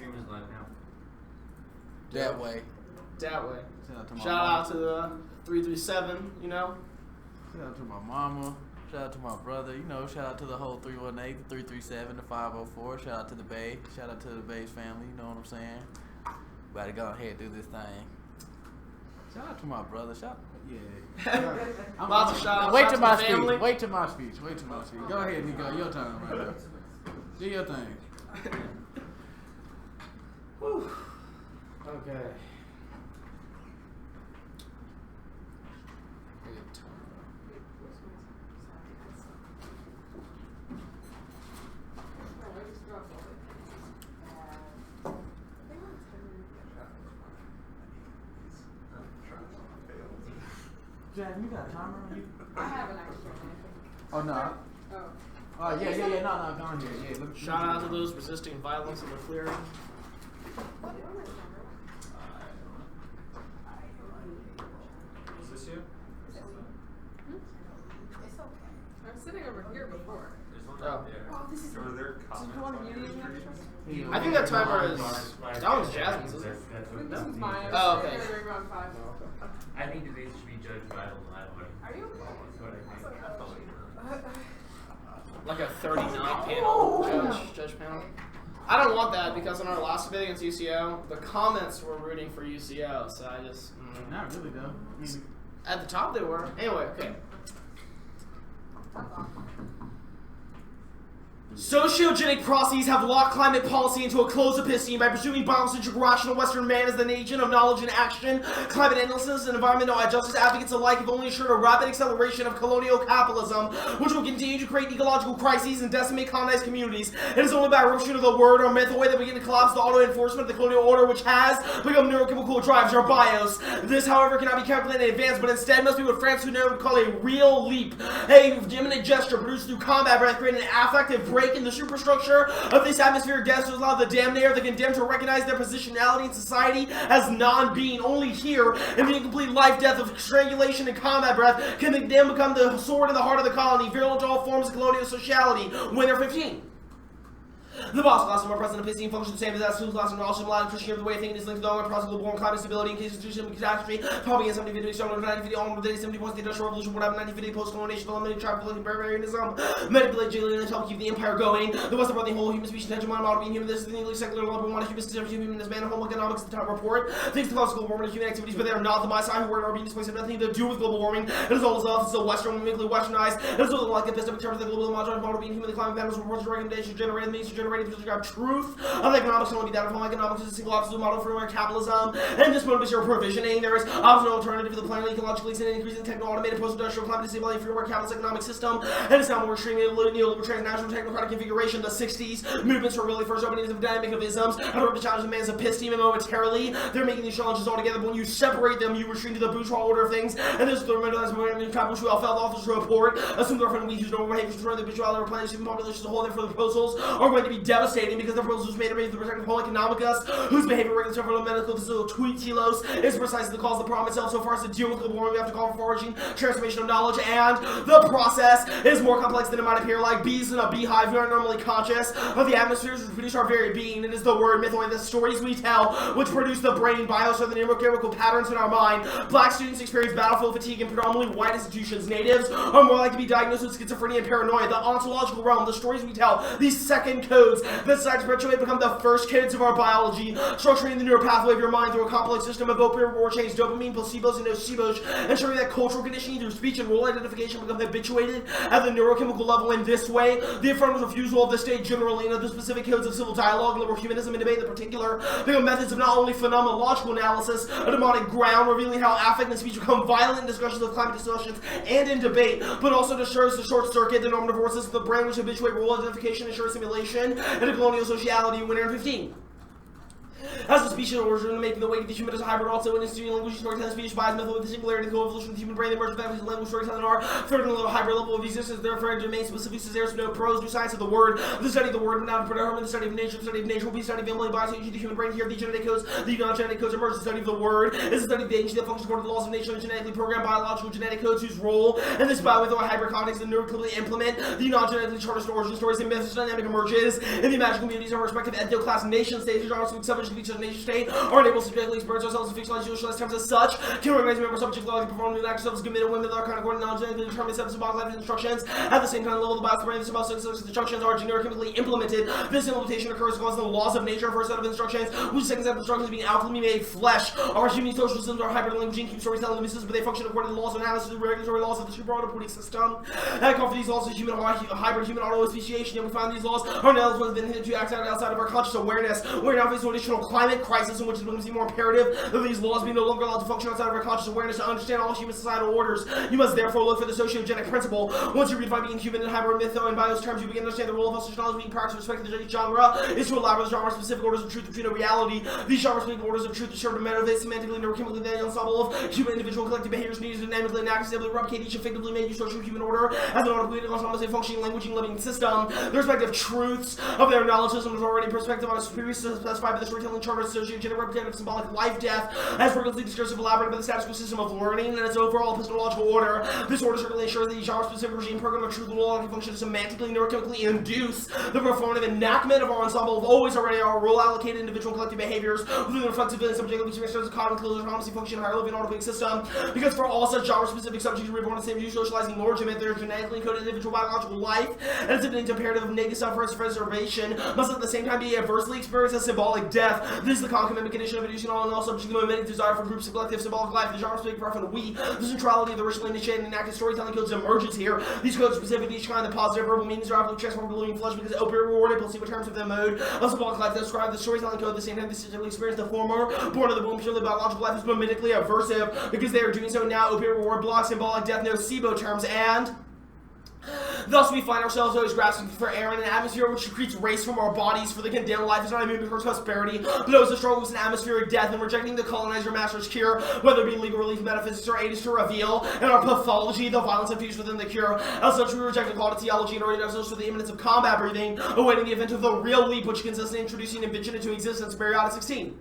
stream is live now. That way. That way. Shout out to the 337, you know. Shout out to my mama. Shout out to my brother. You know, shout out to the whole 318, the 337, the 504. Shout out to the Bay. Shout out to the Bay's family. You know what I'm saying? About to go ahead and do this thing. Shout out to my brother. Lots of shout outs. Wait till my speech. Wait till my speech. Go ahead, Nico. Your time right now. Do your thing. Whew. Okay. Jack, you got a timer on you? I have an extra one. Oh, no. Oh, yeah. No, go on here. Yeah, Shout out to those resisting violence in the clearing. Is this you? It's okay. I'm sitting over here before. There's one Oh. right there. Oh, this is. Are there comments on your stream? I think that timer is. That one's Jasmine's, isn't it? This is mine. Oh, okay. Around 5. I think that these should be judged by the live audience. Are you okay? Like a 39 panel judge panel. I don't want that because in our last debate against UCO, the comments were rooting for UCO, so I just. Not really, though. At the top they were. Anyway, okay. Sociogenic processes have locked climate policy into a closed episteme by presuming biocentric rational Western man as the agent of knowledge and action. Climate analysts and environmental justice advocates alike have only assured a rapid acceleration of colonial capitalism, which will continue to create ecological crises and decimate colonized communities. It is only by eruption of the word or myth way that we begin to collapse the auto-enforcement of the colonial order, which has become neurochemical drives our bios. This, however, cannot be calculated in advance, but instead must be what France would call a real leap. A imminent gesture produced through combat breath, creating an affective break in the superstructure of this atmospheric gas to allow the damned or the condemned to recognize their positionality in society as non-being. Only here, in the incomplete life-death of strangulation and combat breath, can the condemned become the sword in the heart of the colony, virulent to all forms of colonial sociality. Winner 15. The boss class of our present episteme functions the same as that school class and also allowed Christian of the way thinking is linked to the ongoing process of global climate stability in case of institutional catastrophe. Probably in 7050, strong 1950, on the 70 points, the industrial revolution, whatever, 1950, post-colonization, development, tribalism, barbarianism, manipulate, and help keep the empire going. The West brought the whole human species attention, model being human, this is the English secular level, one of human systems, human as man, home economics, the top report. Things to cause global warming and human activities, but they are not the Maasai who are being displaced, have nothing to do with global warming. It is all itself, it's still Western, weakly westernized. It is all like the epistemic terms of the global model being human, the climate patterns, reports, recommendations, generated, means to generate, to describe truth of economics can only be data from economics is a single absolute model for capitalism, and this mode is your provisioning. There is optional alternative to the planet ecologically and increasing techno-automated post-industrial climate stability framework capitalist economic system, and it's now more extreme neoliberal transnational technocratic configuration. The 60s movements were really first openings of dynamic of isms and order to challenge the man's episteme, and momentarily they're making these challenges all together, but when you separate them, you retreat to the bourgeois order of things, and this is the remedialized movement trap which we all felt off this report. Assume their friend we use normal behaviors to turn the bourgeois replenish human population as a whole. Therefore, the proposals are going to be devastating because the proposals made are the protective whole economicus, whose behavior regulates over medical physical telos is precisely the cause of the problem itself. So far as to deal with global warming, we have to call for foraging, transformation of knowledge, and the process is more complex than it might appear. Like bees in a beehive, we aren't normally conscious of the atmospheres which produce our very being. It is the word, myth, the stories we tell, which produce the brain, bios, or the neurochemical patterns in our mind. Black students experience battlefield fatigue in predominantly white institutions. Natives are more likely to be diagnosed with schizophrenia and paranoia. The ontological realm, the stories we tell, these second codes that side perpetuate become the first codes of our biology, structuring the neural pathway of your mind through a complex system of opioid reward chains, dopamine, placebos, and nocebos, ensuring that cultural conditioning through speech and role identification become habituated at the neurochemical level. In this way, the affirmative refusal of the state generally and of the specific codes of civil dialogue, liberal humanism, and debate in particular become methods of not only phenomenological analysis, a demonic ground revealing how affect and speech become violent in discussions of climate discussions and in debate, but also destroys the short circuit, the normative forces of the brain which habituate role identification, ensure simulation, and a colonial sociality. Winner in 15. As a species origin, making the way to the human as a hybrid, also in instituting language storytelling, speech bias method with the singularity, the co-evolution of the human brain, the emergent families of language storytelling are third and level hybrid level of existence, therefore domain specific there's no prose, no science of the word, the study of the word, not predominant, the study of nature will be the study of family biology, the human brain here, the genetic codes, the non-genetic codes emerge, the study of the word, is the study of the ancient that functions according to the laws of nature and genetically programmed biological genetic codes whose role in this bio with a hybrid context and neurochemically implement the non-genetically charted origin stories and myths dynamic emerges in the imagined communities of our respective ethno-class nation states, which are also subject to each other nation state, are unable to subjectively experience ourselves in fictionalized socialized terms as such, can organize member subject laws, perform new acts of committed women that are kind of according to non-genetically determined steps of life instructions. At the same time, the level of the bios brain, the symbolic instructions are neurochemically implemented. This implementation occurs because of the laws of nature. First set of instructions, which second set of instructions being alchemy made flesh. Our human social systems are hybrid language and keep storytelling systems, but they function according to the laws of analysis and regulatory laws of the super reporting system. And I call for these laws of hybrid human auto-speciation, and we find these laws are now ones that have been to act outside of our conscious awareness. We're now facing an additional climate crisis in which it becomes more imperative that these laws be no longer allowed to function outside of our conscious awareness to understand all human societal orders. You must therefore look for the sociogenic principle. Once you redefine being human in hybrid mytho and bios terms, you begin to understand the role of social knowledge being practiced with respect to the genre is to elaborate the genre-specific orders of truth between a reality. These genre-specific orders of truth serve to motivate semantically, neurochemically, the ensemble of human individual collective behaviors needed dynamically and actively replicate each effectively made use social human order as an automatically functioning languaging living system. The respective truths of their knowledge system is already perspective on a superior specified by the storytelling charter associated representative symbolic life death as rigorously discursive elaborated by the status quo system of learning and its overall epistemological order. This order certainly ensures that the genre-specific regime program of truth will allow function to semantically, neurochemically induce the performative enactment of our ensemble of always already our role-allocated individual collective behaviors within the reflective and subjective experience of common closure harmony function higher living automatic system. Because for all such genre-specific subjects reborn in the same socializing origin, their genetically encoded individual biological life and its imperative of negative self-preservation must at the same time be adversely experienced as symbolic death. This is the concomitant condition of inducing all and all subjects of mimetic desire for groups of collective symbolic life. The genre-specific reference to we, the centrality of the ritually initiated and enacted storytelling codes emerges here. These codes specifically each kind of positive verbal meanings are absolutely transformed to living flesh because opiate rewarded placebo terms of the mode of symbolic life that describe the storytelling code at the same time they statistically experience the former born of the womb purely biological life is mimetically aversive because they are doing so now. Opiate reward blocks symbolic death nocebo terms and thus we find ourselves always grasping for air in an atmosphere which secretes race from our bodies, for the condemned life is not immune to prosperity, but owes a struggle with an atmospheric death, and rejecting the colonizer master's cure, whether it be legal relief, metaphysics, or aid is to reveal in our pathology the violence infused within the cure. As such, we reject the call to theology and orient ourselves to the imminence of combat breathing, awaiting the event of the real leap which consists in introducing invention into existence. Periodic 16.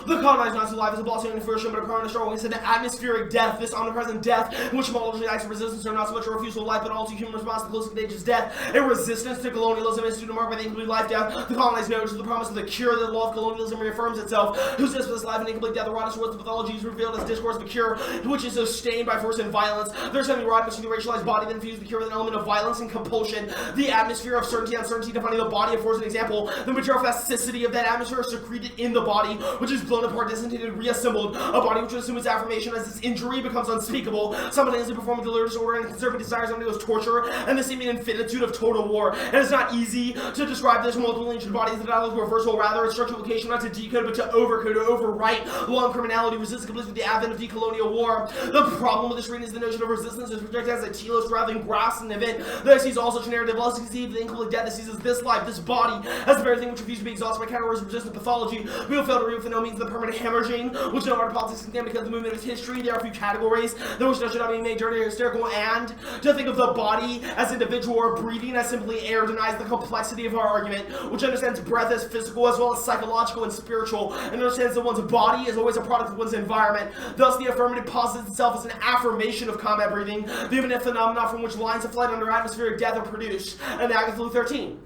The colonized not life is a blossoming fruition, but a permanent struggle against an atmospheric death, this omnipresent death, in which multiple acts of resistance are not so much a refusal of life, but also human response to close contagious death, a resistance to colonialism instituted marked by the incomplete life death. The colonized knows the promise of the cure that the law of colonialism reaffirms itself, whose this life and incomplete death, the rawness towards the pathology is revealed as discourse of a cure, which is sustained by force and violence. There's something wrought between the racialized body that infused the cure with an element of violence and compulsion. The atmosphere of certainty, uncertainty, defining the body affords an example. The material plasticity of that atmosphere is secreted in the body, which is blown apart, disentended, reassembled. A body which assumes its affirmation as its injury becomes unspeakable, simultaneously performing delirious disorder and conserving desires undergoes torture, and the seeming infinitude of total war. And it's not easy to describe this multiple ancient bodies. The dialogue reversal, rather, its structural location not to decode, but to overcode, to overwrite long criminality, resistance completes with the advent of decolonial war. The problem with this reading is the notion of resistance is projected as a telos rather than grasped an event that sees all such narrative, less conceived the incomplete death that seizes this life, this body, as the very thing which refused to be exhausted by categories of resistant pathology. We will fail to read with no means the permanent hemorrhaging, which no art politics can because the movement is history. There are a few categories that which should not be made dirty or hysterical, and to think of the body as individual or breathing as simply air denies the complexity of our argument, which understands breath as physical as well as psychological and spiritual, and understands that one's body is always a product of one's environment. Thus, the affirmative posits itself as an affirmation of combat breathing, the imminent phenomena from which lines of flight under atmospheric death are produced. And Agatha 13.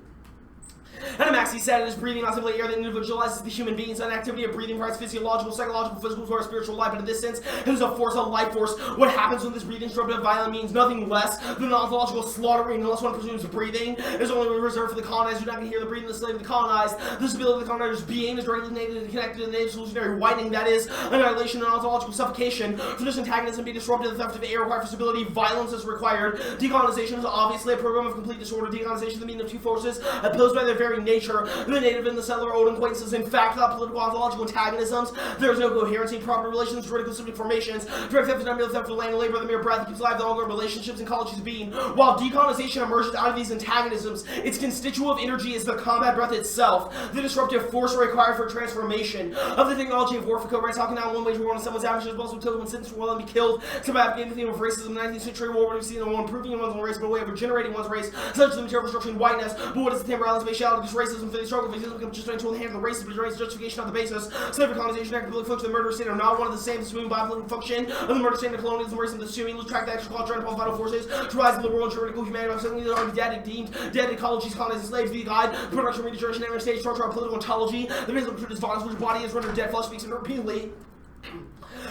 Anamaxi said it is breathing not simply air that individualizes the human being, so an activity of breathing provides physiological, psychological, physical to our spiritual life, but in this sense, it is a force, a life force. What happens when this breathing disruptive violent means nothing less than the ontological slaughtering, unless one presumes breathing is only reserved for the colonized, who do not hear the breathing of the slave of the colonized. The stability of the colonizer's being is directly connected to the native solutionary whitening, that is, annihilation and ontological suffocation. For this antagonism be disrupted, the theft of air required for stability, violence is required. Decolonization is obviously a program of complete disorder. Decolonization is the meaning of two forces opposed by their very nature. nature, the native and the settler old acquaintances. In fact, without political ontological antagonisms, there is no coherency, property relations, juridical civic formations, direct theft is not merely theft of land and labor, the mere breath that keeps alive the ongoing relationships and ecologies of being. While decolonization emerges out of these antagonisms, its constitutive energy is the combat breath itself, the disruptive force required for transformation of the technology of war for code rights. How can now one wage war on someone's actions possible to kill them and sentenced for well and be killed? To combat the theme of racism in the 19th century war, where we've seen one improving one's own race, but a way of regenerating one's race, such as the material construction of whiteness. But what is the temporality, spatiality, this racism, for the struggle, for becomes just a tool in the hand of the racist, but race justification on the basis. Slavery, colonization, active public function, the murder state are not one of the same. This moving by political function of the murder state and colonialism, racism, the assuming, lose track, the actual culture, and vital forces to rise in the world, juridical humanity, by suddenly already dead, deemed dead ecologies, colonizing slaves, the guide, the production, regeneration, and stage structure of political ontology, the visible truth is violence, which body is rendered dead, flesh speaks and repeatedly.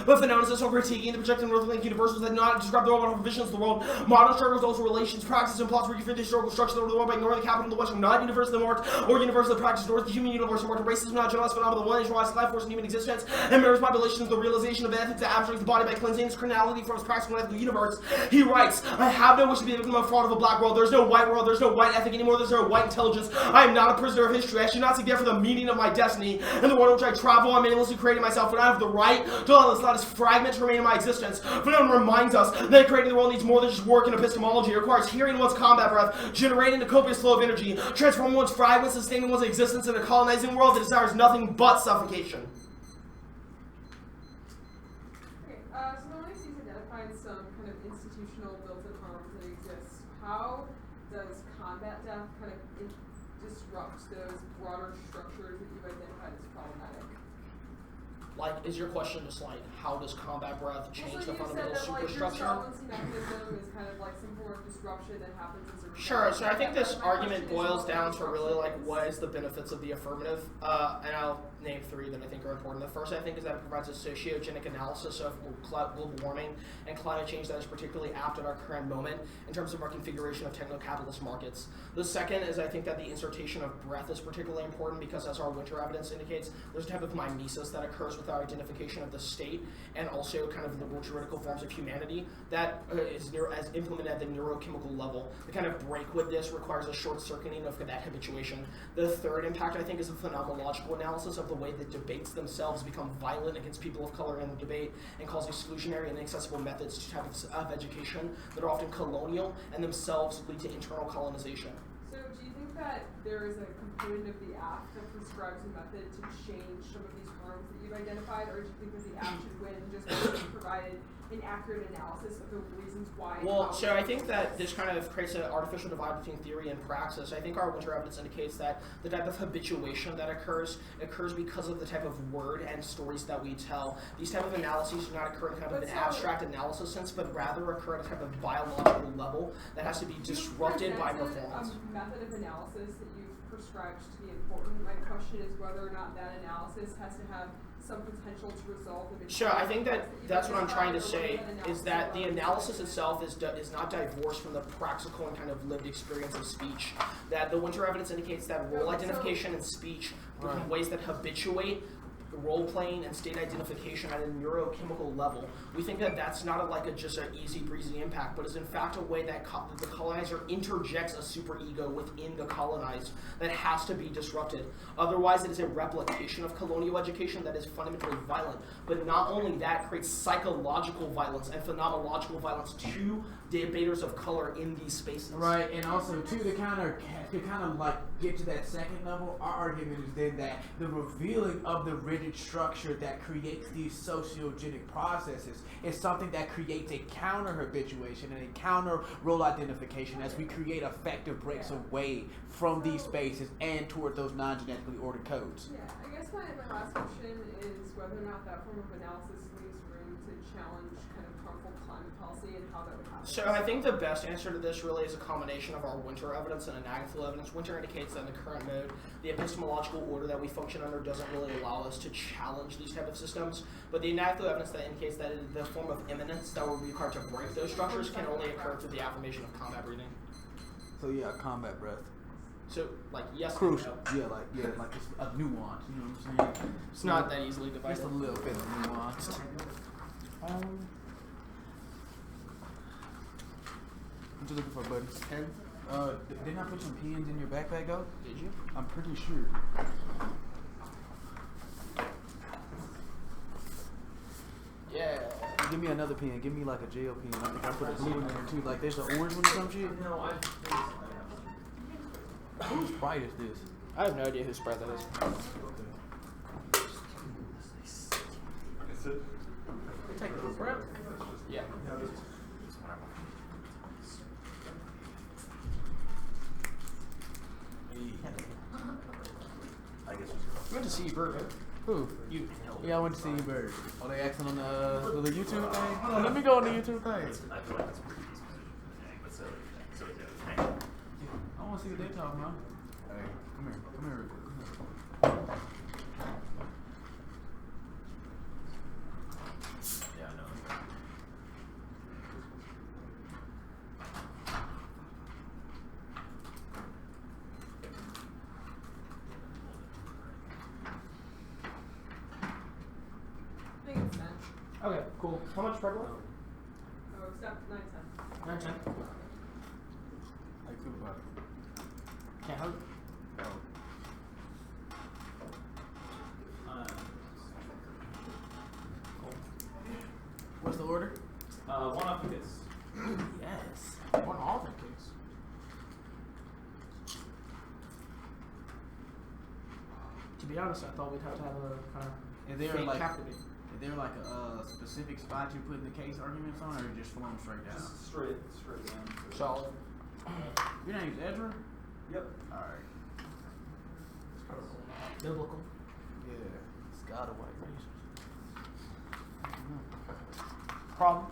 But phenomena so critiquing the projected North-Link universals that do not describe the world visions of the world. Modern struggles, also relations, practices, and plots refute the historical structure of the world by ignoring the capital of the West, not universally marked or universally practiced, nor the human universe marked. Racism, not generalized phenomenon, one is rise life force in human existence, and members populations, the realization of ethics that abstracts the body by cleansing its criminality from its practical and ethical universe. He writes, I have no wish to be a victim of fraud of a black world. There's no white world, there's no white ethic anymore, there's no white intelligence. I am not a prisoner of history. I should not seek there for the meaning of my destiny. And the world in which I travel, I'm aimlessly creating myself, but I have the right to allow this latest fragment to remain in my existence. Phenomenon reminds us that creating the world needs more than just work and epistemology. It requires hearing one's combat breath, generating a copious flow of energy, transforming one's fragments, sustaining one's existence in a colonizing world that desires nothing but suffocation. Okay, so the one I see is identifying some kind of institutional built-in harm that exists. How does combat death kind of disrupt those broader structures that you've identified as problematic? Like, is your question just like, how does combat breath change the fundamental superstructure? Your solvency mechanism is kind of like some form of disruption that happens as a result. Sure, so I think this argument boils down to really like what is the benefits of the affirmative, and I'll name three that I think are important. The first I think is that it provides a sociogenic analysis of global warming and climate change that is particularly apt at our current moment in terms of our configuration of techno-capitalist markets. The second is I think that the insertion of breath is particularly important because, as our winter evidence indicates, there's a type of mimesis that occurs with our identification of the state and also kind of liberal juridical forms of humanity that is as implemented at the neurochemical level. The kind of break with this requires a short-circuiting of that habituation. The third impact, I think, is a phenomenological analysis of the way that debates themselves become violent against people of color in the debate and cause exclusionary and inaccessible methods to types of education that are often colonial and themselves lead to internal colonization. So do you think that there is a component of the act that prescribes a method to change some of these harms that you've identified, or do you think that the act should win just because it provided an accurate analysis of the reasons why? Well, so I think that this kind of creates an artificial divide between theory and praxis. I think our winter evidence indicates that the type of habituation that occurs because of the type of word and stories that we tell. These type of analyses do not occur in kind of an abstract analysis sense, but rather occur at a type of biological level that has to be disrupted by performance. A method of analysis that you've prescribed to be important. My question is whether or not that analysis has to have some potential to resolve the. Sure, I think that's what I'm trying to say, is that the analysis itself is not divorced from the practical and kind of lived experience of speech. That the winter evidence indicates that role identification and speech become ways that habituate role-playing and state identification at a neurochemical level. We think that that's not just an easy breezy impact, but is in fact a way that the colonizer interjects a superego within the colonized that has to be disrupted. Otherwise, it is a replication of colonial education that is fundamentally violent. But not only that, creates psychological violence and phenomenological violence to debaters of color in these spaces. Right, and also too to kind of like get to that second level, our argument is then that the revealing of the rigid structure that creates these sociogenic processes is something that creates a counter habituation and a counter role identification as we create effective breaks away from these spaces and toward those non-genetically ordered codes. Yeah, I guess my last question is whether or not that form of analysis leaves room to challenge kind of harmful climate policy and how that would happen. So I think the best answer to this really is a combination of our winter evidence and anagathical evidence. Winter indicates that in the current mode, the epistemological order that we function under doesn't really allow us to challenge these type of systems, but the anagathical evidence that indicates that the form of immanence that will be required to break those structures can only occur through the affirmation of combat breathing. So yeah, combat breath. So, yes, Crucial. and no. Like it's a nuance, you know what I'm saying? It's not that easily divided. Just a little bit of nuance. What you looking for, buddy? 10? Didn't I put some pins in your backpack though? Did you? I'm pretty sure. Yeah. Give me another pen. Give me like a gel pen. I think I put a blue in there too. Like there's an orange one or some shit. No, Whose Sprite is this? I have no idea whose Sprite that is. Is it? Take a breath. Yeah. I guess You went to see Bird, right? Who? You. Yeah, I went to see Bird. Oh, they asking on the YouTube thing? Hold on, let me go on the YouTube thing. I feel like that's pretty easy. But so yeah. I want to see what they talking about. Hey, come here real quick. Yeah, I know. I think it's 10. Okay, cool. How much Sprite left? Oh, except 9, 10. 9, 10. How you feel about it? Can't hug. What's the order? One off the kiss. Yes. One all the case. To be honest, I thought we'd have to have a kind of Is there fake like captivate. is there like a specific spot you put the case arguments on, or you just flow them straight down? Just straight down. Solid. Your name's Ezra? Yep. Alright. Biblical. Yeah. Scott of white races. Problem.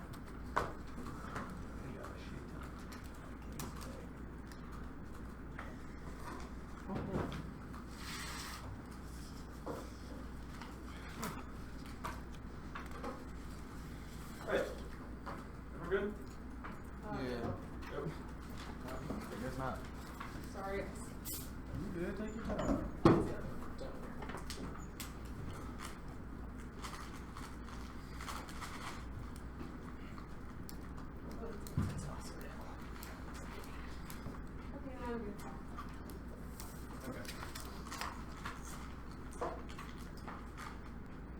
Right. We're good? Yeah. Yep. I guess not. Sorry. You good? Take your time. Okay, now I'm good.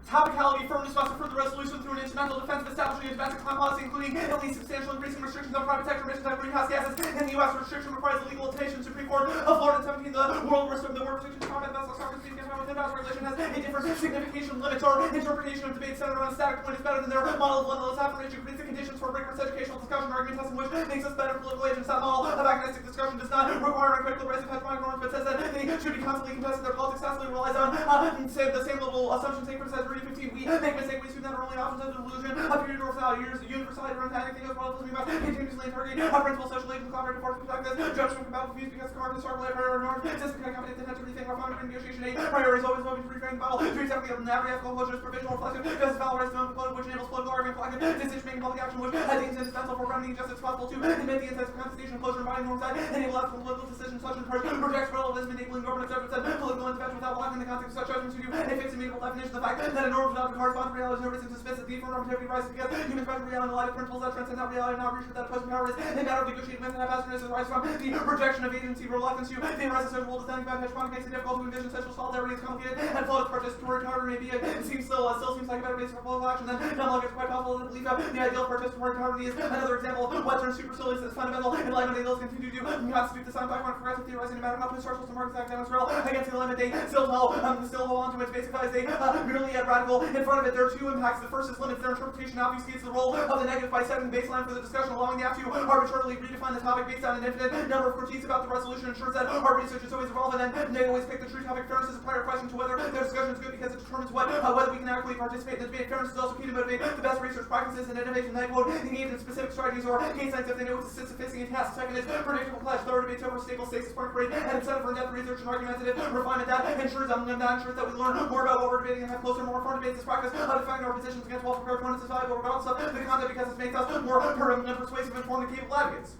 Topicality, firmness must refer the resolution through an instrumental defensive establishing a domestic climate policy, including at least substantial increasing restrictions on private sector emissions of greenhouse gases. In the U.S., restriction requires the legal limitation. Supreme Court of Florida 17, the world restriction, the word restriction to combat vessel service speaking of within house regulation has a different signification, limits, or interpretation of debate centered on a static point is better than their model of limitless affirmation creates the conditions for rigorous educational discussion, argument testing, which makes us better political agents. That model of agnostic discussion does not require uncritical race of hegemonic norms, but says that they should be constantly contested. Their politics constantly relies on the same level assumptions they criticize. Reading 15, we make mistake, we assume that only options of delusion appear universality, universality runs anything else, while we must continuously interrogate our principal social agents, collaborative forces, perspectives, judgment, compatible views, because current historical prior norms, system can accommodate the net to rethink our founding negotiation aid, priorities always moving to reframe the battle, treats everything of every ethical closure is provisional reflection, justice, valor, rights, which enables political argument, collective decision-making, public action, which deems indispensable for remedying justice possible to admit the insights of contestation, closure, and binding norms that enable ethical political decisions, such as projects relativism, enabling government judgments and political intervention without blocking the context of such judgments to do a fixed immutable definition of the fact that a norm does not correspond to reality, no reason to suspect that the for normativity rises because human special reality in the light of principles that transcend that reality, not reach that opposing power is a matter of negotiating method and haphazardness is rise from the rejection of agency, reluctance to the arrest of social rules, standing about hegemonic makes it difficult to envision social solidarity is complicated and flawed participatory power may be it seems still seems like a better basis for political action than no longer quite possible to believe the ideal participatory power is another example of Western superstition is fundamental and enlightenment ideals continue to constitute the sound background for progressive theorizing no matter how historical and Marxist academics rail against the element they still hold on to its basic as they merely add radical in front of it. There are two impacts. The first is limits their interpretation obfuscates the role of the negative by setting the baseline for the discussion, allowing the app to arbitrarily redefine the topic based on an infinite number of critiques about the resolution, ensures that our research is always relevant and they always pick the true topic. Fairness is a prior question to whether their discussion is good because it determines whether we can actively participate in the debate. Fairness is also key to motivate the best research practices and innovation. They quote engage in specific strategies or case science if they know it's a sophisticated task. Second is predictable clash. Third, debates over stable stakes is part create an incentive for in-depth research and argumentative refinement that ensures that we learn more about what we're debating and have closer, more informed debates. This practice of defining our positions against well-prepared opponents is valuable regardless of the content because it makes us more persuasive, informed, and capable advocates.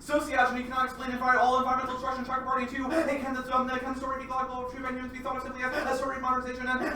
Sociology cannot explain all environmental destruction track according to it can the story be ecological true by humans be thought of simply as a story of modernization and the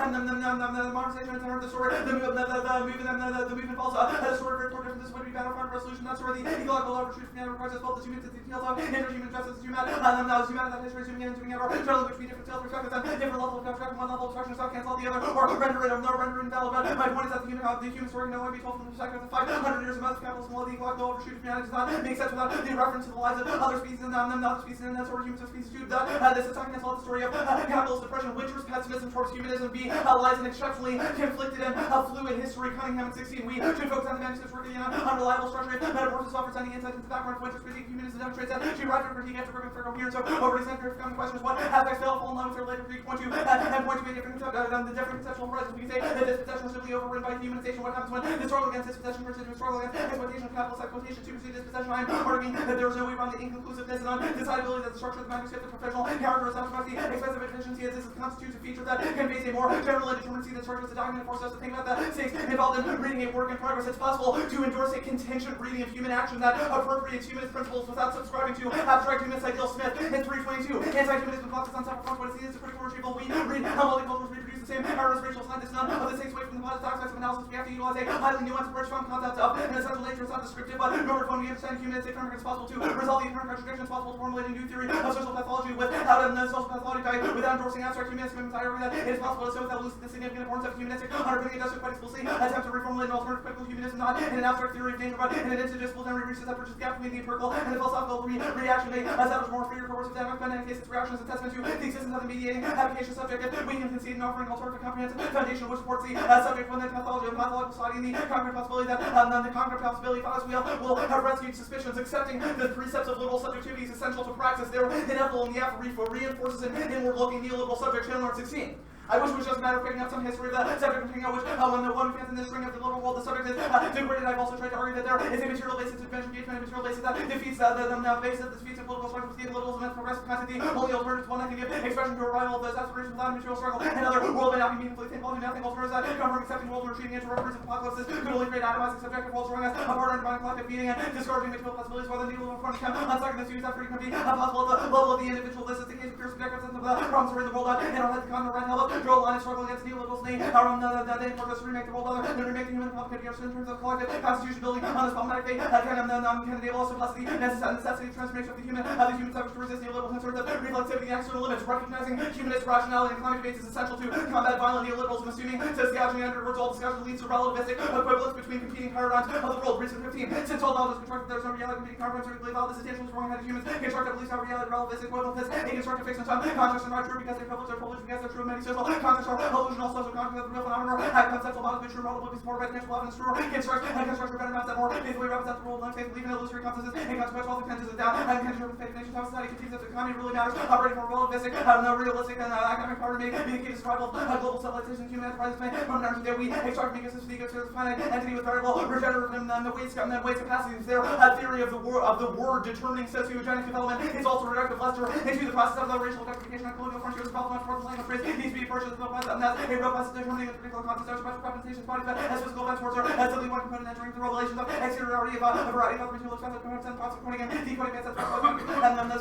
modernization in terms of the story the movement falls the story of very important differences would be battle front resolution that story the ecological overshoot from the requires as well as human details of interhuman justice human that history zooming in and zooming out or generally which be different tales perspectives and different levels of abstraction one level of abstraction so cancel the other or render it of no rendering valid but my point is that the human story can only be told from the perspective of 500 years of most capitalism while the ecological overshoot of humanity does not make sense without the reference to the lives of other species and other species and that sort of human species too. This is talking about the story of capitalist depression, winter's pessimism towards humanism, lies in exceptionally conflicted and fluid history. Cunningham and 16. We should focus on the manuscripts working on unreliable structure. Metamorphosis offers any insight into the background of winter's critique. Humanism demonstrates that she arrived at critique after working for coherence. So over the center of the question is what aspects fail to fall in line with her later critique. Point to a different the different conceptual horizons. We can say that this possession is simply overridden by humanization. What happens when the struggle against this possession versus the struggle against exploitation of capitalist exploitation to pursue this possession? I am arguing that there is no way around the inconclusiveness and undecidability that the structure of the manuscript, the professional character established the expensive efficiency as this constitutes a feature that conveys a more general indeterminacy that structures the document forces us to think about the stakes involved in reading a work in progress. It's possible to endorse a contingent reading of human action that appropriates humanist principles without subscribing to abstract humanist ideal. Smith in 322. Anti-humanism focuses on several fronts. What it is a critical retrieval. We read how multiculturals reproduce the same errors, racial scientists, none of the same way from the positive aspects of analysis. We have to utilize a highly nuanced approach from concept of an essential nature. It's not descriptive, but in order to understand humanistic framework, it's possible to resolve the inherent contradictions. It's possible to formulate a new theory of social pathology without social pathology without endorsing abstract humanist movements. I argue that it is possible to so without losing the significant importance of humanistic underpinning. It does so quite explicitly attempt to reformulate an alternative critical humanism, not in an abstract theory of danger, but in an interdisciplinary research that bridges the gap between the empirical and the philosophical reaction. They establish more freer course of dynamic, but in any case, its reaction is a testament to the existence of the mediating application subject. We can concede in offering alternative comprehensive foundation which supports the subject when the pathology of pathological society and the concrete possibility that the concrete possibility follows will have rescued suspicions. Accepting the precepts of liberal subjectivity is essential to practice. They're inevitable in the aphorism reinforces an inward-looking neoliberal subject. Chandler 16. I wish it was just a matter of picking up some history of the subject and picking out which when the one who in the string of the liberal world the subject is degraded. I've also tried to argue that there is a material basis to convention engagement, a material basis that defeats the basis that defeats the political struggle with the liberals and progressive content. The only alternative one that can give expression to a rival of those aspirations without a material struggle. Another world may not be meaningfully thankful to nothing alternatives that come from accepting world and retreating into representative apocalypses could only create atomizing subjective worlds drawing us apart and dividing collective being and discouraging material possibilities while the neoliberal front come on second this use after it can be possible at the level of the individual. This is the case of pure subjective sense of the problems are in the world and our head the continent red hell draw a line and struggle against neoliberals name they force us to remake the world other and remake the human complicated in terms of collective constitution building on this problematic thing can enable us to bless the necessity of transformation of the human subject to resist neoliberals in terms of reflexivity and external limits. Recognizing humanist rationality and climate debates is essential to combat violent neoliberalism. Assuming sociology and underwords all discussion leads to relativistic equivalence between competing paradigms of the world. Reason 15. Since all knowledge is constructed, there is no reality competing paradigms are legally valid. This attention is wrong-headed humans construct at least how reality relativistic equivalence is a constructive fixed in some context and not true because they're privileged or privileged because they're true in many social contexts or illusional social contexts that the real phenomenon or have conceptual models which are model will be supported by financial evidence true or construct and construct better maps that more faithfully represent the world and faith believe in illusory consensus and consequential defenses is down and can of faith nations how society conceives that the economy really matters operating for relativistic no realistic and academic power may be the key to survival of global civilization human enterprises may from an that we extract from ecosystem ego to a finite entity with variable regenerative and the waste capacities. Their theory of the word determining sociogenic development is also reductive Lester into the process of the racial objectification of colonial frontiers development much more than language phrase needs to be approached as a robust determining of particular concepts of special representations bodies but as physical events towards as simply one component entering the revelations of exteriority of a variety of other material expensive components and parts of coding and decoding and the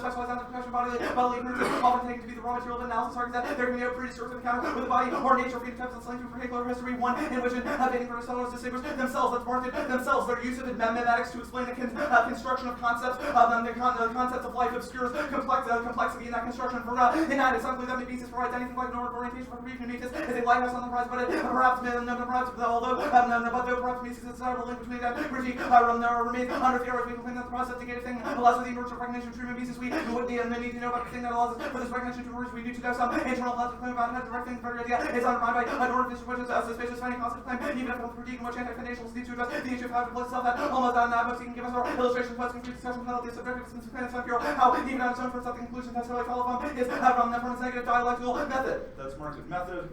specialized ends of profession bodily appearances often taken to be the raw material of analysis argues that there can be no predistortive encounter with the body or nature of phenotypes and linked to particular history one in which invading Aristotle distinguished themselves that's marketed themselves their use of mathematics to explain the construction of concepts the concepts of life obscures complexity in that construction for in that it's unclear that Mimesis provides anything like an orientation for Greek Mimesis is a lighthouse on the horizon but perhaps perhaps Mimesis is a link between that critique remains under theories we complain that the process to get a thing allows for the emergence of recognition of true Mimesis we would need to know about the thing that allows us for this recognition to emerge we need to know some internal logic claim about how to direct things the very idea is undermined by an orifice which is a suspicious finding constant claim even if one critique in which anti-foundationalists need to address the issue of how to place itself that almost on that most he can give us our illustrations post complete discussion penalty of subjective since it's unclear how even on its own for something conclusion necessarily follow from is from its negative dialectical method. That's marked as method.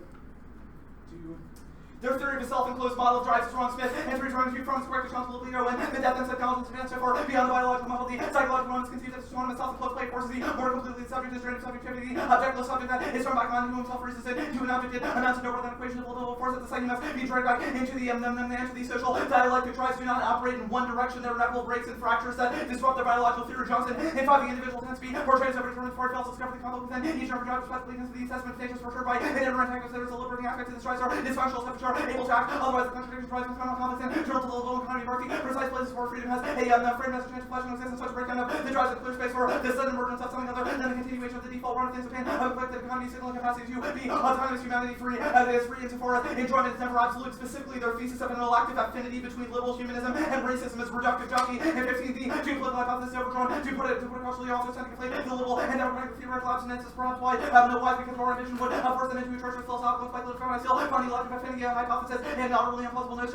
Their theory of a self-enclosed model drives its wrong Smith, and three times from correct responsible libido, and the death and psychology advanced so far beyond the biological model, the psychological moment is conceived as a autonomous self-enclosed plate forces the more completely the subject is drained of subjectivity, the objectless subject that is from back on whom himself resisted to an object that amounts to no more than equation of the level of force that the psyche must be dragged back into the social dialectic drives do not operate in one direction. There are inevitable breaks and fractures that disrupt their biological theory. Johnson, in Five, the individual tends to be portrayed as over determined before it fails to discover the conflict within each of our jobs, weakness of the assessment stages for sure by an inner antagonist that is a liberating aspect of the strides are dysfunctional steps which are able to act, otherwise the contradiction drives with common confidence and drill to the local economy of the precise places where freedom has a frame message change flashing existence such breakdown of the drives of clear space for the sudden emergence of something other than the continuation of the default run of things obtained of the economy's signal capacity to be autonomous humanity free as it is free insofar as enjoyment is never absolute. Specifically, their thesis of an elective affinity between liberal humanism and racism is reductive jockey and 15D to political hypothesis overdrawn to put it cautiously also tend to conflate the liberal and democratic theoretical abstinence is perhaps why no why because our ambition would force them into a church with philosophical speculative feminine still find the elective affinity hypothesis and not really implausible no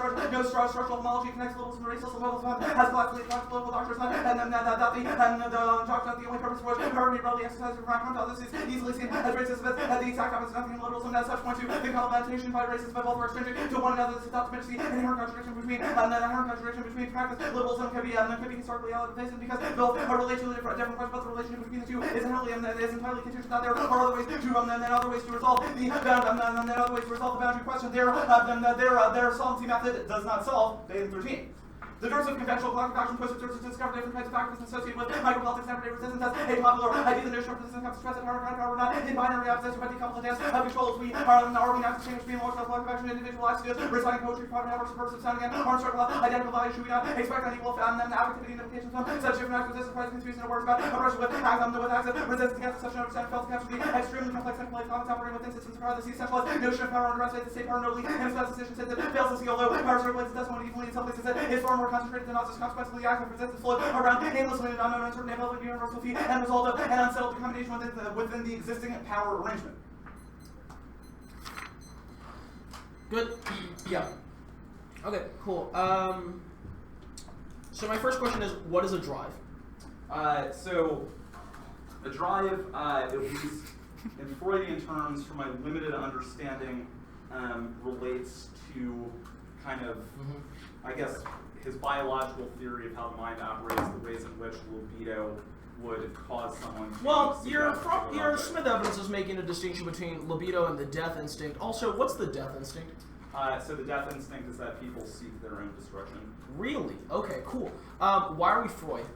structural homology connects liberals and racists and levels of has collectively political doctors and the doctrine that the only purpose for which power rebellion exercise of rank this is easily seen as racism as the exact opposite of nothing in liberalism as such point to the complementation by racism by both are extrinsic to one another. This is not to mention the inherent contradiction between practice. Liberalism can be historically allocated because both are related to different questions, but the relationship between the two is inherently is entirely contingent. That there are other ways to resolve the boundary question. Their solvency method does not solve Baden 13. The terms of conventional collective action twisted to discover different kinds of factors associated with micropolitics and everyday resistance as a popular idea. The notion of resistance comes to stress that power not in binary opposites but decoupled ideas of controls. We are we not distinguished between large collective action and individual ideas, reciting poetry, private networks, subversive sounding, and armstrong identical values. Should we not expect unequal affectivity and implications from such different acts of resistance, price, confusion, and words about oppression with acts of resistance against such an understanding felt to capture the extremely complex and polite comments operating within systems of power. The centralized notion of power underestimates the state power nobly and its decision since it fails to see, although power circulates its testimony evenly in some places, it is far more concentrated than others. Consequently, the act of resistance flowed around aimlessly and unknown uncertain available universal fee and result of an unsettled accommodation within the existing power arrangement. Good. Yeah. Okay, cool. So my first question is, what is a drive? So a drive, at least in Freudian terms, from my limited understanding, relates to kind of, I guess, his biological theory of how the mind operates, the ways in which libido would cause someone to your Smith evidence is making a distinction between libido and the death instinct. Also, what's the death instinct? So the death instinct is that people seek their own destruction. Really? Okay, cool. Why are we Freud?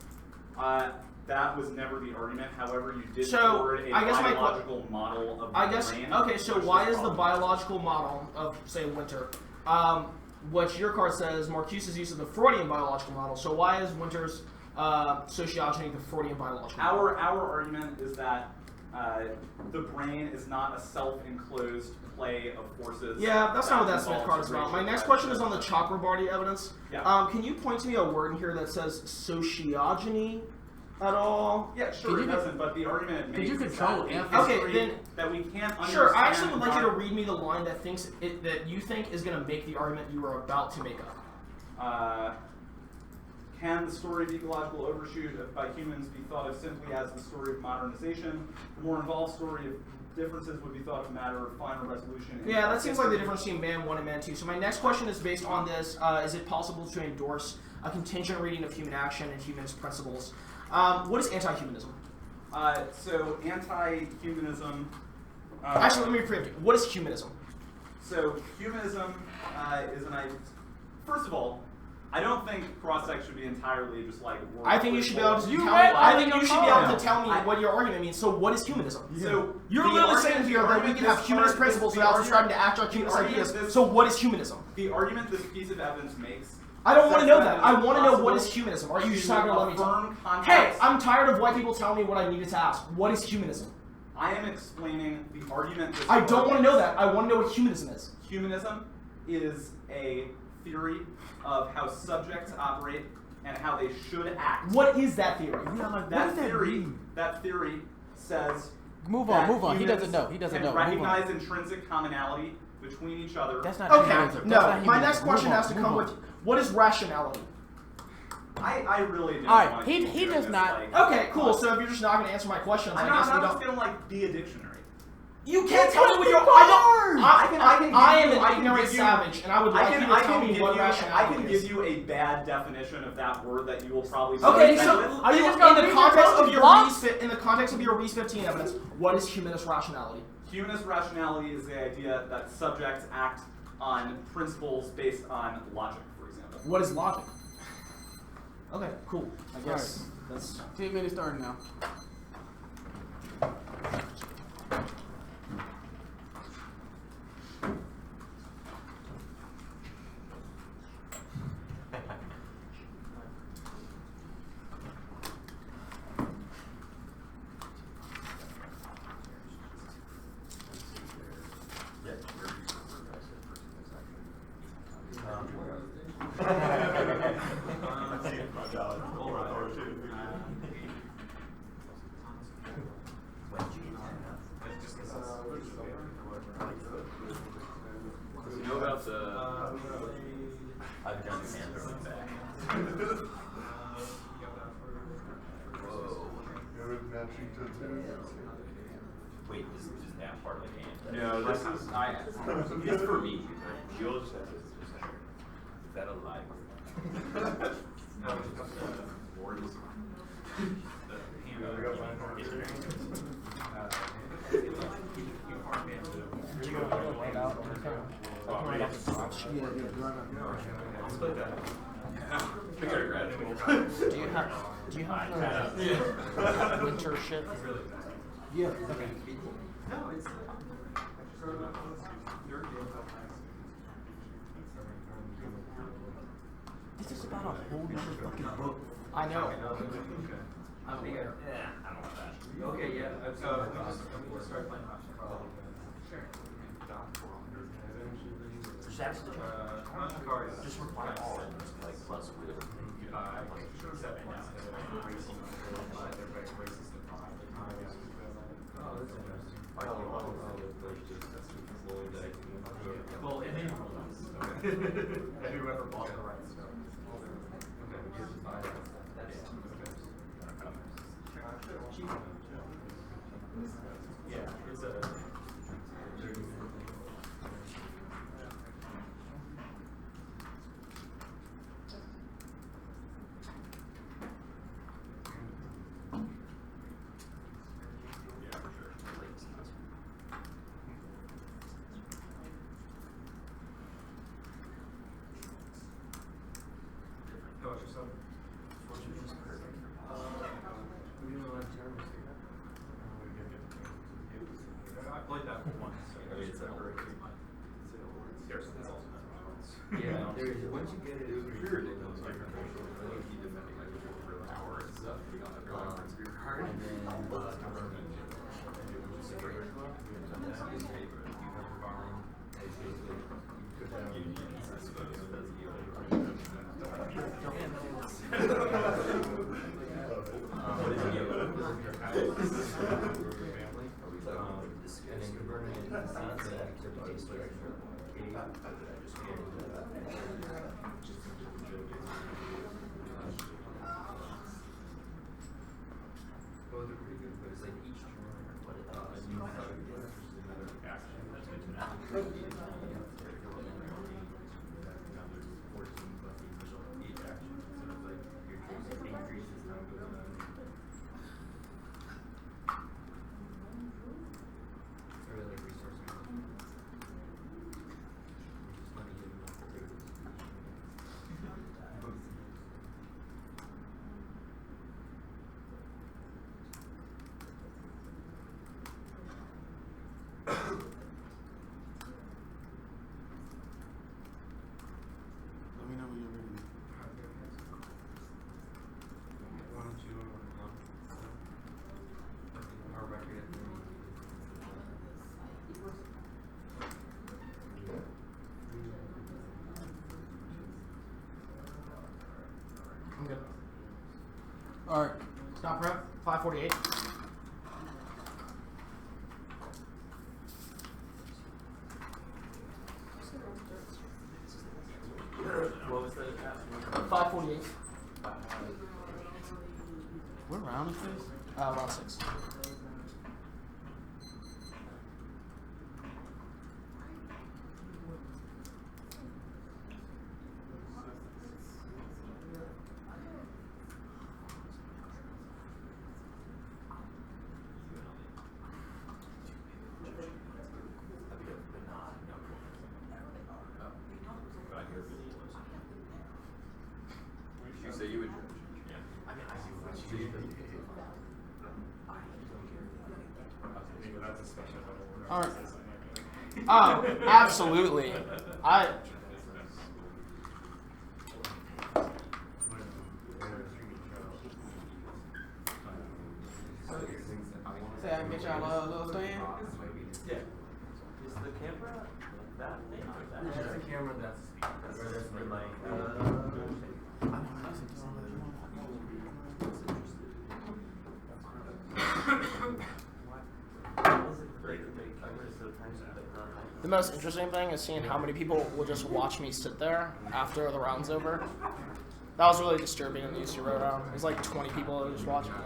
That was never the argument. However, you did So, forward a I guess biological model of the brain. Okay, so why is the biological model of, say, Winter, which your card says Marcuse's use of the Freudian biological model, so why is Winter's sociogeny the Freudian biological model? Our argument is that the brain is not a self-enclosed play of forces. Yeah, that's not what that Smith card is about. My next question is on the Chakrabarty evidence. Yeah. Can you point to me a word in here that says sociogeny at all? Yeah, sure, it doesn't, but the argument it makes you is control that we can't understand. Sure, I actually would like you to read me the line that that you think is going to make the argument you are about to make up. Can the story of ecological overshoot by humans be thought of simply as the story of modernization? The more involved story of differences would be thought of a matter of final resolution. Yeah, that seems like the difference between man 1 and man 2. So my next question is based on this. Is it possible to endorse a contingent reading of human action and humanist principles? What is anti-humanism? So anti-humanism... Actually, let me preempt you. What is humanism? So humanism is an idea... First of all, I don't think cross-sex should be entirely just like... I think you should be able to tell me what your argument means. So what is humanism? So you're literally saying here that we can have humanist principles without striving to act on humanist ideas. So what is humanism? The argument this piece of evidence makes... I don't want to know that. I want to know what is humanism. Are you just not going to let me talk? Hey, I'm tired of white people telling me what I needed to ask. What is humanism? I am explaining the argument... I don't want to know that. I want to know what humanism is. Humanism is a theory of how subjects operate and how they should act. What is that theory? That theory says... Move on. He doesn't know. He doesn't know. Recognize intrinsic commonality between each other. That's not okay. No, my next question has to come with what is rationality? I really don't. All right, he does not. Okay, cool. So if you're just not going to answer my questions, I'm not just going to be a dictionary. You can't tell me what you're. I am an ignorant savage, and I would like you to tell me what rationality I can give you a bad definition of that word that you will probably. Okay, so Are you just gonna in the read context your of your blocks? in the context of your Reese 15 evidence, what is humanist rationality? Humanist rationality is the idea that subjects act on principles based on logic, for example. What is logic? Okay, cool. I guess that's 10 minutes starting now. You know about the. I've done Panther on back. Wait, this is just that part of the game. No, this is it's for me. You'll just have to. Is that a lie? Do you have winter shit? Yeah. Okay. This is about a whole nother fucking book. I know. I'm aware. Yeah, I don't want that. Okay, yeah. So we just start playing Sure. That's the just reply all and just like plus with well, and then whoever bought the right stuff. Yeah, it's a. I played that once. Yeah, once you get it, it was pretty ridiculous. Like, keep defending like for an hour and stuff. You got the card, and then both are pretty good, but it's like each turn, what a new action. That's good to know. Each action, so it's like your choice increases time goes on. I really like resource management. Just letting you know what to do. Let me know when you're ready. Why don't you our record I'm good. All right. Stop prep. 548. what was the 548. What round is this? Round 6. Oh, absolutely. Say I can get y'all a little stand. Yeah. Is the camera that thing or that? That's the camera. That's where there's the like. The most interesting thing is seeing how many people will just watch me sit there after the round's over. That was really disturbing in the UC Road round. It was like 20 people that were just watching me.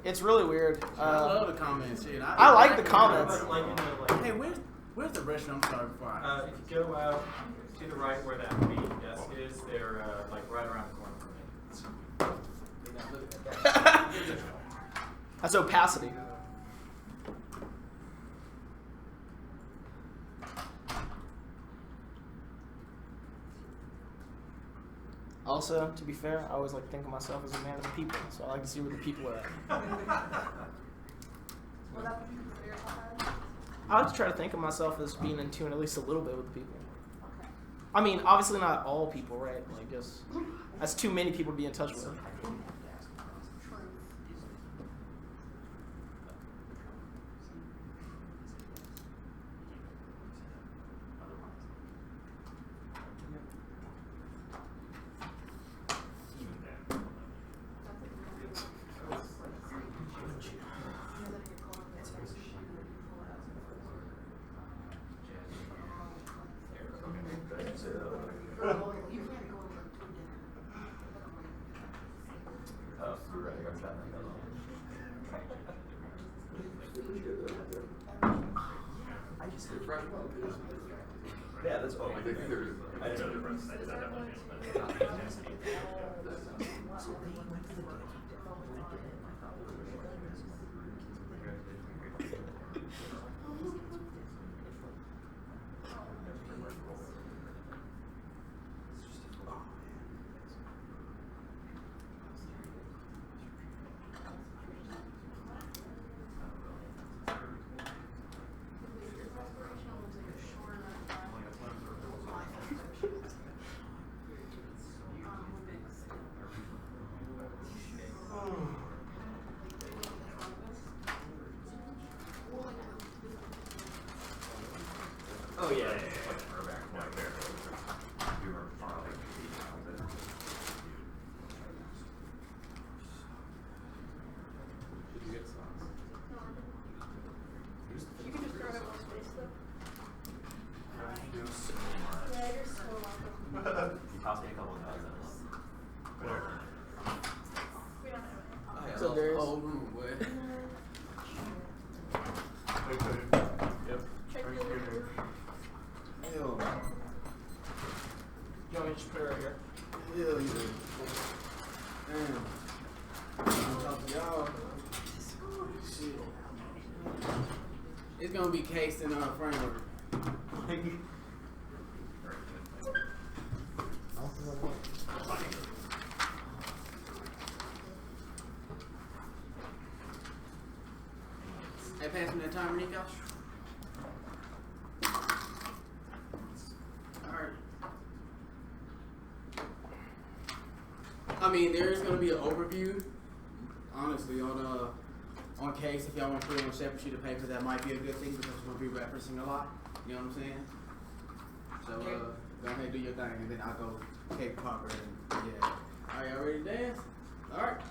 It's really weird. I love the comments, shit. I like the comments. Hey, where's the restroom? I'm sorry, before I... If you go out to the right where that main desk is, they're like right around the corner from me. That's opacity. Also, to be fair, I always like to think of myself as a man of the people, so I like to see where the people are at. I like to try to think of myself as being in tune at least a little bit with the people. I mean, obviously not all people, right? Like, just that's too many people to be in touch with. Yeah, that's all. I think there's. I didn't know the difference. Oh yeah. You can just throw it up on space though. You Yeah, you're so welcome. cost me a couple of $1,000. Whatever. We don't have it. What's up, Darius? Whole room, boy. Yep. Check your review. Hell, You want me to just put it right here? hell yeah. Damn. I'm talking to y'all. Shit. It's gonna be cased in our framework. Hey, pass me that timer, Nico. Alright. I mean, there is gonna be an overview, honestly, on case. If y'all want to put it on a separate sheet of paper, that might be a good thing because we'll be referencing a lot. You know what I'm saying? So go ahead and do your thing, and then I'll go Cape Popper and yeah. All right, y'all ready to dance? All right.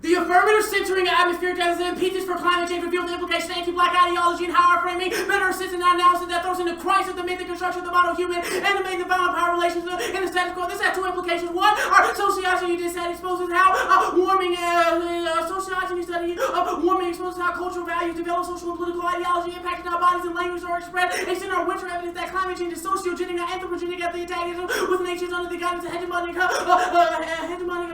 The affirmative centering of atmospheric gases and impeachments for climate change reveal the implications of anti-black ideology and how our framing better assists in that analysis that throws into crisis the myth and construction of the model human and the main and violent power relations in the status quo. This has two implications. One, our sociology dissatisfied exposes how warming sociology needs to study of warming exposed to how cultural values develop, social and political ideology impacting our bodies and language are expressed. Extend our winter evidence that climate change is sociogenic, not anthropogenic, at the antagonism with nature's under the guidance of hegemonic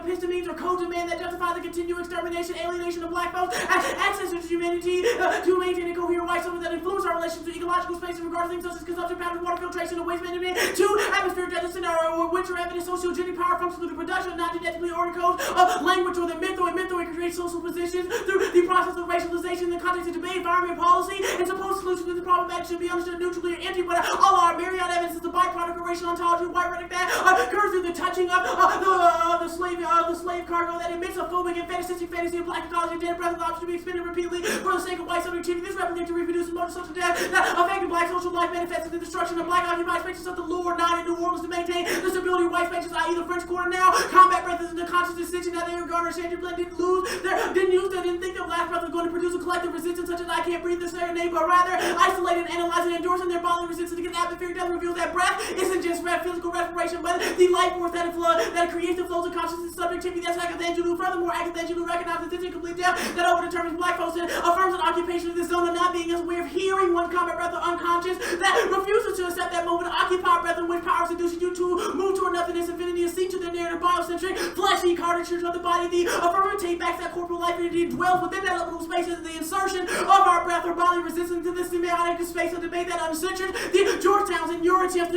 epistemines or codes of man that justify the continued extermination, alienation of black folks, access to humanity to maintain a coherent white system that influence our relations to ecological spaces regarding things such as consumption patterns, water filtration, and waste management. 2. Atmospheric justice scenario or winter evidence sociogenic power functions through the production of non-genetically ordered codes of language or the mytho and create social positions through the process of racialization in the context of debate, environment, policy, and supposed solutions to the problematic should be understood neutrally or empty, but all our myriad evidence is the byproduct of racial ontology, white rhetoric that occurs through the touching of the slave cargo that emits a phobic and fetishistic fantasy of black ecology and gender breath of life to be expended repeatedly for the sake of white subjectivity. This replicates to reproduce and motor social death that affected black social life manifests in the destruction of black occupied spaces of the Lower Nine and New Orleans to maintain the stability of white spaces, i.e. the French Quarter. Now, combat breath is the conscious decision that they regard or Sandra Blend didn't think that black breath was going to produce a collective resistance such as I can't breathe this serenade, but rather isolating, analyzing, and endorsing their bodily resistance against atmospheric death reveals that breath isn't just physical respiration, but the life force that creates the flows of consciousness and subjectivity. That's Agatha. Furthermore, Agatha recognizes this incomplete death that overdetermines black folks and affirms an occupation of this zone of not being as a way of hearing one combat breath or unconscious that refuses to accept that moment of occupied breath in which power seduces you to move toward nothingness, infinity, and seek to their narrative biocentric, fleshy caricatures of the body. The affirmative take backs that corporal life energy dwells within that little space as the insertion of our breath or bodily resistance to this symbiotic space of debate that uncenters the Georgetowns and your attempt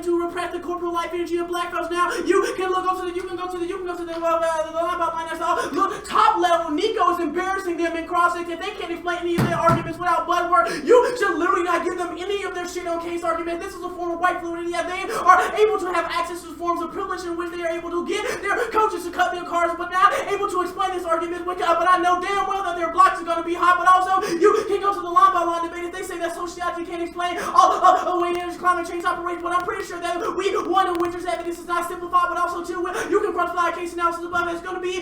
to repress the corporal life energy of black folks. Now you can go to the line that's all. Look, top level, Nico is embarrassing them in cross-sex. If they can't explain any of their arguments without blood work, you should literally not give them any of their shit on case arguments. This is a form of white fluidity. They are able to have access to forms of privilege in which they are able to get their coaches to cut their cars, but not able to explain this argument. But I know damn well that their blocks are going to be hot. But also, you can go to the line by line debate if they say that sociology can't explain all the way climate change operates. But I'm pretty sure that one of winter's evidence is not simplified, but also two, you can cross-fly a case analysis above. It's going to be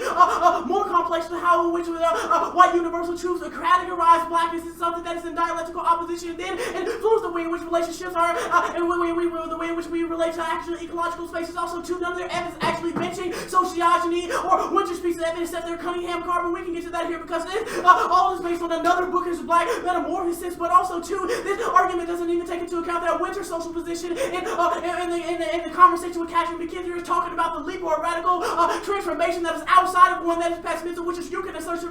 more complex to how which white universal truths to categorize blackness is something that is in dialectical opposition, then influence the way in which relationships are and the way in which we relate to actual ecological spaces. Also, too, none of their evidence actually mentioning sociogeny or winter's piece of evidence that they're Cunningham carbon. We can get to that here because all is based on another book, is black metamorphosis. But also, too, this argument doesn't even take into account that winter social position in the conversation with Catherine McKenzie is talking about the leap or radical transformation that is outside of one that is pessimistic, which is you can assert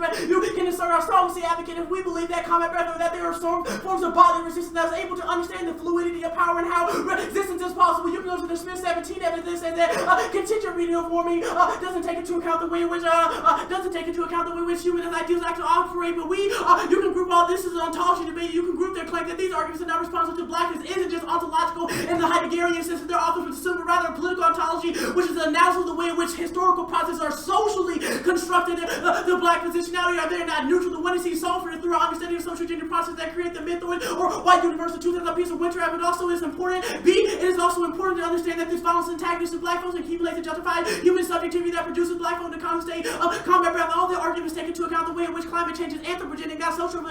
our solvency advocate if we believe that combat breath or that there are forms of bodily resistance that is able to understand the fluidity of power and how resistance is possible. You can go to the Smith 17 evidence and that contingent reading of warming doesn't take into account the way in which human ideals actually operate. But you can group all this as an ontology debate. You can group their claim that these arguments are not responsive to blackness isn't just ontological in the Heideggerian sense that they're authors with assumed, but rather a political ontology, which is an analysis of the way in which historical processes are socially constructed. The black positionality are there not neutral. The one to see sulfur through our understanding of social gender process that create the mythoid or white universal truth as a piece of winter evidence. Also is important. B, it is also important to understand that this violence antagonist of black folks and accumulates and justifies human subjectivity that produces black folks in the constant state of combat breath. All the arguments take into account the way in which climate change is anthropogenic, not social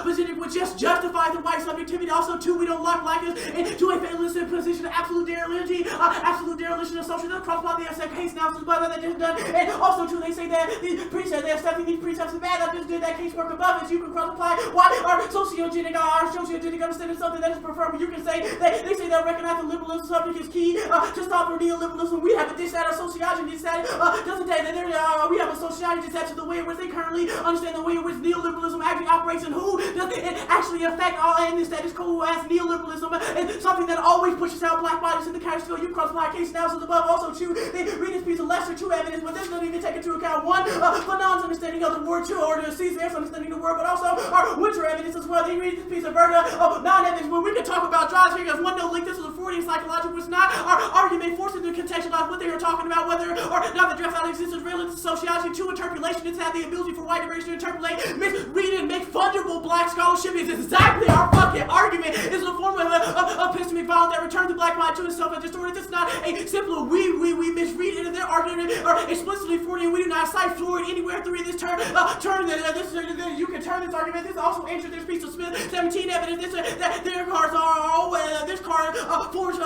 position, which just justifies the white subjectivity. Also, too, we don't lock blackness into a fatalistic position of absolute dereliction of social cross-plot the case analysis, but they just done. And also, too, they say that these precepts, they're stuffing these precepts is bad. I just did that casework above it. You can cross-apply why our sociogenic understanding something that is preferred. You can say they say that recognize the liberalism subject is key to stop for neoliberalism. We have a dish out of sociology that doesn't take that we have a sociology that's to the way in which they currently understand the way in which neoliberalism actually operates and who does it actually affect all in this status quo as neoliberalism and something that always pushes out black bodies in the category. You cross-apply case analysis above. Also, too, they read this piece of lesser true evidence, but this doesn't even take into account one, Fanon's understanding of the word, two, or the Caesar's understanding of the word, but also our winter evidence as well. They read this piece of non-evidence where we can talk about drives here as one no link. This is a Freudian psychological, which is not our argument forces to contextualize what they are talking about, whether or not the dress out existence relative to sociology. Two, interpolation is have the ability for white diversity to interpolate, misread, and make fungible black scholarship is exactly our fucking argument. It's a form of epistemic violence that returns the black mind to itself and distorted. It's not a simple we misread it in their argument or explicitly Freudian. We do not cite Freud anywhere through this turn. You can turn this argument. This also answers this piece of Smith 17 evidence. That their cards are this card forwards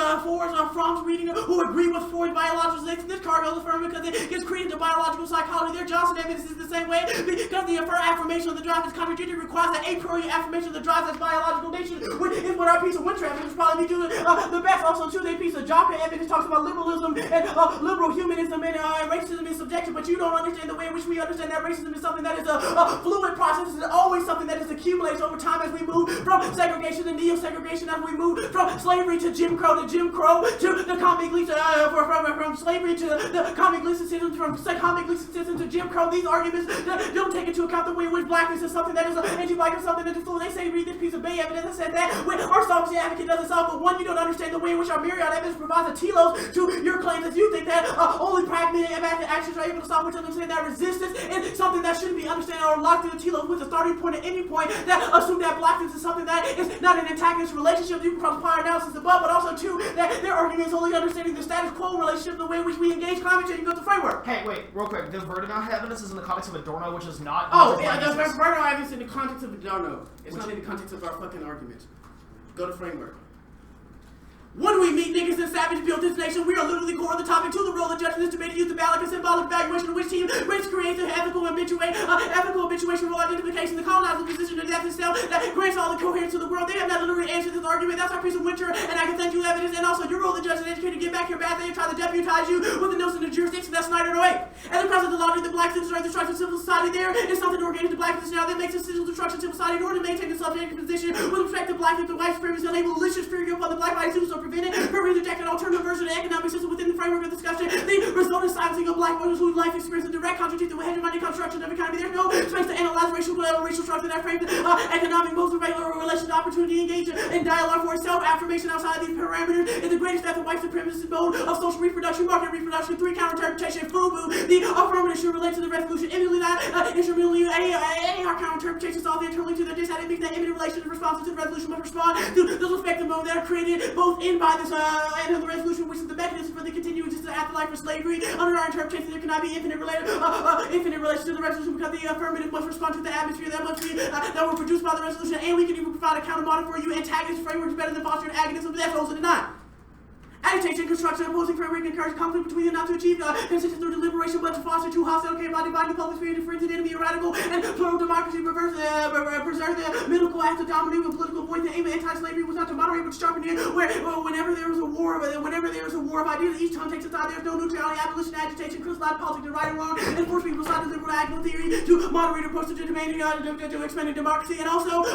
Fromm's reading who agree with Freud's biological sex. This card goes affirm because it gets created to biological psychology. Their Johnson evidence is the same way, because the affirmation of the drive is contradictory requires an a priori affirmation of the drive as biological nature, which is what our piece of winter evidence probably be doing the best. Also, too, their piece of Joppa evidence talks about liberalism and liberal humanism and racism is subjective, but you don't understand the way in which we understand that racism is something that is a fluid process. It's always something that is accumulates over time as we move from segregation to neo-segregation, as we move from slavery to Jim Crow to the convict lease, from slavery to the convict lease system, from convict lease system to Jim Crow. These arguments don't take into account the way in which blackness is something that is anti-black or something that is fluid. They say read this piece of Bay evidence that said that when our sovereignty advocate doesn't solve, but one, you don't understand the way in which our myriad evidence provides a telos to your claims that you think that only pragmatic actions are able to solve, which understand that resistance is something that shouldn't be understood or locked in a telos with a starting point at any point that assume that blackness is something that is not an antagonist relationship. You can cross prior analysis above, but also too that their argument is only understanding the status quo relationship, the way in which we engage climate change and go to framework. Hey, wait, real quick. The Verdun evidence is in the context of Adorno, which is not. Oh, yeah, the Verdun evidence in the context of Adorno. It's not in the context of our fucking argument. Go to framework. When we meet niggas and savage build this nation, we are literally core of the topic to the role of judge in this debate to use the ballot and symbolic evaluation of which team which creates an ethical habituation role identification, the colonizer position of death itself that grants all the coherence to the world. They have not literally answered this argument. That's our piece of winter, and I can send you evidence. And also, your role of judge and educator, get back here bad thing and try to deputize you with the notion of jurisdiction that's Snyder away. And the present of the logic that black citizens are the destruction of civil society there is something to organize the black position now that makes a civil destruction of civil society in order to maintain the subjective position with respect to black and the white supremacy unable to malicious fear upon the black body too, so prevent it. Reject an alternative version of the economic system within the framework of discussion. The resultant silencing of black voters whose life experience a direct contradiction with hegemonic construction of economy. There's no space to analyze racial structure that frames economic modes of regular relation to opportunity, engage in dialogue for self-affirmation outside of these parameters. In the greatest death of white supremacist mode of social reproduction, market reproduction, 3 counter-interpretation, FUBU, the affirmative should relate to the resolution. Immediately not instrumentally, our counter-interpretations all the internally to the disadvantage means that imminent relation in response to the resolution must respond to those respective modes that are created both in by this and of the resolution, which is the mechanism for the continued existence of afterlife for slavery. Under our interpretation, there cannot be infinite relation to the resolution because the affirmative must respond to the atmosphere that must be that were produced by the resolution, and we can even provide a counter model for you. Antagonist framework is better than fostering agonism. That's also denied. Agitation, construction, opposing framework encourage conflict between them not to achieve consistent through deliberation, but to foster two hostile care by dividing the public sphere into frenzied enemy, radical and plural democracy, preserve the middle class to dominate with political voice. The aim of anti-slavery was not to moderate but to sharpen it. Whenever there is a war of ideas, each tongue takes a side. There's no neutrality, abolition, agitation, crystallize politics, to right and wrong, and force people side of liberal diagonal theory to moderate approach to demanding to expanding democracy, and also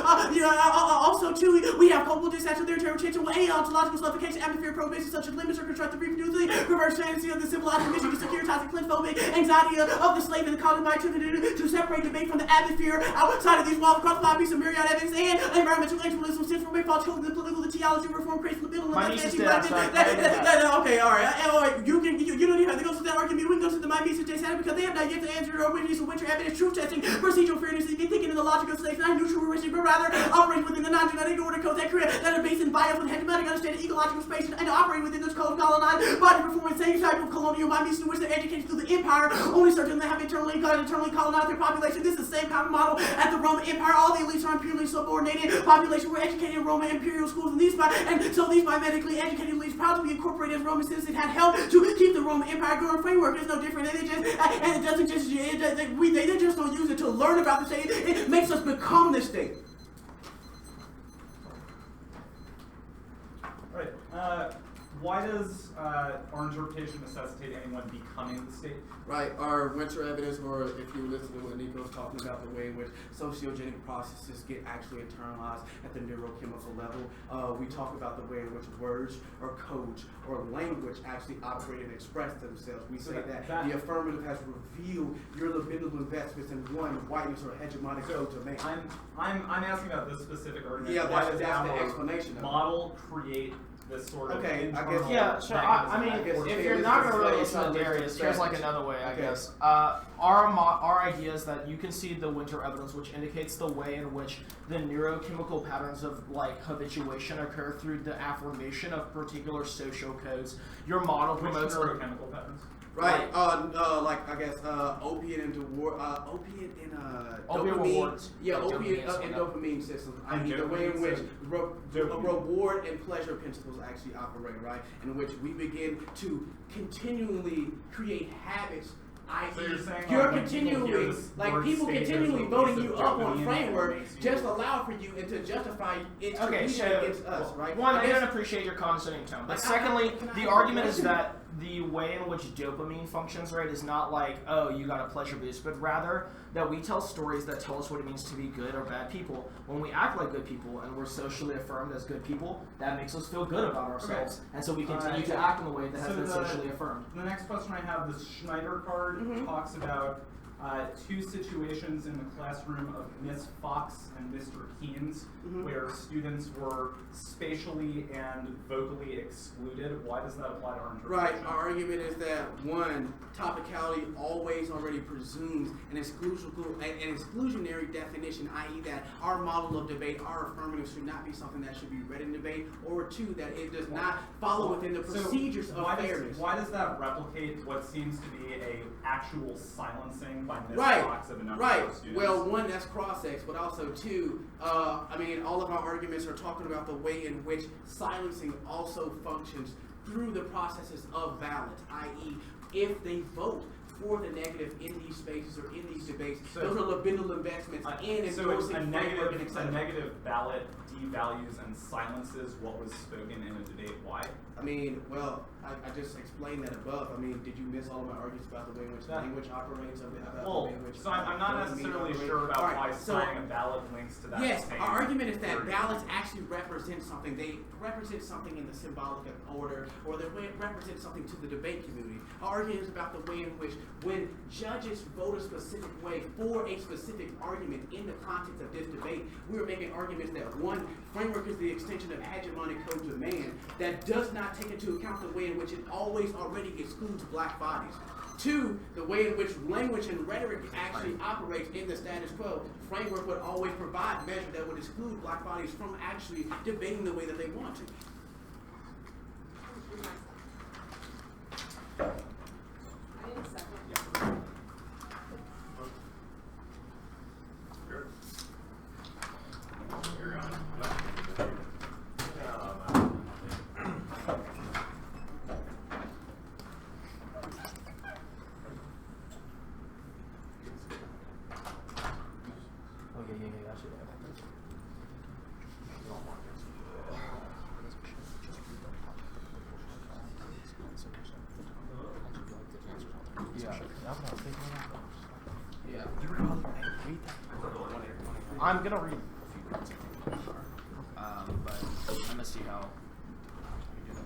too we have culpable disaster their interpretation with ontological suffocation, atmosphere prohibition such as limits or constructive reproducing, reverse fantasy of the civilized mission to securitizing clinophobic anxiety of the slave and the colonized to separate debate from the atmosphere outside of these walls across 5 pieces of myriad evidence and environmental intellectualism, since from false code, the political, the theology, reform, creates the middle, and okay, alright, you don't even have to go to that argument. We can go to the my pieces they said because they have not yet to answer your piece of winter evidence, truth testing, procedural fairness, even thinking in the logic of slaves, not neutral religion, but rather operate within the non-genetic order codes that are based in bias with hegemonic understanding, ecological space, and operate within those codes colonized body performing same type of colonial mind in which they're educated through the empire, only certain that have internally colonized their population. This is the same kind of model as the Roman Empire. All the elites are purely subordinated population were educated in Roman imperial schools, and so these biomedically educated elites proud to be incorporated as Roman citizens had helped to keep the Roman Empire going. Framework is no different. They just don't use it to learn about the state. It makes us become the state. Right. Why does our interpretation necessitate anyone becoming the state? Right, our winter evidence, or if you listen to what Nico's talking about, the way in which sociogenic processes get actually internalized at the neurochemical level. We talk about the way in which words or codes or language actually operate and express themselves. We say that the affirmative has revealed your libidinal investments in one whiteness or hegemonic code domain. I'm asking about this specific argument. Yeah, why that's does the our explanation. Model create this sort of internal yeah, sure. I mean, if you're not going to really listen to Darius, here's like another way, I guess. Our idea is that you can see the winter evidence, which indicates the way in which the neurochemical patterns of like habituation occur through the affirmation of particular social codes. Your model promotes neurochemical patterns. Right, like I guess opiate and opiate rewards. Yeah, opiate and dopamine systems. I mean, the way in which reward and pleasure principles actually operate, right? In which we begin to continually create habits So you're saying, You're like, when people hear continually, this like word people stages continually or voting piece you of up on dopamine framework makes you- just allow for you and to justify its Okay, competing so against us, right? one, I guess- don't appreciate your condescending tone. But Like, secondly, can I the have a argument is question? that the way in which dopamine functions, right, is not like, oh, you got a pleasure boost, but rather that we tell stories that tell us what it means to be good or bad people. When we act like good people and we're socially affirmed as good people, that makes us feel good about ourselves, and so we continue to act in the way that has So been socially affirmed. The next question I have, the Schneider card talks about two situations in the classroom of Miss Fox and Mr. Keynes where students were spatially and vocally excluded. Why does that apply to our interpretation? Right, our argument is that one, topicality always already presumes an exclusionary definition, i.e. that our model of debate, our affirmative should not be something that should be read in debate, or two, that it does not follow within the procedures of fairness. Why does that replicate what seems to be a actual silencing by Miss Right, Fox of a number right. of students? Well, one, that's cross-sex, but also two, I mean, all of our arguments are talking about the way in which silencing also functions through the processes of ballot, i.e. if they vote for the negative in these spaces or in these debates, those are libidinal investments in so endorsing a framework and negative, etc. a negative ballot devalues and silences what was spoken in a debate. Why? I mean, well, I just explained that above. I mean, did you miss all of my arguments about the way in which language operates? About the way in which so I'm not necessarily sure about All right, why so- signing a ballot links to that. Yes, same our argument is that theory. ballots actually represent something. They represent something in the symbolic order, or they represent something to the debate community. Our argument is about the way in which, when judges vote a specific way for a specific argument in the context of this debate, we are making arguments that one, framework is the extension of hegemonic codes of man that does not take into account the way in which it always already excludes black bodies. Two, the way in which language and rhetoric actually operates in the status quo. Framework would always provide measures that would exclude black bodies from actually debating the way that they want to. I need a second. You're on. Oh yeah, I should have. Yeah, yeah. I'm gonna read a few words, but I'm gonna see how you do it.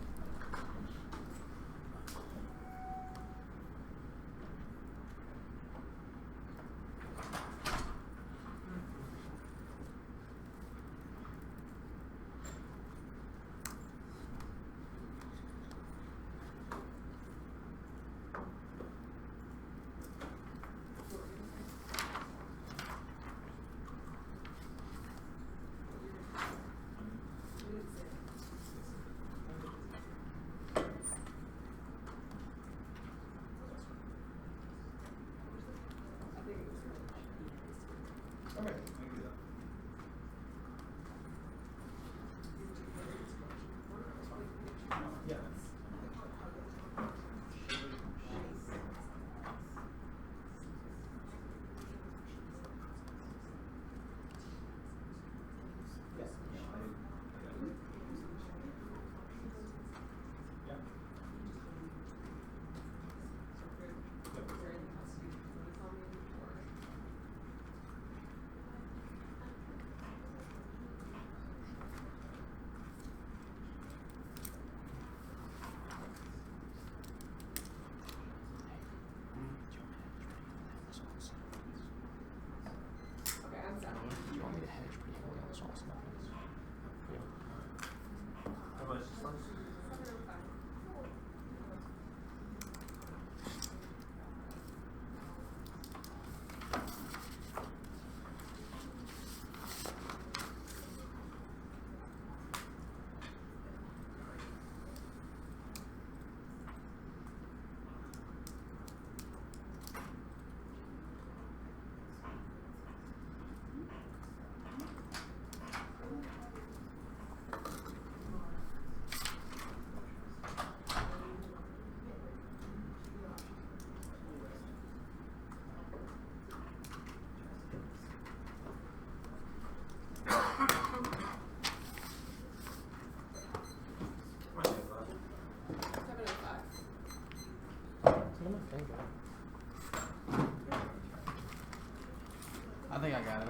I think I got it.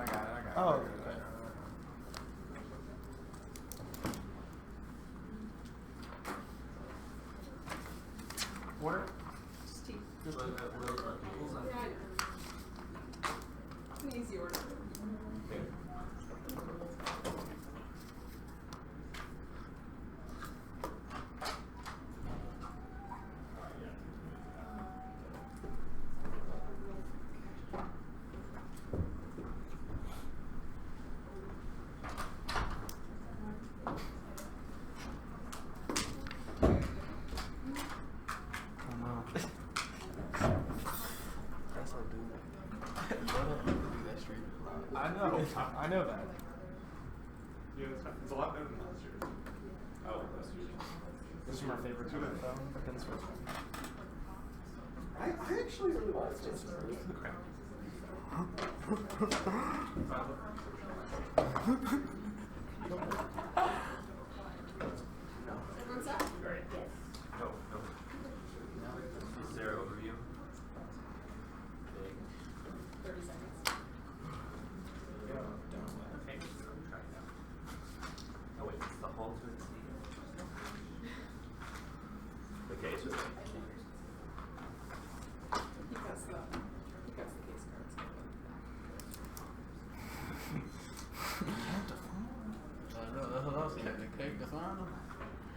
Oh, okay. Order? Just T. Just Yeah, I know. It's an easy order. I know that. Yeah, it's a lot better than last year. Oh, last year. This is my favorite color though. I've been switching. I actually really like this. Everyone set? No. Is there overview? 30 seconds. Okay, try it now. Oh wait, it's the whole to the sea. Okay, so He cuts the case cards.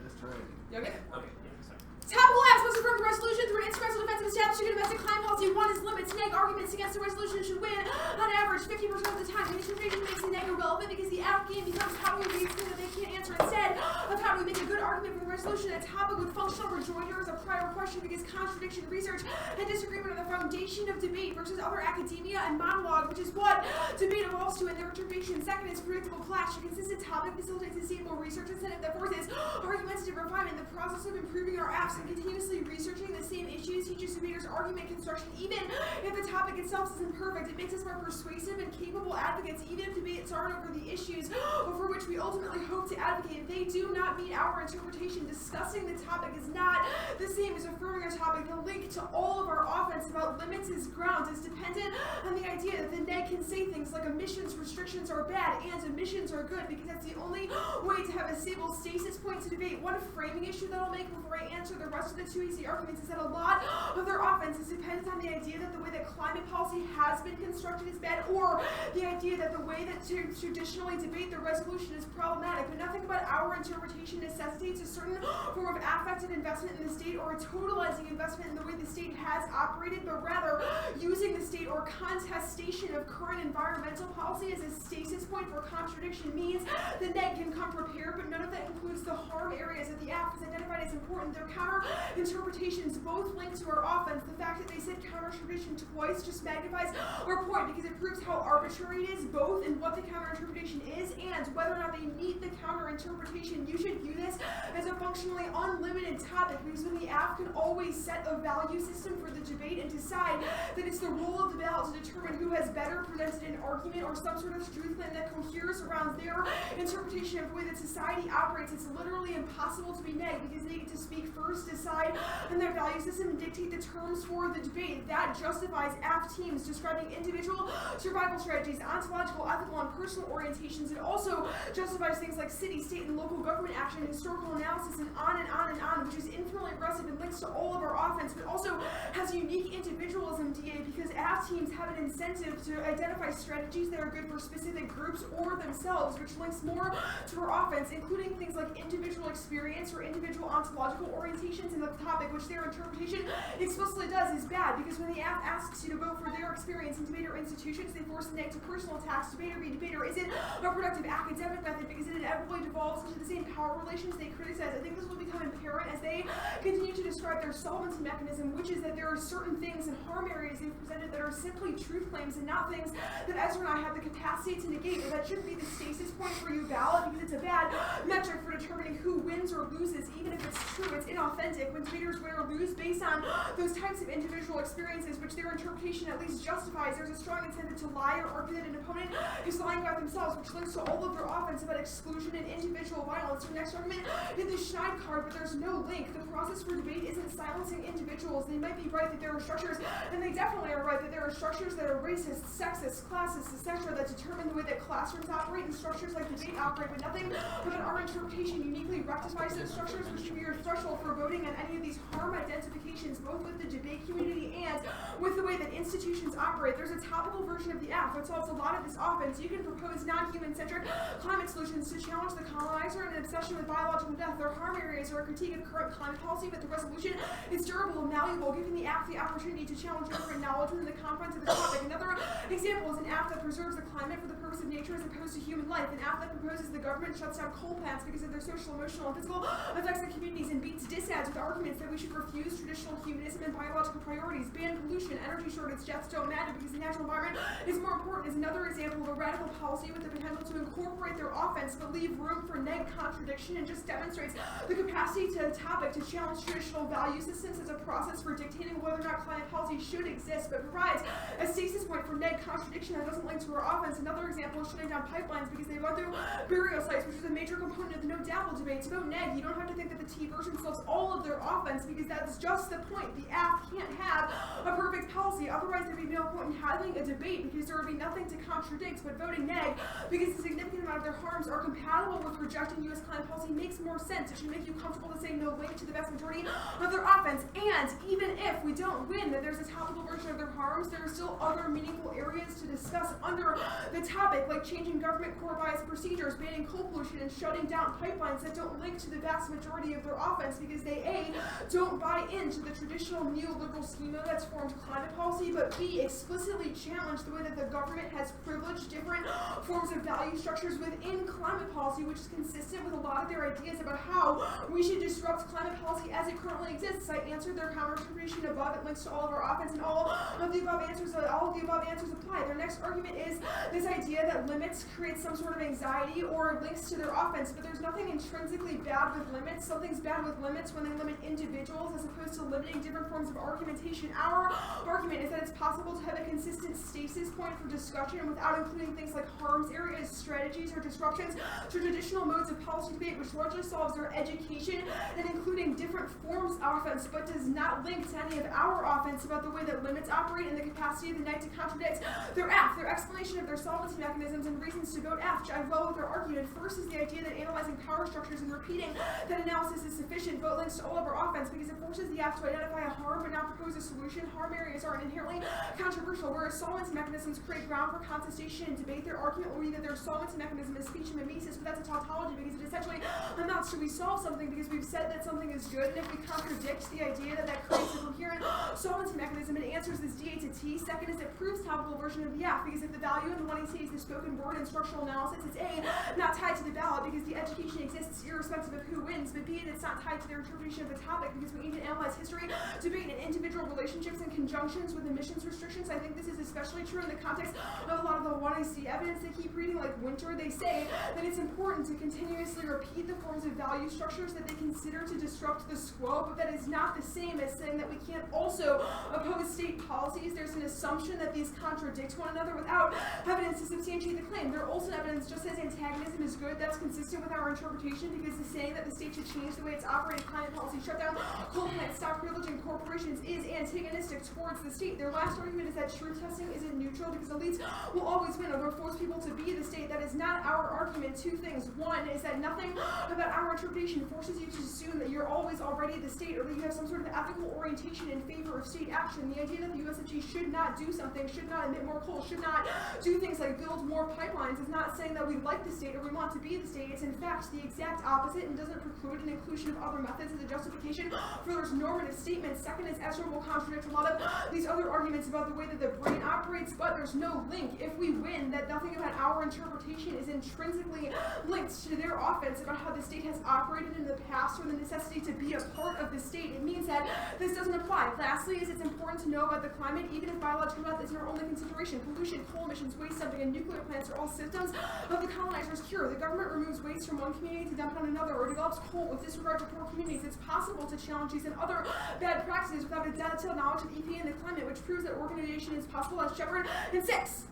That's right. You okay? okay, yeah, sorry. Topical acts must affirm the resolution through an instrumental defensive establishing a domestic crime policy. One is limits. Neg arguments against the resolution should win on average 50% of the time. The interpretation makes the neg irrelevant because the app game becomes how do we read things that they can't answer instead of how do we make a good argument for the resolution. A topic with functional rejoinder is a prior question because contradiction, research, and disagreement are the foundation of debate versus other academia and monologue, which is what debate evolves to in their interpretation. Second is predictable clash. A consistent topic facilitates sustainable research incentive that forces argumentative refinement. The process of improving our apps and continuously researching the same issues teaches debaters argument construction even if the topic itself isn't perfect. It makes us more persuasive and capable advocates even if debates aren't over the issues over which we ultimately hope to advocate. If they do not meet our interpretation, discussing the topic is not the same as affirming a topic. The link to all of our offense about limits is ground is dependent on the idea that the neg can say things like emissions restrictions are bad and emissions are good because that's the only way to have a stable stasis point to debate. One framing issue that I'll make before I answer the rest of the two easy arguments is that a lot of their offense is dependent on the idea that the way that climate policy has been constructed is bad, or the idea that the way that to traditionally debate the resolution is problematic. But nothing about our interpretation necessitates a certain form of affective investment in the state or a totalizing investment in the way the state has operated, but rather using the state or contestation of current environmental policy as a stasis point for contradiction means the neg can come prepared, but none of that includes the harm areas that the app has identified as important. Their counter interpretations both link to our offense. The fact that they said counter interpretation twice just magnifies our point because it proves how arbitrary it is, both in what the counter interpretation is and whether or not they meet the counter interpretation. You should view this as a functionally unlimited topic because when the app can always set a value system for the debate and decide that it's the role of the ballot to determine who has better presented an argument or some sort of truth claim that coheres around their interpretation of the way that society operates, it's literally impossible to be neg because they get to speak first, decide on their value system, and dictate the terms for the debate. That justifies app teams describing individual survival strategies, ontological, ethical, and personal orientations. It also justifies things like city, state, and local government action, historical analysis, and on and on and on, which is infinitely impressive and links to all of our offense, but also has unique individualism, DA, because app teams have an incentive to identify strategies that are good for specific groups or themselves, which links more to our offense, including things like individual experience or individual ontological orientations in the topic, which their interpretation explicitly does is bad, because when the app asks you to vote for their experience in debater institutions, they force the neg to personal attacks. Debater v. debater isn't a productive academic method because it inevitably devolves into the same power relations they criticize. I think this will become apparent as they continue to describe their solvency mechanism, which is that there are certain things and harm areas they've presented that are simply truth claims and not things that Ezra and I have the capacity to negate. But that shouldn't be the stasis point for you ballot because it's a bad metric for determining who wins or loses, even if it's true. It's inauthentic when debaters win or lose based on those types of individual experiences, which their interpretation at least justifies. There's a strong incentive to to lie or argue that an opponent is lying about themselves, which links to all of their offense about exclusion and individual violence. Their next argument is the Schneid card, but there's no link. The process for debate isn't silencing individuals. They might be right that there are structures, and they definitely are right that there are structures that are racist, sexist, classist, etc. that determine the way that classrooms operate and structures like debate operate, but nothing about our interpretation uniquely rectifies those structures, which should be your threshold for voting on any of these harm identifications, both with the debate community and with the way that institutions operate. There's a topical version of the app that solves a lot of this offense. You can propose non-human-centric climate solutions to challenge the colonizer and an obsession with biological death. Their harm areas are a critique of current climate policy, but the resolution is durable and malleable, giving the app the opportunity to challenge government knowledge within the confines of the topic. Another example is an app that preserves the climate for the purpose of nature as opposed to human life. An app that proposes the government shuts down coal plants because of their social, emotional, and physical effects on communities and beats disads with arguments that we should refuse traditional humanism and biological priorities, ban pollution, energy shortage, deaths don't matter because the natural environment is more important is another example of a radical policy with the potential to incorporate their offense but leave room for neg contradiction, and just demonstrates the capacity to the topic to challenge traditional value systems as a process for dictating whether or not climate policy should exist, but provides a stasis point for neg contradiction that doesn't link to our offense. Another example is shutting down pipelines because they run through burial sites, which is a major component of the no-dabble debate. To vote neg, you don't have to think that the T version solves all of their offense, because that's just the point. The app can't have a perfect policy, otherwise there'd be no point in having a debate, because there would be nothing to contradict. But voting neg, because a significant amount of their harms are compatible with rejecting U.S. climate policy, makes more sense. It should make you comfortable to say no link to the vast majority of their offense. And even if we don't win that there's a topical version of their harms, there are still other meaningful areas to discuss under the topic, like changing government core bias procedures, banning coal pollution, and shutting down pipelines that don't link to the vast majority of their offense, because they A, don't buy into the traditional neoliberal schema that's formed climate policy, but B, explicitly challenge the way that the government has privileged different forms of value structures within climate policy, which is consistent with a lot of their ideas about how we should disrupt climate policy as it currently exists. I answered their counter-interpretation above. It links to all of our offense, and all of the above answers apply. Their next argument is this idea that limits create some sort of anxiety or links to their offense, but there's nothing intrinsically bad with limits. Something's bad with limits when they limit individuals as opposed to limiting different forms of argumentation. Our argument is that it's possible to have a consistent stasis point for discussion without including things like harms areas, strategies, or disruptions to traditional modes of policy debate, which largely solves their education and including different forms of offense, but does not link to any of our offense about the way that limits operate and the capacity of the neg to contradict their app. Their explanation of their solvency mechanisms and reasons to vote F jive well with their argument. First is the idea that analyzing power structures and repeating that analysis is sufficient, but links to all of our offense because it forces the app to identify a harm but not propose a solution. Harm areas aren't inherently controversial, whereas solvency mechanisms create ground for contestation and debate. Their argument will be that their solvency mechanism is speech and mimesis, but that's a tautology because it essentially amounts to we solve something because we've said that something is good, and if we contradict the idea that creates a coherent solvency mechanism, it answers this DA to T. Second is it proves topical version of the app, because if the value in the 1AC is the spoken word and structural analysis, it's A, not tied to the ballot because the education exists irrespective of who wins, but B, it's not tied to their interpretation of the topic because we need to analyze history, debate, and individual relationships in conjunctions with emissions restrictions. I think this is especially true in the context of a lot of the 1AC evidence they keep reading, like Winter. They say that it's important to continuously repeat the forms of value structures that they consider to disrupt the squo, but that is not the same as saying that we can't also oppose state policies. There's an assumption that these contradict one another without evidence to substantiate the claim. Their Olson evidence just says antagonism is good. That's consistent with our interpretation because the saying that the state should change the way it's operating climate policy, shut down coal plants, stop privileging corporations is antagonistic towards the state. Their last argument is that truth testing isn't neutral because elites will always win or they'll force people to be the state. That is not our argument. Two things. One is that nothing about our interpretation forces you to assume that you're always already the state or that you have some sort of ethical orientation in favor of state action. The idea that the USFG should not do something, should not emit more coal, should not do things like build more pipelines is not saying that we like the state or we want to be the state. It's in fact the exact opposite and doesn't preclude an inclusion of other methods as a justification for those normative statements. Second is Ezra will contradict a lot of these other arguments about the way that the brain operates, but there's no link. If we win, that nothing about our interpretation is intrinsically linked to their offense about how the state has operated in the past or the necessity to be a part of the state. It means that this doesn't apply. Lastly is it's important to know about the climate, even if biological death isn't our only consideration. Pollution, coal emissions, waste dumping, and nuclear plants are all symptoms of the colonizer's cure. The government removes waste from one community to dump it on another or develops coal with disregard to poor communities. It's possible to challenge these and other bad practices without a detailed knowledge of EPA and the climate, which proves that organization is possible as Shepard and 6.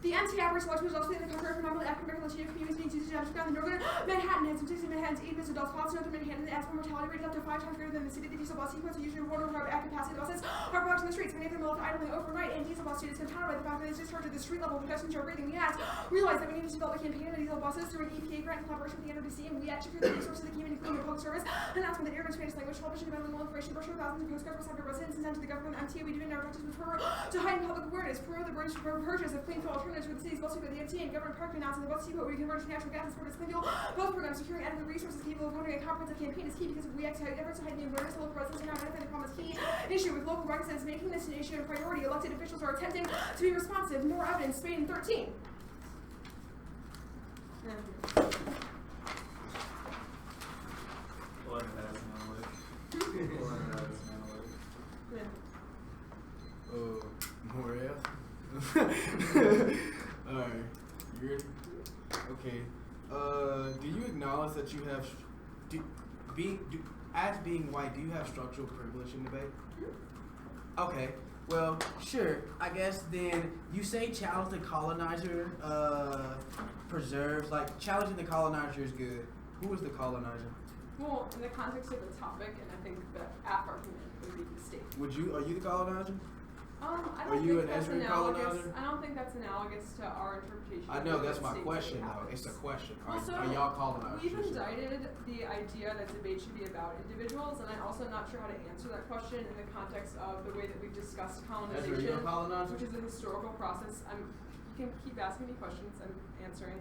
The anti-average selection was also in the country of predominantly African-American Latino communities being used to underground the northern Manhattan has some 60 Manhattan's 8 adults. Spots northern Manhattan, the asthma mortality rate is up to 5 times greater than the city. The diesel bus sequence usually road over at capacity buses are blocked in the streets. Many of them left idling overnight, and diesel bus students compounded by the fact that it's discharged at the street level because are breathing. We asked, realized that we need to develop a campaign of diesel buses through an EPA grant in collaboration with the NDT, and we actually created the resources that came in, including a public service announcement that aired in Spanish language, television, bilingual information, brochure, thousands of postcards were sent to residents and sent to the government. MTA, we do in our practice with her to heighten public awareness, promote the purchase of clean fuel alternatives for the city's bus depot. The MTA and government park announcing the bus depot we convert to natural gas and support its clean fuel. Both programs securing adequate resources capable of running a comprehensive campaign is key because if we execute efforts to heighten the awareness of local residents and now identify the problem as key issue with local residents making this an issue and priority. Elected officials are attempting to be responsive. More evidence, Spain 13. More else? Alright, you ready? Okay. Do you acknowledge that you have, as being white, do you have structural privilege in the Bay? Okay, well, sure. I guess then you say challenge the colonizer preserves, like challenging the colonizer is good. Who is the colonizer? Well, in the context of the topic, and I think the AF argument would be the state. Are you the colonizer? I Are don't you think an that's Ezra analogous. colonizer? I don't think that's analogous to our interpretation. I know, of that's what my state question really though. happens. It's a question. Also, Are y'all colonizers? We've indicted the idea that debate should be about individuals, and I'm also not sure how to answer that question in the context of the way that we've discussed colonization, Ezra, you're a colonizer? which is a historical process. You can keep asking me questions. I'm answering.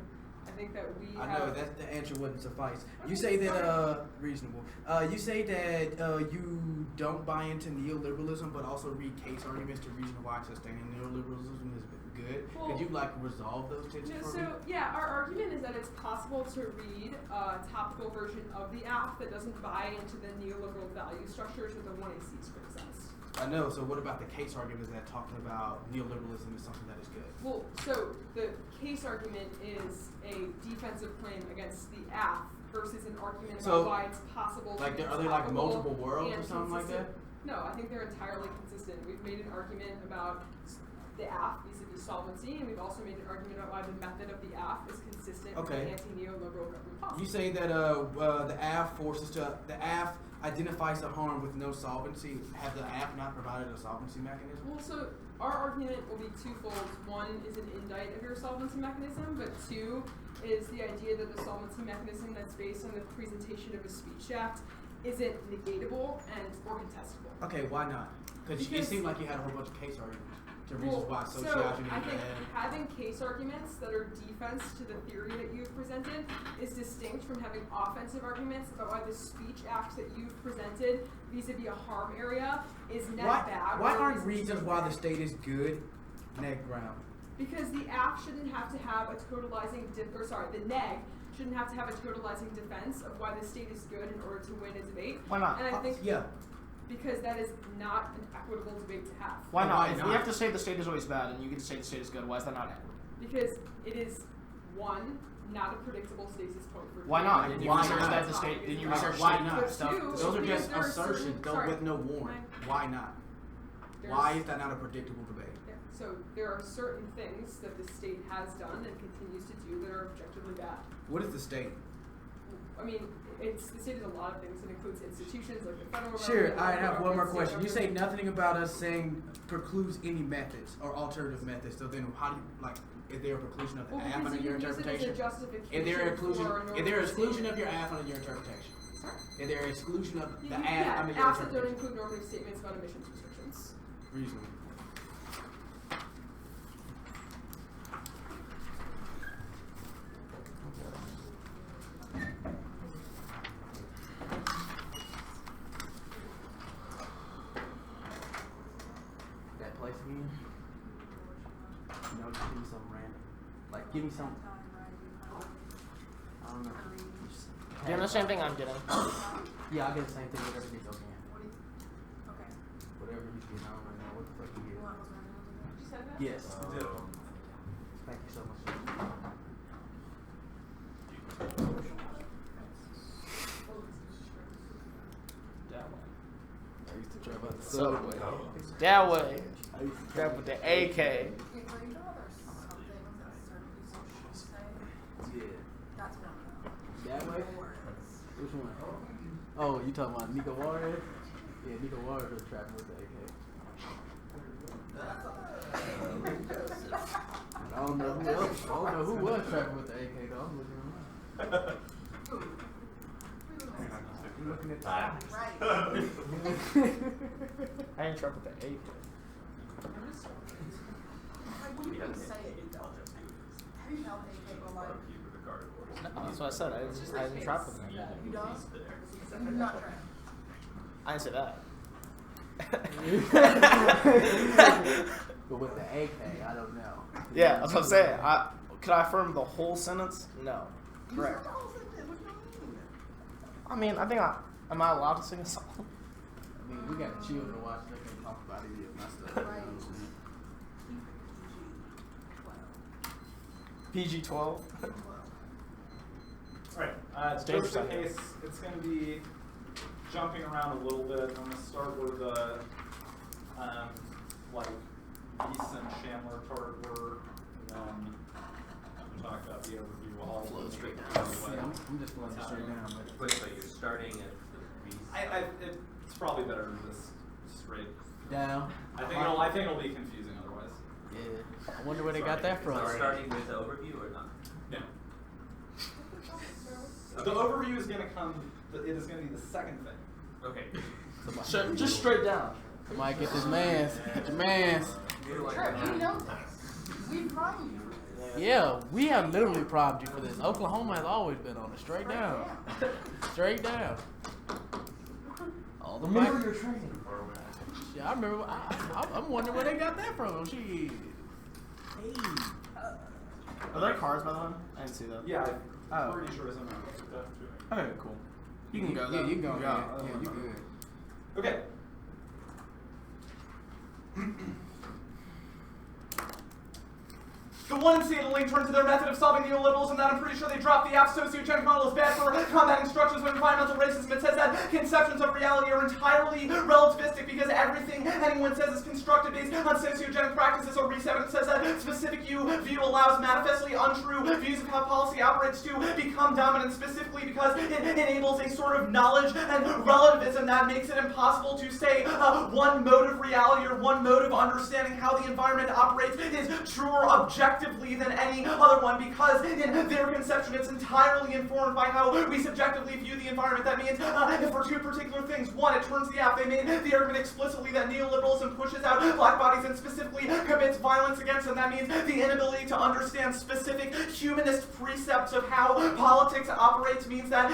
I think that we I have... know that the answer wouldn't suffice. You Okay, say that sorry. reasonable. You say that you don't buy into neoliberalism, but also read case arguments to reason why sustaining neoliberalism is good. Well, Could you resolve those tensions for me? So yeah, our argument is that it's possible to read a topical version of the AF that doesn't buy into the neoliberal value structures that the 1AC presents. I know. So what about the case arguments that talking about neoliberalism is something that is good? Well, so the case argument is a defensive claim against the AF versus an argument about So, why it's possible to Are be there topical multiple worlds or and something like that? consistent. No, I think they're entirely consistent. We've made an argument about the AF vis-a-vis solvency, and we've also made an argument about why the method of the AF is consistent with Okay. anti-neoliberal government policy. You say that the AF identifies the harm with no solvency. Have the AF not provided a solvency mechanism? Well, so our argument will be twofold. One is an indict of your solvency mechanism, but two is the idea that the solvency mechanism that's based on the presentation of a speech act isn't negatable and or contestable. Okay, why not? Because it seemed like you had a whole bunch of case arguments to reasons why so sociology I needs think to add. having case arguments that are defense to the theory that you've presented is distinct from having offensive arguments about why the speech act that you've presented vis-a-vis a harm area is net bad. Why or aren't reasons reasons why the state is good neg ground? Because the AF shouldn't have to have a totalizing the neg shouldn't have to have a totalizing defense of why the state is good in order to win a debate. Why not? And I think Yeah. because that is not an equitable debate to have. Why not? Why If not? we have to say the state is always bad and you get to say the state is good, why is that not equitable? Because it is one, not a predictable stasis point for Why not? debate. Didn't you Why research not? that the state? Didn't you Why research Why state not? But Stuff. two, Those are because just there are assertions certain- don't, sorry. with no warrant. Why not? There's- Why is that not a predictable debate? Yeah, so there are certain things that the state has done and continues to do that are objectively bad. What is the state? I mean, the state is a lot of things. It includes institutions like the federal Sure, government. I have one more state question. You say government. nothing about us saying precludes any methods or alternative methods. So then how do you, is there a preclusion of the Well, AF because under you your can use it as a interpretation? justification Is there exclusion? for an Is there order exclusion statement. of your AF under your interpretation? Sorry? Is there exclusion of the AF Yeah, under your AFs that don't interpretation? include normative statements about emissions restrictions. Reasonable. That place again? No, just give me something random. Like, give me something. I don't know. Doing the same thing I'm getting. Yeah, I get the same thing. Whatever he's okay. Okay. Whatever he's getting, I don't really know what the fuck he You is. want those random? Did you say that? Yes. Thank you so much. I used to drive out the subway. That way. That with the AK. That way? Which one? Oh, you talking about Nico Warriors? Yeah, Nico Warriors was trapping with the AK. I don't know who else. I don't know who was trapping with the AK though. I'm looking around. I'm looking at that. I ain't trap with the AK. No, that's what I said. I didn't trap with them. I didn't say that. But with the AK, I don't know. Yeah, that's what I'm saying. Could I affirm the whole sentence? No. Correct. I mean, I think am I allowed to sing a song? I mean, we got children to watch. They can talk about it and my stuff. PG-12. Alright, It's just dangerous in out here. case, it's going to be jumping around a little bit. I'm going to start with the, like, leeson-schatz part where, then we'll talk about the overview. I'll Flow straight down. I'm just going straight down. Wait, so you're starting at the It's probably better to just straight. Down. I think it'll be confusing otherwise. Yeah. I wonder where they got that from. starting with the overview or not? No. The overview is going to come. It is going to be the second thing. Okay. Just straight down. Somebody get this man's. Get your man's. Yeah, we have literally primed you for this. Oklahoma has always been on it. Straight down. Straight down. All the Remember mic- your training. Yeah, I remember. I'm wondering where they got that from. She. Hey. Are there cars, by the way? I didn't see that. Yeah, I'm Oh. pretty sure it's in there. Okay, cool. You can go. Yeah, though. you can go. Yeah, Yeah, you good. Okay. The one seed link turned to their method of solving neoliberalism that I'm pretty sure they dropped the app sociogenic model is bad for combating structures of environmental racism. It says that conceptions of reality are entirely relativistic because everything anyone says is constructed based on sociogenic practices or reset. It says that specific view allows manifestly untrue views of how policy operates to become dominant, specifically because it enables a sort of knowledge and relativism that makes it impossible to say one mode of reality or one mode of understanding how the environment operates is truer objectively than any other one, because in their conception it's entirely informed by how we subjectively view the environment. That means for two particular things. One, it turns the app. They made the argument explicitly that neoliberalism pushes out black bodies and specifically commits violence against them. That means the inability to understand specific humanist precepts of how politics operates means that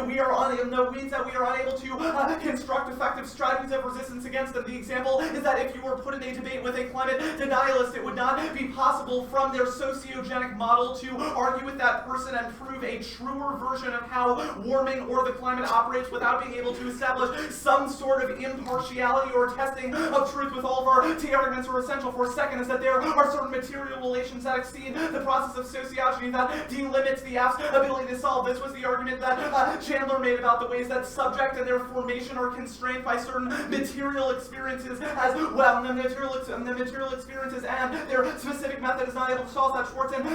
we are unable to construct effective strategies of resistance against them. The example is that if you were put in a debate with a climate denialist, it would not be possible from their sociogenic model to argue with that person and prove a truer version of how warming or the climate operates without being able to establish some sort of impartiality or testing of truth with all of our T arguments are essential for. Second is that there are certain material relations that exceed the process of sociology that delimits the app's ability to solve. This was the argument that Chandler made about the ways that subject and their formation are constrained by certain material experiences as well. The material experiences and their specific method is not able to solve that. Schwartz and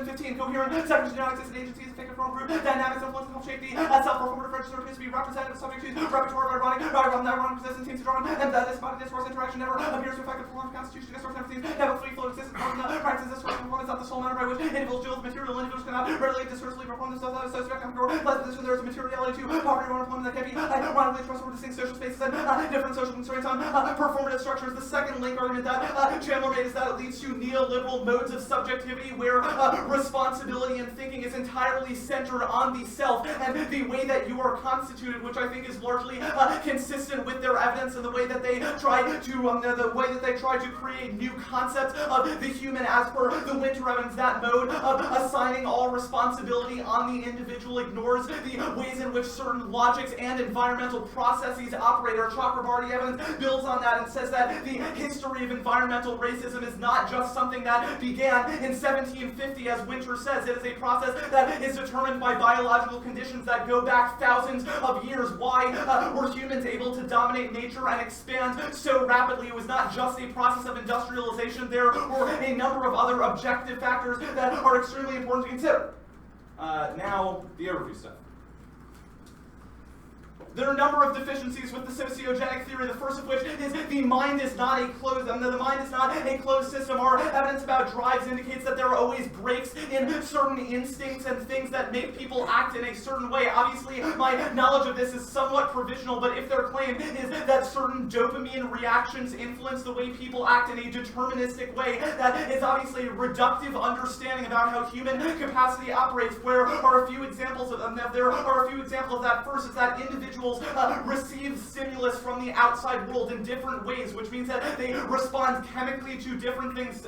15 coherent sections do not exist in agencies, effective form group dynamics influence help shape the self-performative register appears to be representative subject to repertoire of ironic persistence seems to draw and that this body discourse interaction never appears to affect the form of constitution discourse emphases never free flow existence from the practice discourse performance not the sole manner by which individuals individuals cannot readily discursively perform themselves out of socioeconomic or class position. There is a materiality to poverty or unemployment that can be ironically trusted with distinct social spaces and different social constraints on performative structures. The second link argument that Chandler made is that it leads to neoliberal modes of subjectivity where responsibility and thinking is entirely centered on the self and the way that you are constituted, which I think is largely consistent with their evidence and the way that they try to create new concepts of the human as per the Winter evidence. That mode of assigning all responsibility on the individual ignores the ways in which certain logics and environmental processes operate. Our Chakrabarty evidence builds on that and says that the history of environmental racism is not just something that began in 1750, as Winter says. It is a process that is determined by biological conditions that go back thousands of years. Why were humans able to dominate nature and expand so rapidly? It was not just a process of industrialization. There were a number of other objective factors that are extremely important to consider. Now, the overview stuff. There are a number of deficiencies with the sociogenic theory. The first of which is the mind is not a closed system. Our evidence about drives indicates that there are always breaks in certain instincts and things that make people act in a certain way. Obviously, my knowledge of this is somewhat provisional, but if their claim is that certain dopamine reactions influence the way people act in a deterministic way, that is obviously a reductive understanding about how human capacity operates. Where are a few examples of that? First is that individuals receive stimulus from the outside world in different ways, which means that they respond chemically to different things.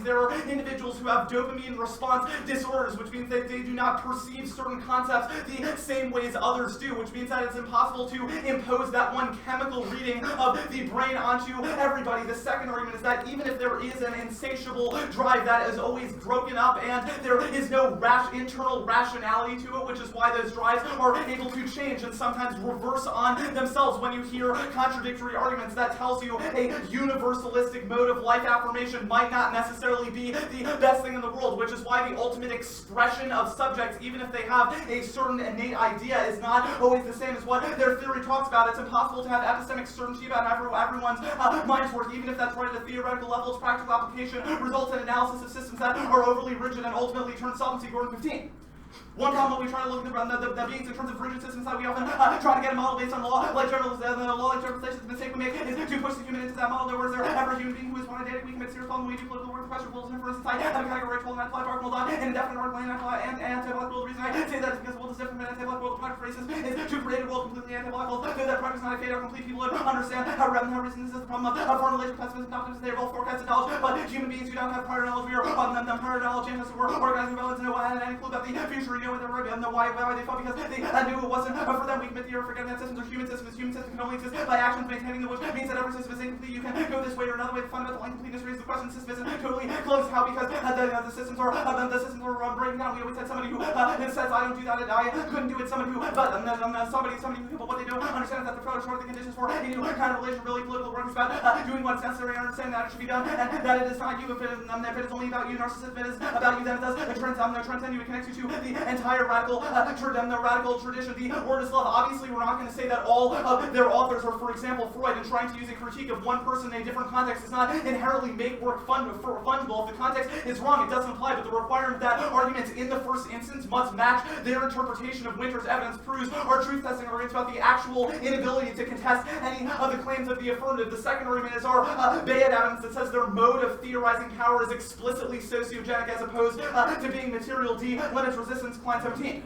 There are individuals who have dopamine response disorders, which means that they do not perceive certain concepts the same ways others do, which means that it's impossible to impose that one chemical reading of the brain onto everybody. The second argument is that even if there is an insatiable drive, that is always broken up and there is no internal rationality to it, which is why those drives are able to change and sometimes reverse on themselves. When you hear contradictory arguments, that tells you a universalistic mode of life affirmation might not necessarily be the best thing in the world, which is why the ultimate expression of subjects, even if they have a certain innate idea, is not always the same as what their theory talks about. It's impossible to have epistemic certainty about everyone's mind's work, even if that's right at a theoretical level. Its practical application results in analysis of systems that are overly rigid and ultimately turn solvency. Gordon 15. One problem when we try to look at the beings in terms of rigid systems that we often try to get a model based on law, like interpretations. The mistake we make is to push the human into that model. There was ever a human being who is quantitative, we commit serious problem, we do political work, question rules, and for instance, I have a category 12 and I apply dark world on, and indefinite article and anti-black world. The reason I say that is because the world is different from anti-black world. The product for racism is to create a world completely anti-black world. Though that product is not a fate or complete, people would understand how reason this is the problem of foreign relation pessimism and optimism. They are both forecasts of knowledge, but human beings who don't have prior knowledge, we are on them prior knowledge, and we're organizing violence and no one had any clue about the future, you know what they were, know why they felt, because they knew it wasn't for them. We commit the error forgetting that systems are human systems. Human systems can only exist by actions maintaining them, which means that every system is incomplete. You can go this way or another way. The fundamental incompleteness raises the question: the system isn't totally closed. How? Because the systems are breaking down. We always had somebody who says, "I don't do that," and I couldn't do it. Somebody who, but what they don't understand is that the approach are the conditions for a new kind of relation. Really, political work is about doing what's necessary and understanding that it should be done, and that it is not you. If it is only about you, narcissism, if it is about you, then it does transcend you. It connects you to the entire radical tradition. The word is love. Obviously, we're not going to say that all of their authors are, for example, Freud, and trying to use a critique of one person in a different context does not inherently make work fungible. If the context is wrong, it doesn't apply, but the requirement that arguments in the first instance must match their interpretation of Winter's evidence proves our truth testing arguments about the actual inability to contest any of the claims of the affirmative. The second argument is our bad evidence that says their mode of theorizing power is explicitly sociogenic as opposed to being material. D limits resistance. Client 17.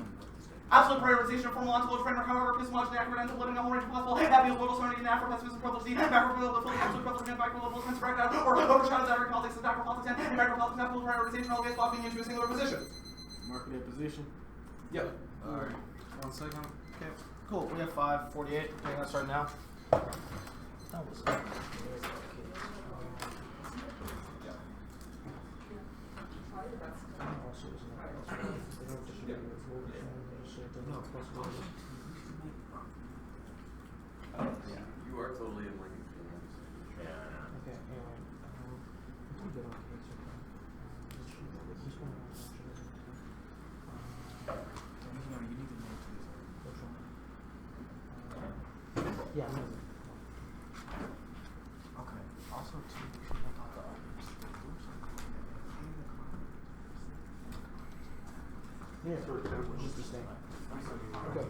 Absolute prioritization of formal ontological framework, however, epistemologically accurate and living the whole range of possible happiness, total certainty, and afro-pessimism, privilege, macro-privilege, absolute privilege, and micro-privilege, construct out, or overshadow that politics as macro-politics, and macro-politics, absolute prioritization, always locking into a singular position. Marking that position. Yep. Alright. 1 second. Okay. Cool. We have 5:48. Okay, let's start now. That was You are totally in like Yeah. Okay. Also, too, Yeah, just the same. Okay.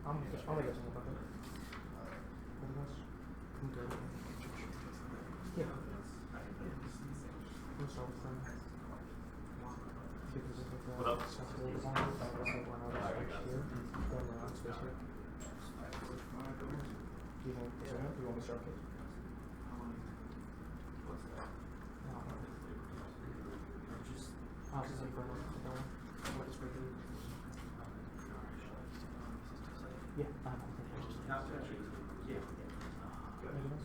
I'll make something about that. Yeah. We'll start with them. Because of the What up? sensibility design, I was like, when I was here, going around space here. Do you want me to start with? I'll just like bring up the dollar. What is right here? Yeah, I don't think I just yeah. Anything else?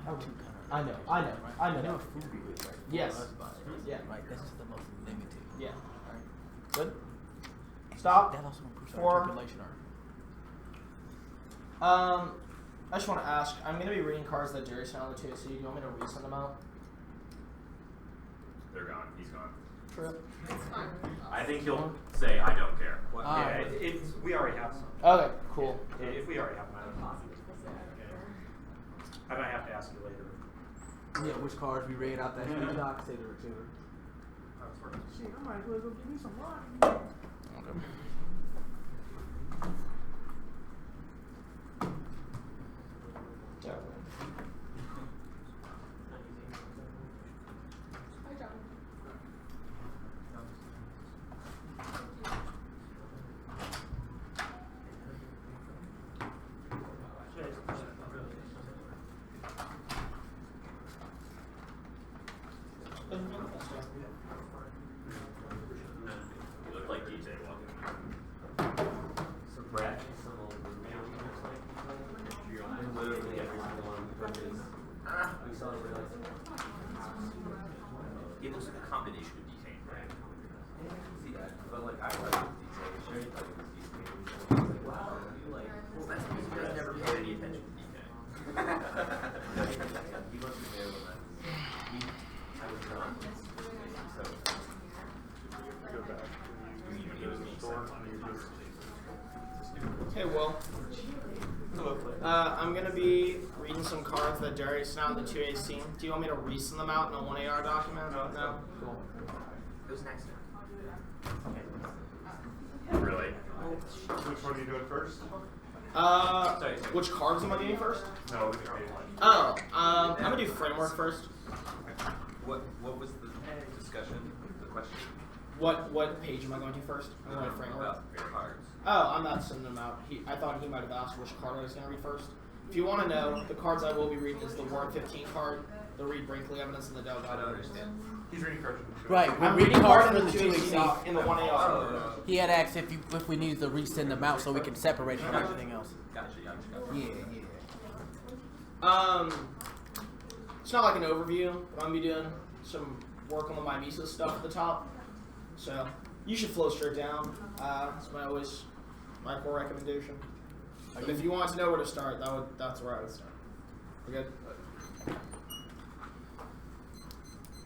Oh, I know. You know what food is, right? Yes. For us, but Yeah. right. That's just the most limited. Yeah. Right. Good. Stop. That also improves our Four. articulation. I just want to ask. I'm going to be reading cards that Jerry's found on the TSC. Do you want me to resend them out? They're gone. He's gone. True. It's fine. I think he'll say, I don't care. Yeah, we already have some. Okay. Cool. If we already have them, I might have to ask you later. Yeah, which cards we read out that huge doc say to receiver. Shit, I might as well go give me some rock. Hi, John. You look like DJ walking. Some Brad, some old looks like. And literally every single one we purchased, we saw it realize. It looks like a combination of DJ and Brad. See that, but like I thought it was DJ. Sherry thought it was DJ. I was like, wow, you like. Well, that's because you guys never paid any attention to DJ. He wasn't there when I was not. So. Go back. Hey, Will. I'm gonna be reading some cards that Darius found in the 2A scene. Do you want me to resend them out in a 1AR document? No? Cool. Who's next? Really? Which one are you doing first? Which cards am I doing first? No, we can read Oh, I'm gonna do framework first. What was the discussion, the question? What page am I going to first? I'm going to framework. About your cards. Oh, I'm not sending them out. I thought he might have asked which card I was going to read first. If you want to know, the cards I will be reading is the Warren 15 card, the Reed Brinkley evidence, and the Delgado. I don't understand. He's reading cards from the show. Right, we're I'm reading reading cards cards from the in the 2AC. 2AC in the 1AR. He had asked if we needed to resend them out so we can separate from everything else. Gotcha. Yeah. It's not like an overview, but I'm going to be doing some work on the Mimesis stuff at the top. So, you should flow straight down. That's my core recommendation. But if you want to know where to start, that's where I would start. We're good?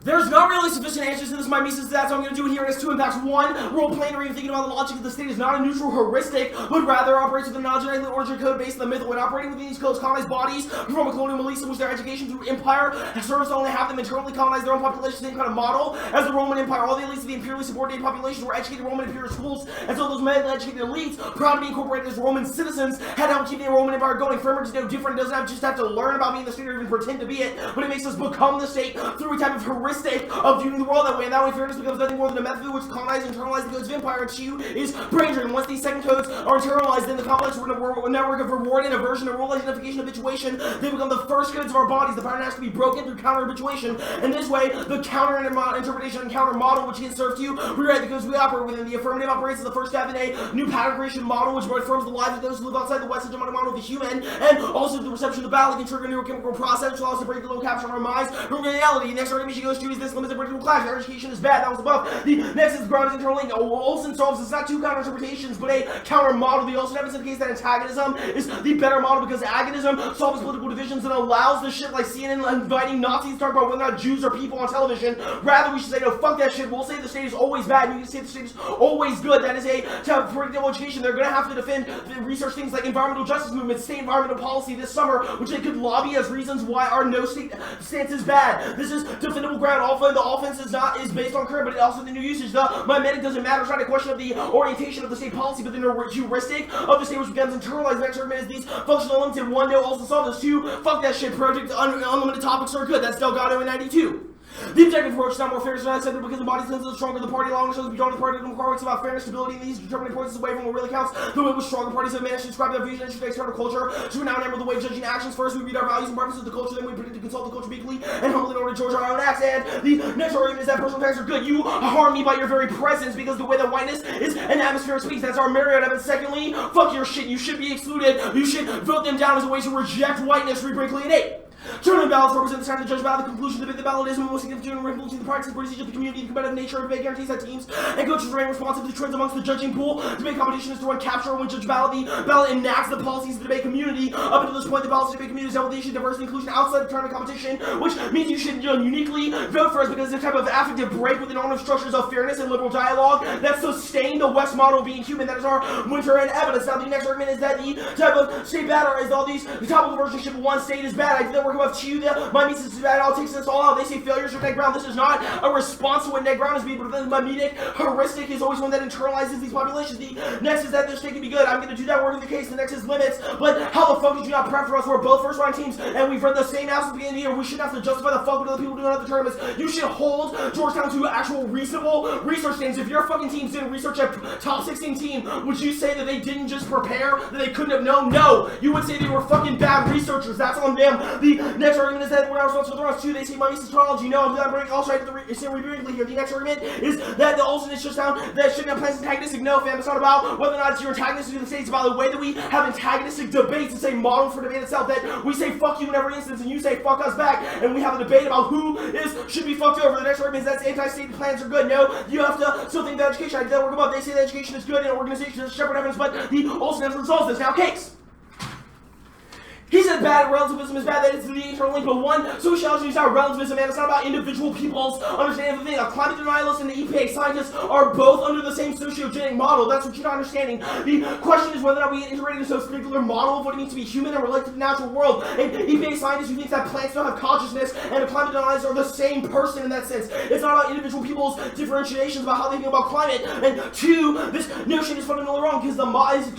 There's not really sufficient answers to this mimesis, that's what I'm going to do here. It has two impacts. One, role-playing or even thinking about the logic of the state is not a neutral heuristic, but rather operates with a non-genetically origin code based on the myth. When operating within these codes, colonized bodies perform a colonial militia in which their education through empire serves to only have them internally colonize their own population, same kind of model as the Roman Empire. All the elites of the imperially subordinated population were educated Roman imperial schools, and so those men-educated elites, proud to be incorporated as Roman citizens, had to help keep the Roman Empire going. Framework is no different. It doesn't just have to learn about being the state or even pretend to be it, but it makes us become the state through a type of heuristic of viewing the world that way, and that way fairness becomes nothing more than a method which colonize and internalize the codes of empire, and two is brain drain. Once these second codes are internalized, then the complex network of reward and aversion and role identification habituation, they become the first codes of our bodies. The pattern has to be broken through counter habituation, and this way, the counter interpretation and counter model which can serve to rewrite the codes we operate within. The affirmative operates as the first step in a new pattern creation model which affirms the lives of those who live outside the West hegemonic model of the human, and also the reception of the battle can trigger a neurochemical process which allows us to break the low capture of our minds from reality. The next argument she goes to is this limits the predictable clash. Our education is bad. That was above. The next is grounded internally. Olsen solves it's not two counter interpretations, but a counter model. The Olsen evidence indicates that antagonism is the better model because agonism solves political divisions and allows the shit like CNN inviting Nazis to talk about whether or not Jews are people on television. Rather, we should say, no, fuck that shit. We'll say the state is always bad. And you can say the state is always good. That is a to have predictable education. They're going to have to defend research things like environmental justice movements, state environmental policy this summer, which they could lobby as reasons why our no state stance is bad. This is defendable ground. Often the offense is based on current, but also the new usage. The mimetic doesn't matter. It's not a question of the orientation of the state policy, but the heuristic of the state which becomes internalized. The next argument is these functional limited. One, no, also solve this. Two, fuck that shit. Project unlimited topics are good. That's Delgado in 92. The objective approach is not more fair, it's not accepted because the body's sense is stronger. The party along shows beyond the party requirements about fairness, stability, and these determining points away from what really counts. The way which stronger parties have managed to describe their vision and external culture. So we now remember the way judging actions. First, we read our values and preferences of the culture, then we predict to consult the culture meekly and humbly in order to judge our own acts. And the next argument is that personal attacks are good. You harm me by your very presence because the way that whiteness is an atmosphere of speech. That's our Marriott evidence. Secondly, fuck your shit. You should be excluded. You should vote them down as a way to reject whiteness. Read Brinkley and 8. Tournament ballots represent the time to judge ballot. The conclusion of the debate. The ballot is the most significant influence in the practice and prestige of the community. The competitive nature of debate guarantees that teams and coaches remain responsive to trends amongst the judging pool. Debate competition is to run, capture, or win judge ballot. The ballot enacts the policies of the debate community. Up until this point, the ballots of the debate community is dealt with the issue of diversity and inclusion outside the tournament competition, which means you should uniquely vote for us because it's a type of affective break with the normative structures of fairness and liberal dialogue that sustain the West model of being human. That is our winter and evidence. Now, the next argument is that the type of state battle is all these the topical versionship of one state is bad. I did that work above two. My means is bad. I'll take this all out. They say failures are Ned Brown. This is not a response to what Ned Brown is being, but the mimetic heuristic is always one that internalizes these populations. The next is that their state can be good. I'm going to do that work in the case. The next is limits. But how the fuck did you not prep for us? We're both first round teams, and we've run the same ass at the beginning of the year. We shouldn't have to justify the fuck with other people doing other tournaments. You should hold Georgetown to actual reasonable research standards. If your fucking teams didn't research a top 16 team, would you say that they didn't just prepare? That they couldn't have known? No. You would say they were fucking bad researchers. That's on them. The next argument is that we're not responsible for the rounds 2. They say my means is chronology. No, I'm bringing also right to the reviewing here. The next argument is that the alternate shutdown that shouldn't have plans antagonistic. No, fam. It's not about whether or not it's your antagonistic to the state. It's about the way that we have antagonistic debates. It's a model for debate itself that we say fuck you in every instance and you say fuck us back, and we have a debate about who should be fucked over. The next argument is that anti-state plans are good. No, you have to still think that education. I did that work above. They say that education is good and organization is separate evidence, but the Olsen evidence resolves this. Now, case. He said bad relativism is bad, that it's the internal link, but one, sociology is not relativism, man. It's not about individual people's understanding of the thing. A climate denialist and the EPA scientists are both under the same sociogenic model. That's what you're not understanding. The question is whether or not we integrate into a particular model of what it means to be human and relate to the natural world. And EPA scientists who think that plants don't have consciousness and the climate denialists are the same person in that sense. It's not about individual people's differentiations about how they think about climate. And two, this notion is fundamentally wrong because the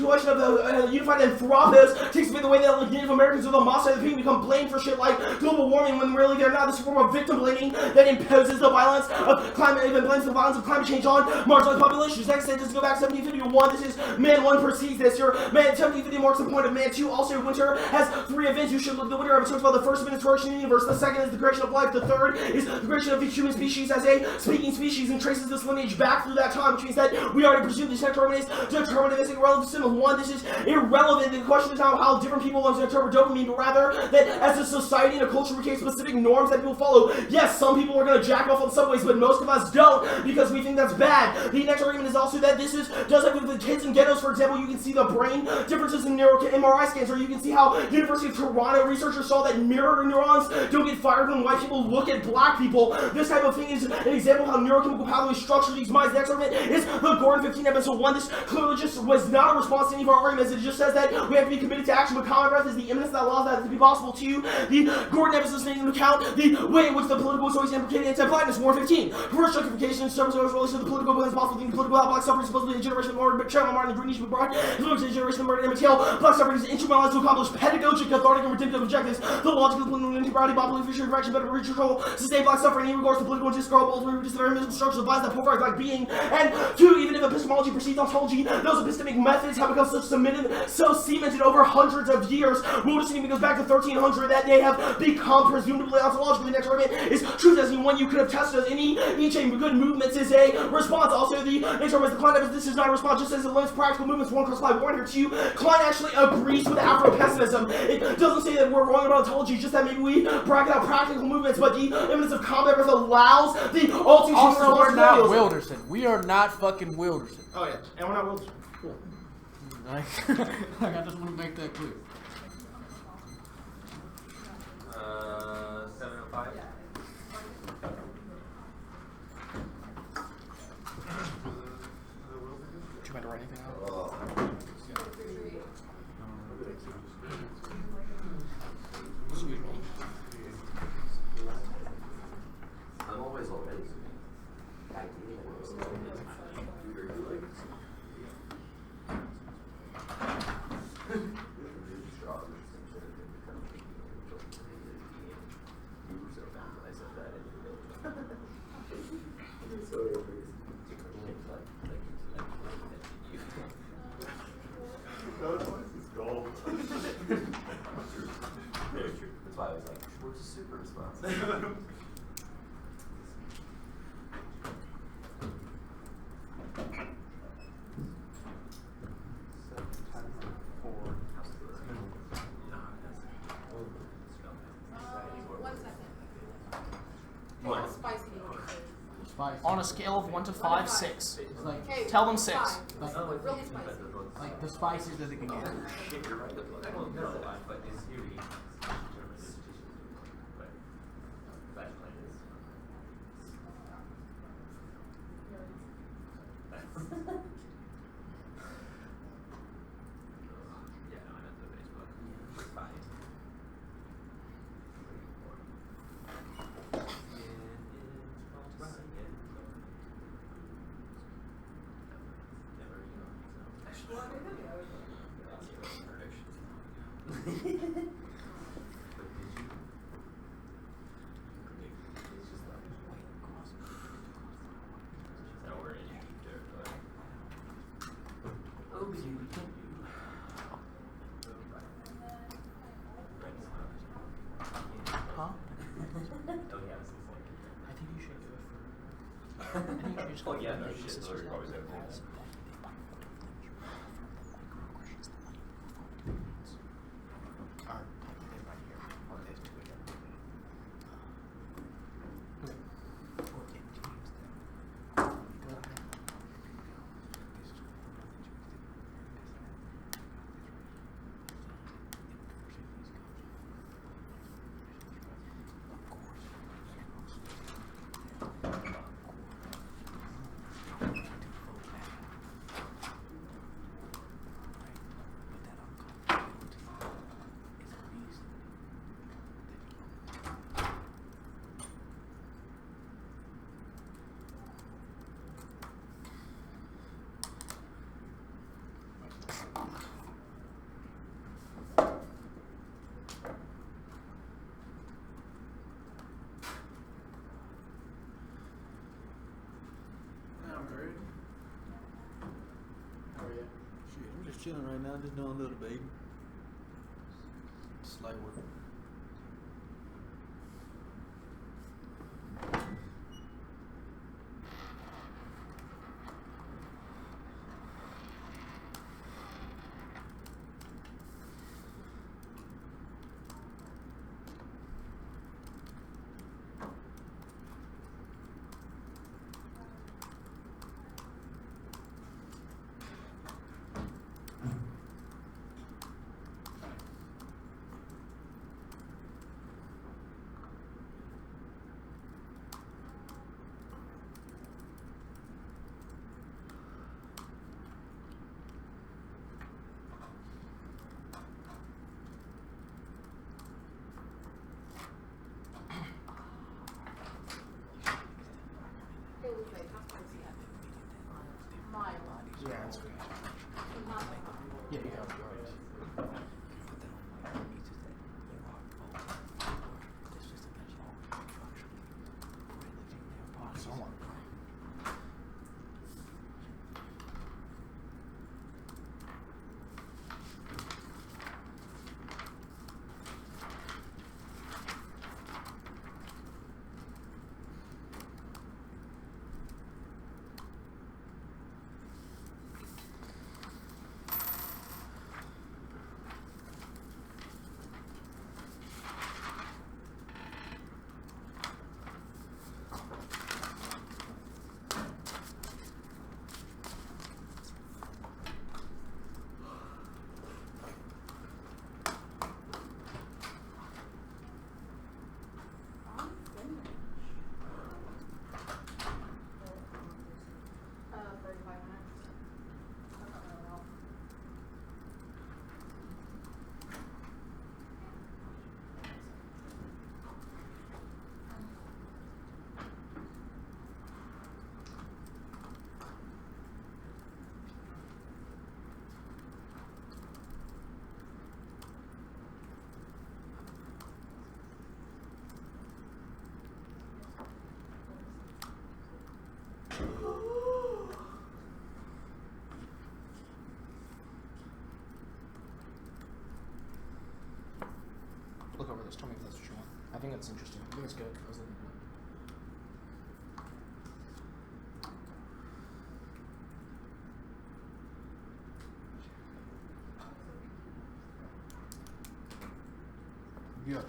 question of the unified anthropos takes away the way that like, Native Americans or the Moss side of the people become blamed for shit like global warming when really they're not. This form of victim blaming that imposes the violence of climate, even blames the violence of climate change on marginalized populations. Next, just go back to 1751. This is man 1 perceives this. Your man 1750 marks the point of man 2. Also, winter has 3 events. You should look at the winter episode about the first event is creation of the universe. The second is the creation of life. The third is the creation of the human species as a speaking species and traces this lineage back through that time, which means that we already presume this deterministic relativism. 1, this is irrelevant. The question is not how different people want to interpret dopamine, but rather that as a society and a culture we take specific norms that people follow. Yes, some people are going to jack off on subways, but most of us don't because we think that's bad. The next argument is also that this is just like with the kids in ghettos, for example. You can see the brain differences in MRI scans, or you can see how University of Toronto researchers saw that mirror neurons don't get fired when white people look at black people. This type of thing is an example of how neurochemical pathways structure these minds. The next argument is the Gordon 15 episode 1. This clearly just was not a response to any of our arguments. It just says that we have to be committed to action, but common breath is the imminence that allows that to be possible to you. The Gordon episode taking into account the way in which the political is always implicated in anti-blackness. War 15. Reverse justification is service relation to the political, but it's possible to think political without black suffering, supposedly the generation of murder, but Chairman Martin, the Green Nation, McBride, influenced the generation of murder and Emmett Till. Black suffering is instrumentalized to accomplish pedagogic, cathartic, and redemptive objectives. The logic of the political integrity, bodily fishery, direction, better reach control, sustain black suffering in regards to political and discard, ultimately reduce the very miserable structures of violence that pulverize black being. And 2, even if epistemology precedes ontology, those epistemic methods have become so cemented over hundreds of years. Wilderson even goes back to 1300 that they have become presumably ontologically. The next argument is truth as in one you could have tested as any each good movements is a response. Also, the next argument is the Klein this is not a response, just as it limits practical movements. 1 cross by 1 here. 2, Klein actually agrees with Afro-pessimism. It doesn't say that we're wrong about ontology, just that maybe we bracket out practical movements, but the eminence of combat breath allows the all too also, we're not Wilderson. We are not fucking Wilderson. Oh yeah, and we're not Wilderson. Cool. I just want to make that clear. 705. Did you meant to write anything out? Excuse me. I'm always open. That's why I was like, we're just super responsive. spicy. On a scale of 1 to 5, 6. It's like, Okay, Tell them 6. five. Really spicy. like the spiciest that they can get. Shit, you're right. Well, no, but it's theory. But that's plan is. Yeah, no, I know the Facebook. Fine. Huh? Oh yeah, I think you should go for. I think you should just go oh yeah, no for shit. basis Those or are always something. have Alright, type it in right here. Or there's 2 of them. Or in Teams then. Go ahead. I'm great. How are you? Shit, I'm just chilling right now, just doing a little baby. Slight work. Yeah, that's good. Yeah, you have yours. Someone. Look over this. Tell me if that's what you want. I think that's interesting. I think it's good. I was looking for it. Yeah.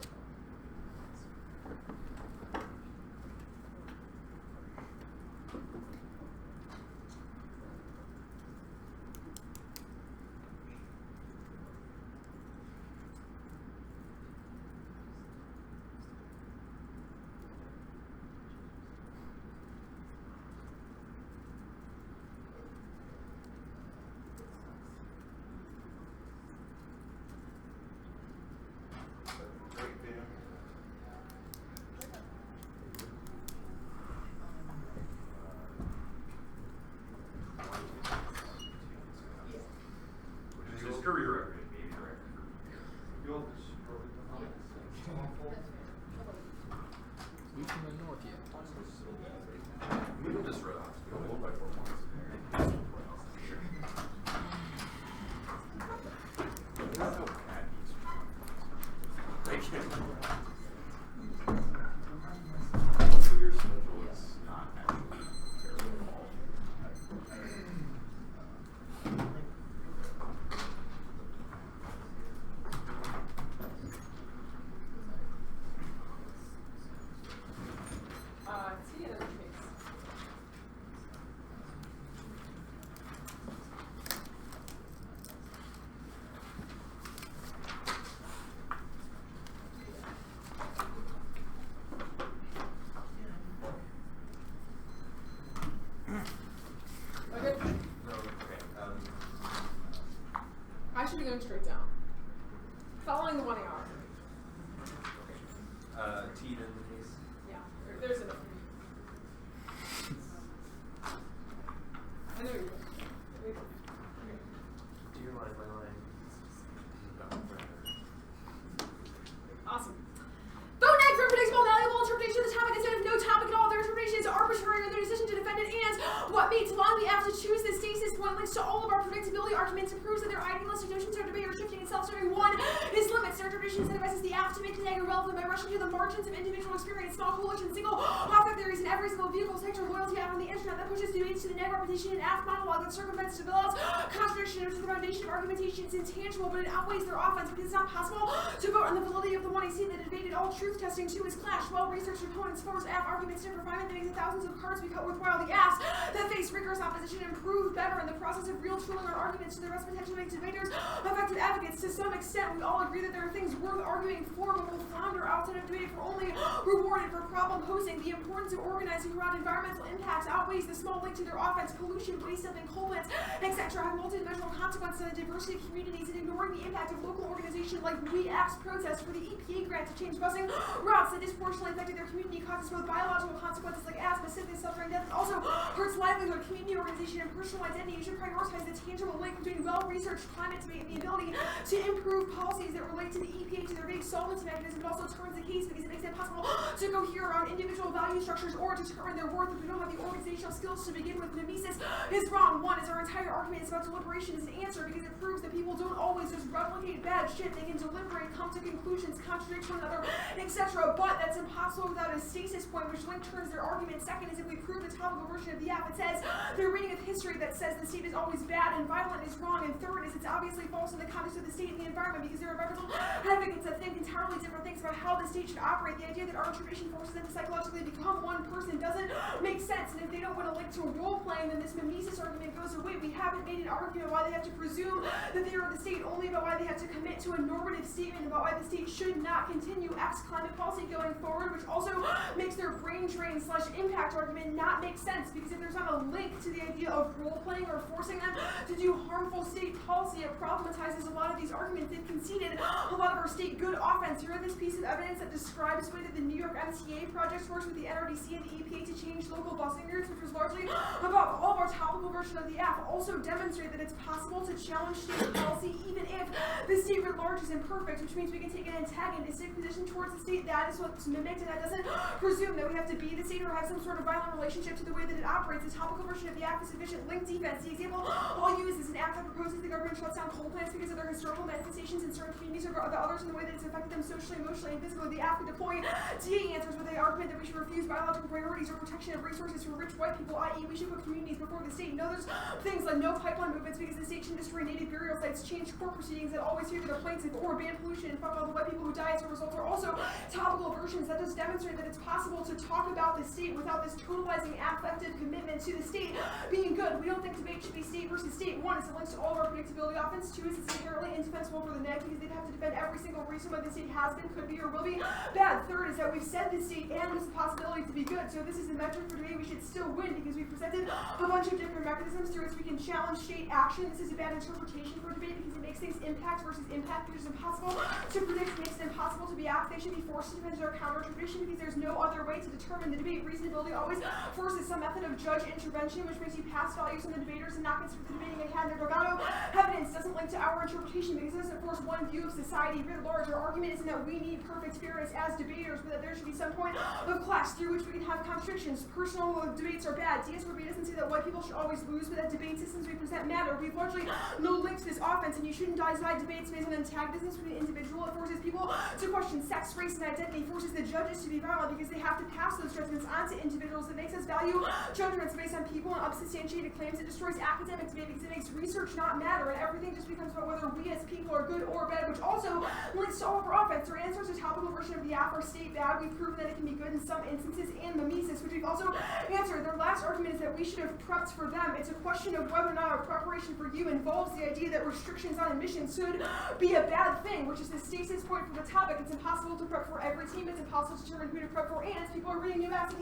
relevant by rushing to the margins of individual experience, small coalitions, single author theories, and every single vehicle sector loyalty app on the internet that pushes debates to the neg repetition and app monologue that circumvents, develops contradiction, which is the foundation of argumentation. It's intangible, but it outweighs their offense because it's not possible to vote on the validity of the one AC that debated all truth testing to his clash. Well-researched opponents force app arguments to refinement that makes the thousands of cards we cut worthwhile. The apps that face rigorous opposition improve better in the process of real tooling our arguments to their best potential make debaters effective advocates. To some extent, we all agree that there are things worth arguing for, but will flounder outside of debate if we're only rewarded for problem posing. The importance of organizing around environmental impacts outweighs the small link to their offense. Pollution, waste dumping, coal plants, etc. have multi-dimensional consequences on the diversity of communities, and ignoring the impact of local organization like We Act's protest for the EPA grant to change busing routes that disproportionately affected their community causes both biological consequences like asthma, sickness, suffering, death. It also hurts livelihood, community organization, and personal identity. You should prioritize the tangible link between well-researched climate debate and the ability to improve policies that relate to the EPA to their vague solvency mechanism. It also turns the case because it makes it impossible to cohere around individual value structures or determine their worth if we don't have the organizational skills to begin with. Mimesis is wrong. One is our entire argument is about deliberation as an answer because it proves that people don't always just replicate bad shit. They can deliberate, come to conclusions, contradict one another, etc. But that's impossible without a stasis point, which Link turns their argument. Second is if we prove the topical version of the app, it says their reading of history that says the state is always bad and violent is wrong. And third is it's obviously false in the context of the state and the environment because there are environmental advocates that think entirely different things about how the state should operate. The idea that our interpretation forces them to psychologically become one person doesn't make sense. And if they don't want to link to role playing, then this mimesis argument goes away. We haven't made an argument why they have to presume that they are the state, only about why they have to commit to a normative statement about why the state should not continue X climate policy going forward, which also makes their brain drain / impact argument not make sense because if there's not a link to the idea of role playing or forcing them to do harmful state policy, it problematizes a lot of these arguments. They've conceded a lot of our state good offense. Here is this piece of evidence that describes the way that the New York MTA projects works with the NRDC and the EPA to change local busing routes, which was largely about all of our topical version of the app. Also demonstrate that it's possible to challenge state policy even if the state writ large is imperfect, which means we can take an antagonistic position towards the state. That is what's mimicked, and that doesn't presume that we have to be the state or have some sort of violent relationship to the way that it operates. The topical version of the app is sufficient link defense. The example I'll use is an app that proposes the government shuts down coal plants because of their historical manifestations in certain communities or the others in the way that it's affected them socially, emotionally, and physically. The app could deploy DA answers with the argument that we should refuse biological priorities or protection of resources for rich white people, i.e. we should put communities before the state. No, there's things like no pipeline movements because the state should destroy native burial sites, change court proceedings that always favor the plaintiff, or ban pollution and fuck all the white people who die as a result. Are also topical versions that just demonstrate that it's possible to talk about the state without this totalizing affective commitment to the state being good. We don't think debate should be state versus state. One is it links to all of our predictability offense. Two is it's inherently indefensible for the neg because they'd have to defend every single reason why the state has been, could be, or will be bad. Third is that we've said the state and this possibility to be good. So this is a metric for debate we should still win because we presented a bunch of different mechanisms through which we can challenge state action. This is a bad interpretation for debate because it makes things impact versus impact, which is impossible to predict, makes it impossible to be asked. They should be forced to defend their counter-interpretation because there's no other way to determine the debate. Reasonability always forces some method of judge intervention, which makes you pass values on the debaters and not consider the debating account. Their Delgado evidence doesn't link to our interpretation because it doesn't force one view of society writ large. Our argument isn't that we need perfect fairness as debaters, but that there should be some point of class through which we can have contradictions. Personal debates are bad. DS4B doesn't say that white people should always lose, but that debate systems we present matter. We've largely no link to this offense, and you shouldn't decide debates based on antagonisms between an individual. It forces people to question sex, race, and identity. It forces the judges to be violent because they have to pass those judgments onto individuals. It makes us value judgments based on people and unsubstantiated claims. It destroys academic debate because it makes research not matter, and everything just becomes about whether we as people are good or bad, which also links to all of our offense. Our answers to topical version of the app are state bad. We've proven that it can be good in some instances, and mimesis, which we've also answered. Their last argument is that we should have prepped for them. It's a question of whether or not our preparation for you involves the idea that restrictions on admissions should be a bad thing, which is the stasis point for the topic. It's impossible to prep for every team. It's impossible to determine who to prep for, and people are reading new apps at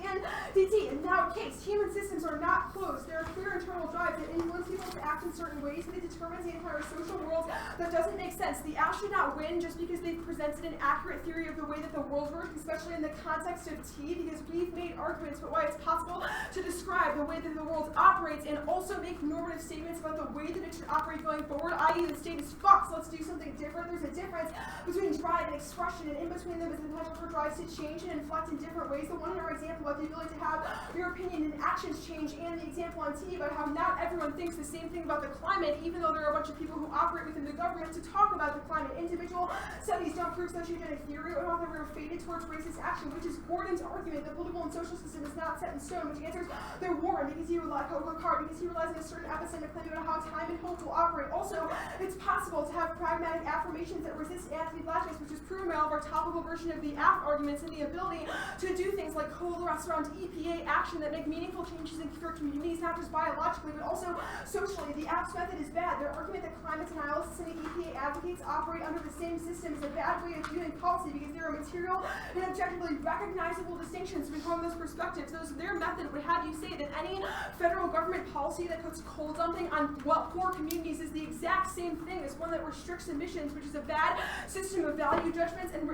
the NDT. In that case, human systems are not closed. There are clear internal drives that influence people to act in certain ways, and it determines the entire social world. That doesn't make sense. The app should not win just because they've presented an accurate theory of the way that the world works, especially in the context of T, because we've made arguments about why it's possible to describe the way that the world operates and also make normative statements about the way that it should operate going forward, i.e. the state is fucked, so let's do something different. There's a difference between drive and expression, and in between them is the potential for drives to change and inflect in different ways. The one in our example about the ability to have your opinion and actions change, and the example on T about how not everyone thinks the same thing about the climate, even though there are a bunch of people who operate within the government to talk about the climate. Individual studies don't prove sociogenic theory vote on the faded towards racist action, which is Gordon's argument the political and social system is not set in stone, which answers their warrant because he relies on a certain epistemic claim about how time and hope will operate. Also, it's possible to have pragmatic affirmations that resist anti-blackness, which is proven by all of our topical version of the AF arguments, and the ability to do things like coalesce around EPA action that make meaningful changes in communities, not just biologically, but also socially. The AF's method is bad. Their argument that climate denialists and the EPA advocates operate under the same system is a bad way of viewing policy because there are material and objectively recognizable distinctions between those perspectives. Their method would have you say that any federal government policy that puts coal dumping on poor communities is the exact same thing as one that restricts emissions, which is a bad system of value judgments and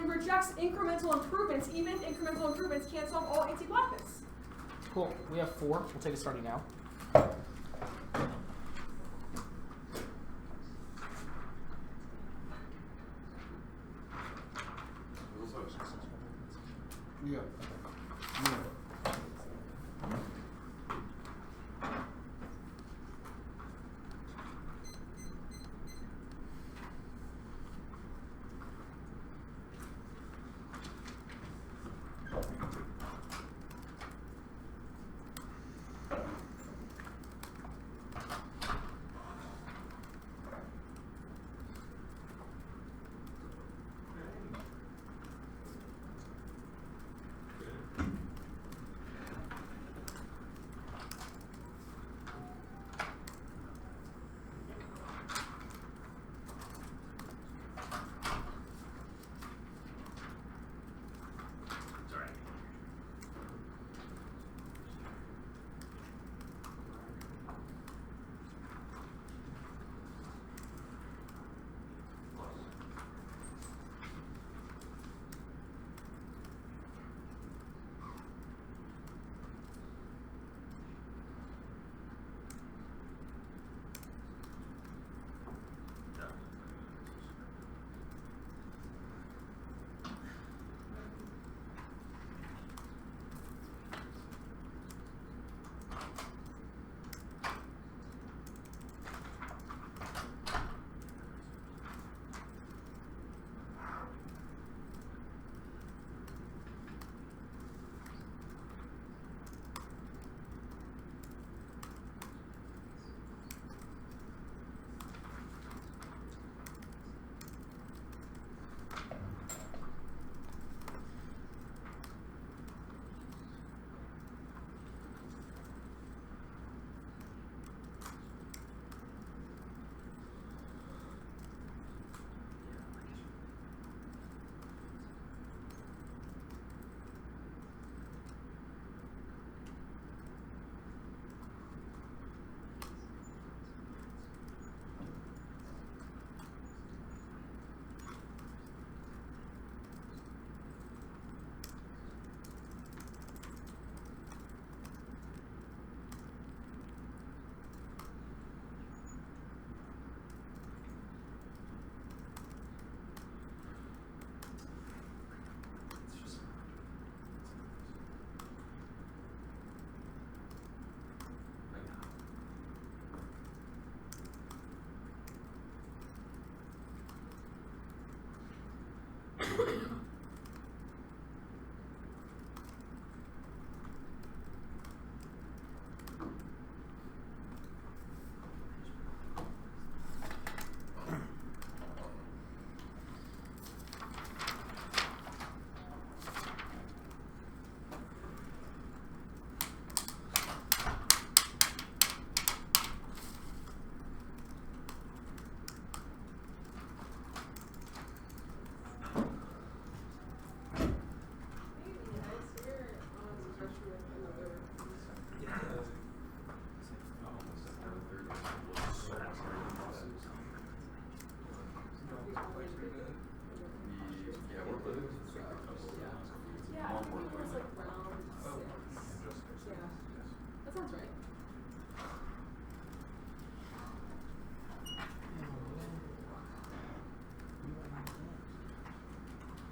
rejects incremental improvements, even if incremental improvements can't solve all anti-blackness. Cool. We have 4. We'll take it starting now. Yeah.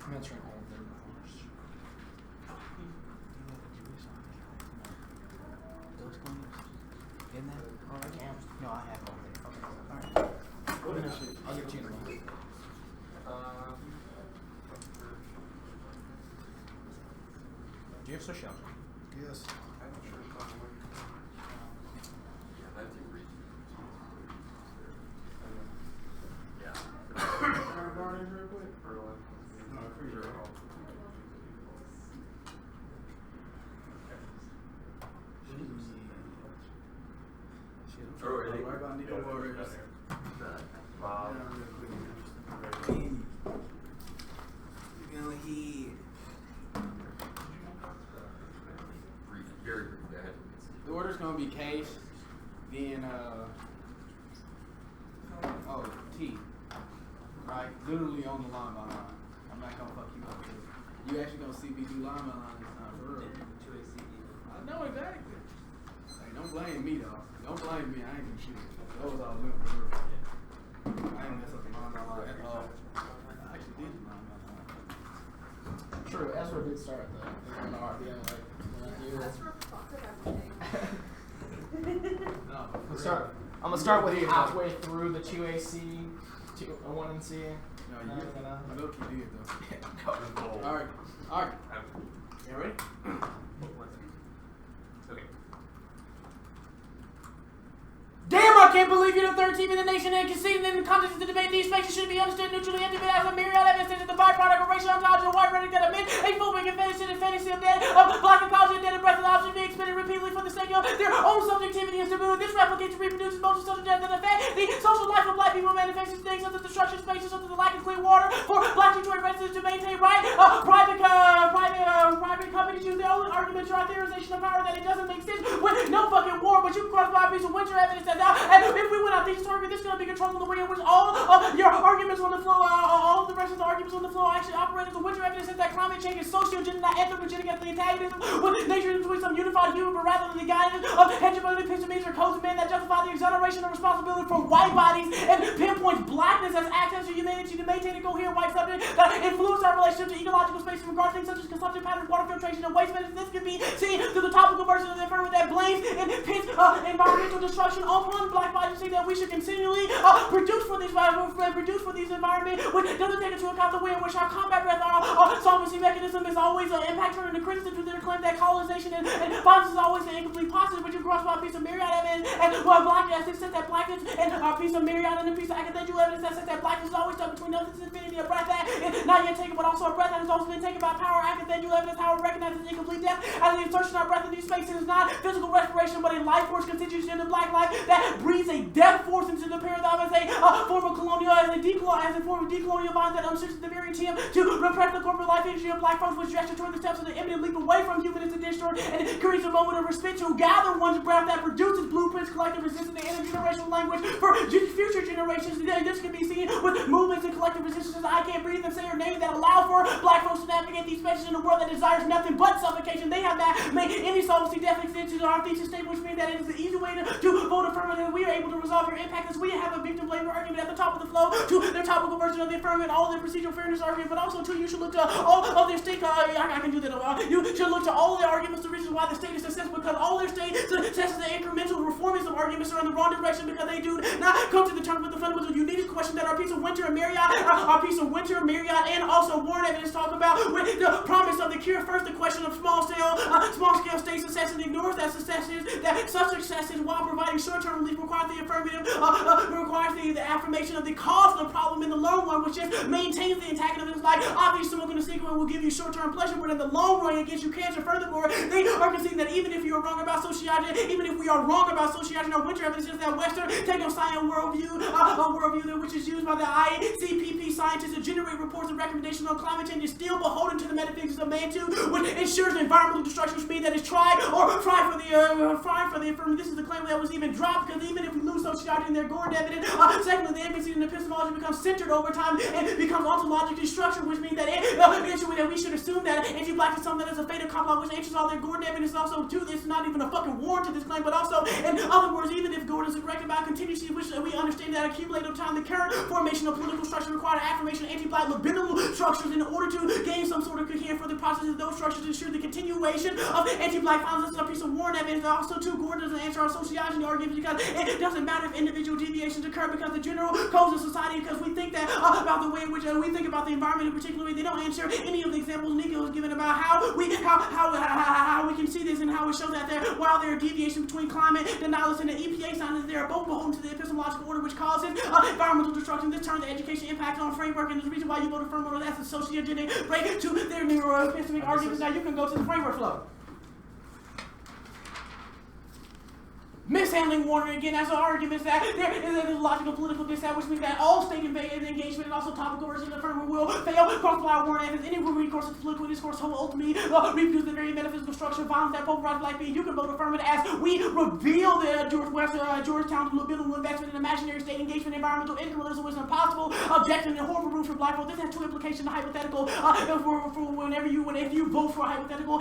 I'm answering all of them first. Those ones in that already? No, I have them there. Okay, alright. I'll give it to you in a moment. Gifts or shelter? Yes. The order's gonna be Case, then T. Right? Literally on the line by line. I'm not gonna fuck you up too. You actually gonna see me do line by line this time for real. I know exactly. Hey, don't blame me though. Don't blame me. I ain't do shit. That was all them for real. I ain't mess up the line by line at all. I actually did the line by line. True, Ezra did start the RPM like That's reflective everything. No, for start. I'm gonna start with you halfway through the 2AC, 1NC. No, you look you did though. Go. Alright. You ready? Okay. Damn, I can't believe you're the third team in the nation and conceding in the context of the debate. These spaces should be understood neutrally and debated as a myriad evidence that the byproduct of racial ontology and white rhetoric that amid a phobic and fantasy of dead, of black ecology and dead and breath of options being expended repeatedly for the sake of their own subjectivity and stability. This replicates and reproduces motions such as death that affect the social life of black people, manifests these things such as destruction spaces, such as the lack of clean water for black Detroit residents to maintain private companies use their own arguments or theorization of power that it doesn't make sense with no fucking war, but you can cross by a piece of winter evidence that and if we went out these arguments, this is going to be controlled in the way in which all of your arguments on the floor, all of the rest of the arguments on the floor actually operate as a winter evidence that climate change is sociogenic, not anthropogenic as the antagonism with nature between some unified human, but rather than the guidance of hegemonic epistemes or codes of men that justify the exoneration of responsibility for white bodies and pinpoints blackness as access to humanity to maintain a coherent white subject that influence our relationship to ecological spaces regarding things such as consumption patterns, water filtration, and waste management. This can be seen through the topical version of the affirmative that blames and pits environmental destruction on black bodies, saying that we should continually produce for these environments, which doesn't take into account the way in which our combat breath, our solvency mechanism is always an impact turning to criticism to their claim that colonization and violence is always an incomplete positive, but you cross by a piece of myriad evidence and blackness says that blackness and a piece of myriad and a piece of academic evidence that says that blackness is always stuck between nothing and infinity, a breath that is not yet taken, but also a breath that has also been taken by power. Academic evidence, how it recognizes incomplete death as the insertion of breath in these spaces is not physical respiration, but a life force constitution in black life that breathes a death force into the paradigm as a form of colonial, as a form of decolonial violence that unsearches the very attempt to repress the corporate life energy of black folks, which gesture toward the steps of the imminent leap away from humanistic discord, and it creates a moment of respect to gather one's breath that produces blueprints, collective resistance, and intergenerational language for future generations. This can be seen with movements and collective resistances. I can't breathe and say her name that allow for black folks to navigate these spaces in a world that desires nothing but suffocation. They have not made any solvency death extensions to our thesis statement, which means that it is the easy way to vote affirmative. We are able to resolve your impact as we have a victim blame argument at the top of the flow to their topical version of the affirmative, all their procedural fairness argument, but also too, you should look to all of their state. I can do that. You should look to all of their arguments, the reasons why the state is successful, because all their state successes and incremental reformism arguments are in the wrong direction, because they do not come to the terms with the fundamental unique question that our piece of Winter and Marriott, and also Warren evidence talk about with the promise of the cure. First, the question of small scale state success, and ignores that such successes while providing short-term relief requires the affirmative, requires the affirmation of the cause of the problem in the long run, which just maintains the antagonism. Like obviously smoking a cigarette will give you short-term pleasure, but in the long run it gets you cancer. Furthermore, they are conceding that even if you are wrong about sociology, even if we are wrong about sociology, our Winter evidence is that Western techno-science worldview, which is used by the ICPP scientists to generate reports and recommendations on climate change, is still beholden to the metaphysics of man too, which ensures environmental destruction, which means that it's tried for the affirmative. This is the claim that was even dropped, because even if we lose sociology in their Gordon evidence, secondly, the emphasis in epistemology becomes centered over time and becomes ontologically structured, which means that we should assume that anti-black is something that is a fait accompli, which answers all their Gordon evidence. Also, too, this is not even a fucking warrant to this claim, but also, in other words, even if Gordon is correct about contingency, which we understand that accumulate over time, the current formation of political structure requires affirmation of anti-black libidinal structures in order to gain some sort of coherence for the process of those structures to ensure the continuation of anti-black violence. This is a piece of warrant evidence. Also, too, Gordon doesn't answer our sociology argument because it doesn't matter if individual deviations occur because the general codes of society, because we think that about the way in which we think about the environment in particular. They don't answer any of the examples Nico has given about how we can see this and how it shows that while there are deviations between climate denialists and the EPA scientists, they are both beholden to the epistemological order which causes environmental destruction. This turns the education impact on framework, and is the reason why you voted for Mono as a sociogenic break to their neuroepistemic arguments. Now you can go to the framework flow. Mishandling Warner again as an argument that there is a logical political dissent, which means that all state engagement and also topical versions of the framework will fail. Cross-apply Warner as any recourse to political discourse will ultimately reproduce the very metaphysical structure of violence that pulverizes black being. You can vote affirmative as we reveal the Georgetown liberal investment in imaginary state engagement, environmental incrementalism was impossible, objection and horrible rules for black folk. This has two implications: hypothetical if you vote for a hypothetical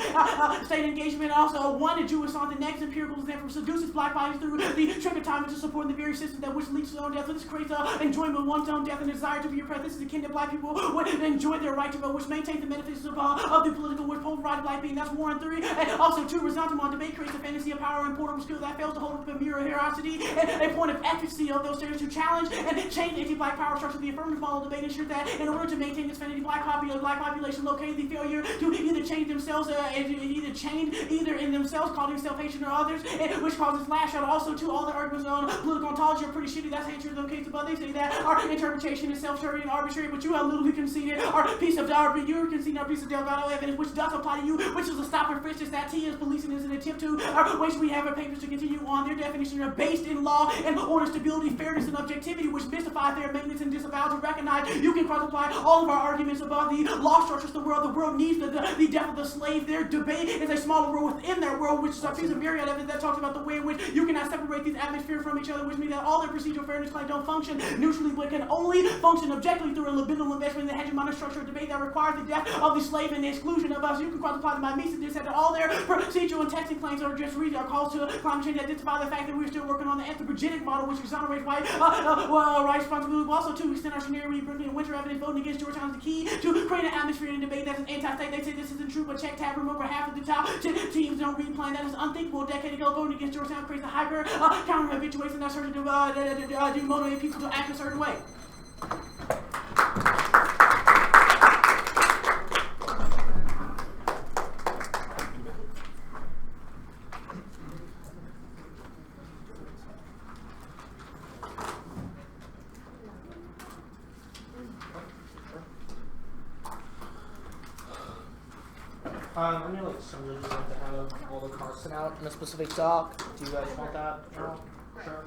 state engagement. Also, one, the Jewish on the next empirical example seduces black bodies through the trichotomy to support the very system that which leads to their own death. So this creates enjoyment of one's own death and desire to be oppressed. This is akin to black people would enjoy their right to vote, which maintains the metaphysics of the political which pulverized black being. That's Warren 3. And also 2, resentment debate creates a fantasy of power and portable skill that fails to hold up a mirror veracity and a point of efficacy of those standards to challenge and change anti-black power structure. The affirmative model debate ensures that in order to maintain this fantasy, black population located the failure to either change themselves, either in themselves, causing self-hatred or others, which causes lash out. Also, too, all the arguments on political ontology are pretty shitty. That's hatred of cases, but they say that our interpretation is self-serving and arbitrary, but you have literally conceded our piece of Delgado evidence, which does apply to you, which is a stop and frisk. That T is policing is an attempt to waste we have our papers to continue on. Their definition are based in law and order, stability, fairness, and objectivity, which mystifies their maintenance and disavow to recognize. You can cross-apply all of our arguments about the law structures of the world. The world needs the death of the slave. Their debate is a smaller world within that world, which is a piece of myriad evidence that talks about the way in which you cannot separate these atmospheres from each other, which means that all their procedural fairness claims don't function neutrally, but can only function objectively through a libidinal investment in the hegemonic structure of debate that requires the death of the slave and the exclusion of us. You can cross-apply to my mesis that all their procedural and texting claims are just calls to climate change that identify the fact that we're still working on the anthropogenic model, which exonerates white responsibility. Also, to extend our scenario, we bring in winter evidence voting against Georgetown is the key to create an atmosphere in debate that's anti-state. They say this isn't true, but check tab, remember half of the top teams don't read plan. That is unthinkable. A decade ago, voting against Georgetown creates a hyper counter-habituation that's certain to motivate people to act a certain way. I mean, like, some really like to have all the cards sent out in a specific doc. Do you guys want that? No? Sure.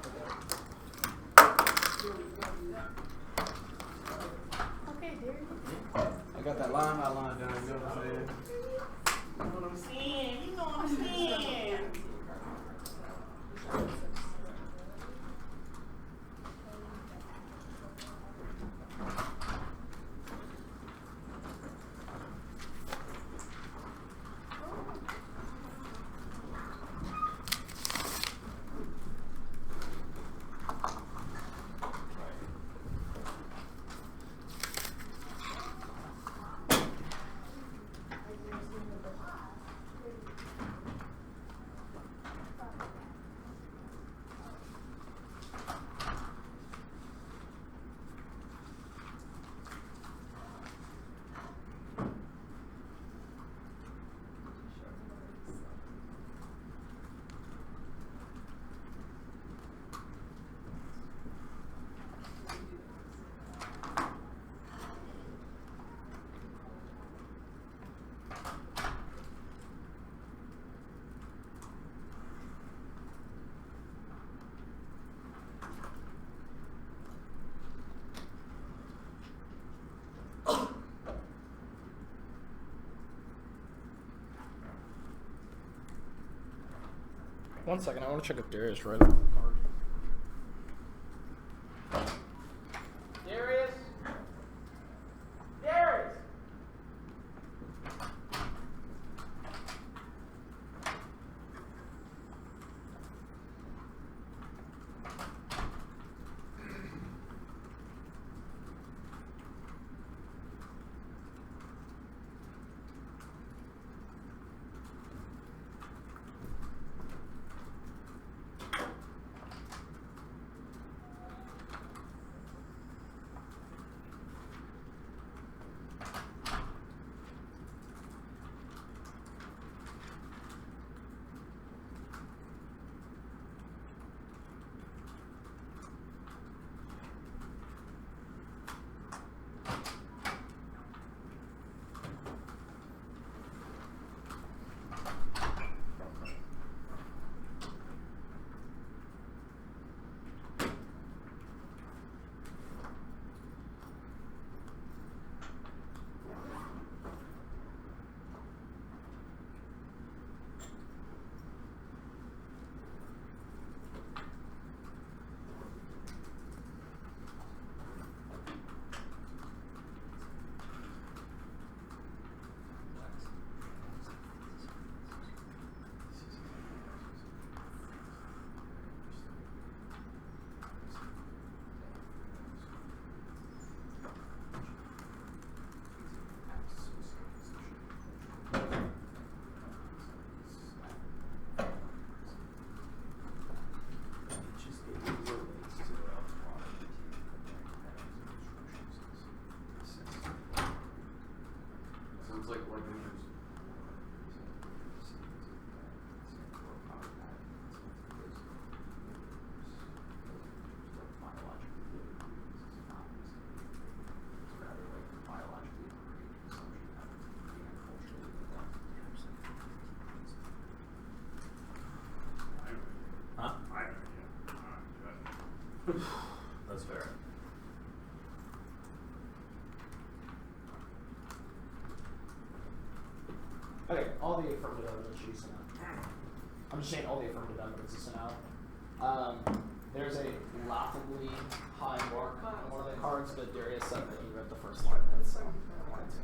Okay, there you go. I got that line by line down, you know what I'm saying? You know what I'm saying? You know what I'm saying? One second, I want to check if Darius read. Darius? Darius! Okay, all the affirmative evidence she's sent out. I'm just saying all the affirmative evidence is sent out. There's a laughably high mark on one of the cards, but Darius said that he read the first line of it, so I wanted to.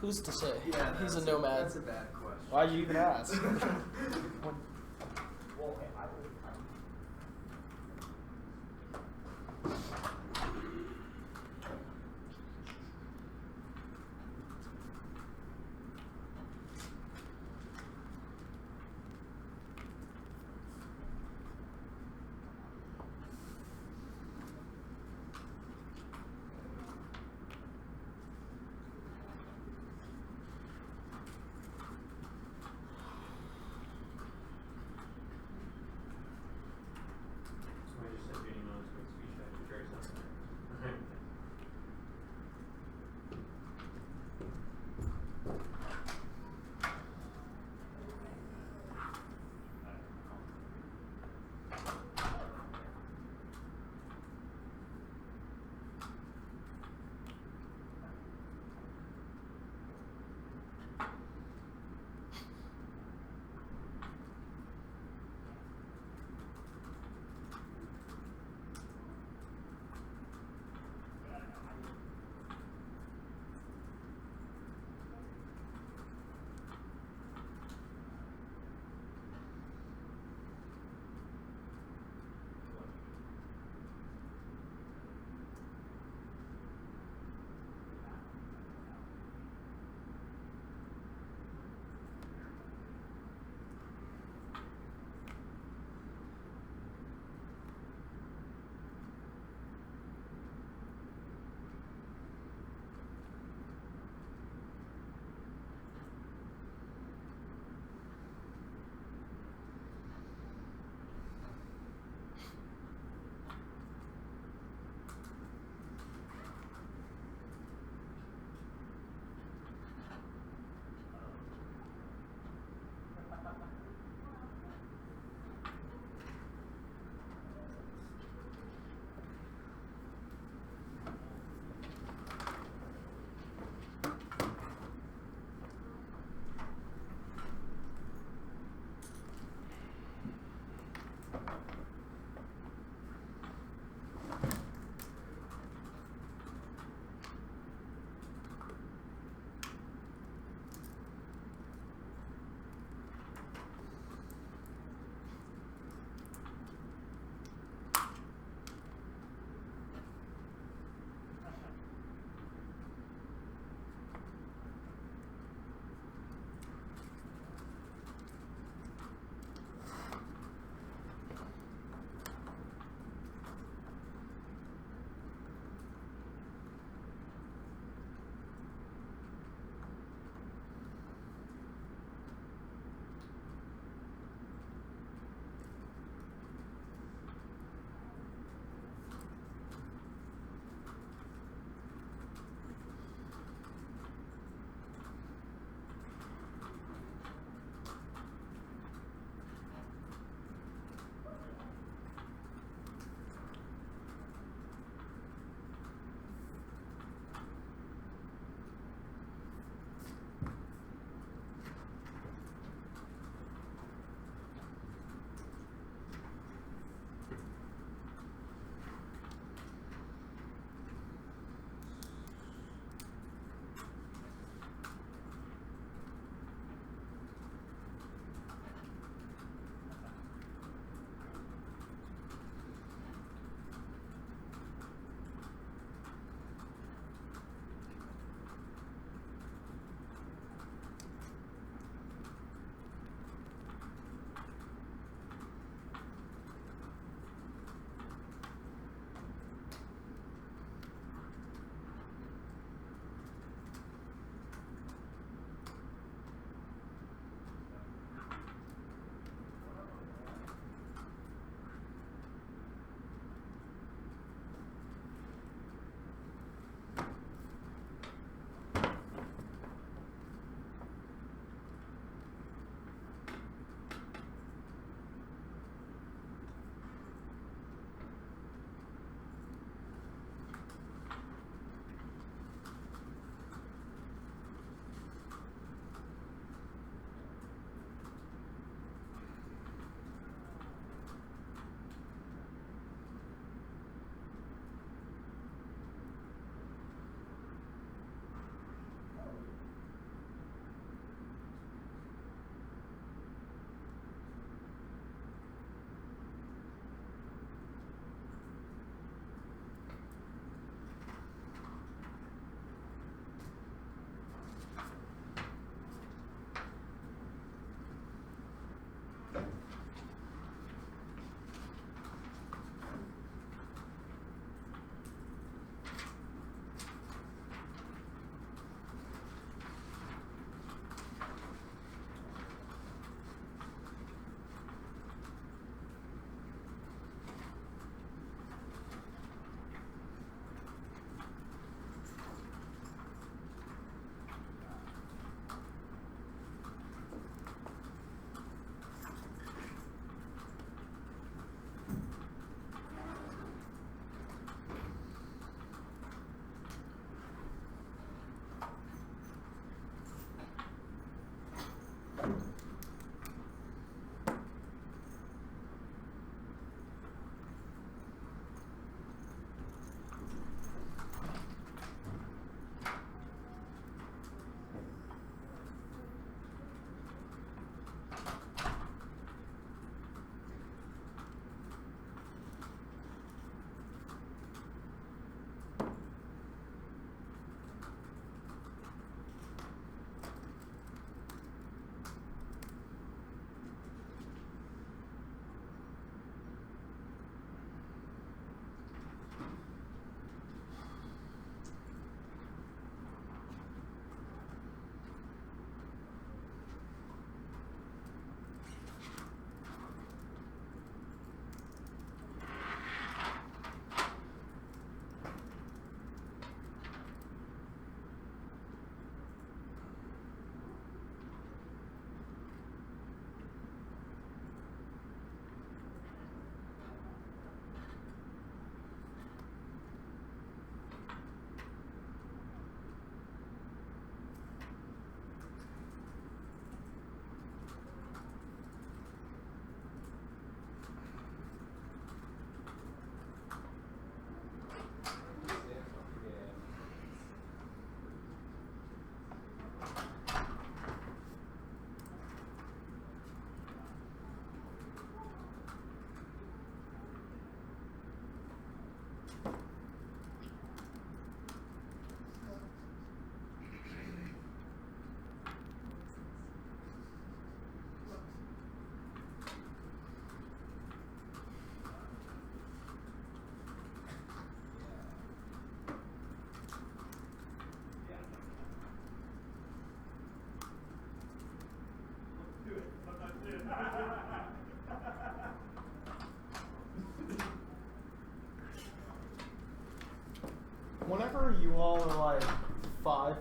Who's to say? Yeah, He's a that's nomad. That's a bad question. Why'd you even ask? Somebody just sent you an email to make speech back to Georgetown.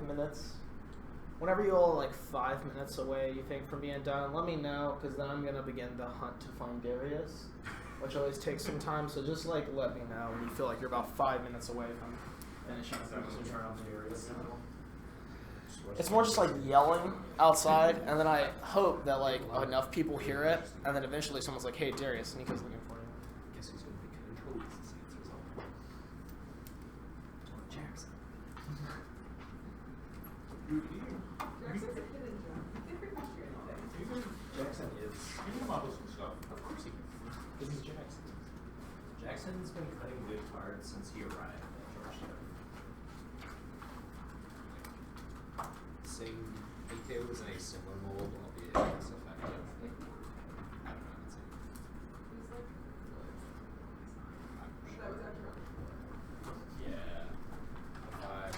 minutes. Whenever you all are like 5 minutes away, you think, from being done, let me know, because then I'm going to begin the hunt to find Darius, which always takes some time, so just like let me know when you feel like you're about 5 minutes away from finishing. It's more just like yelling outside, and then I hope that like enough people hear it, and then eventually someone's like, "Hey, Darius," and he comes looking for you. Guess who's gonna be controlling this result? Jackson. Jackson's a hidden gem. He can pretty much do anything. Jackson is. You can model some stuff. Of course he can. This is Jackson. Jackson's been cutting good cards since he arrived at Georgetown. Same. AK was in a similar mold, albeit less effective. I don't know. It's like. He's like, that was after Yeah. I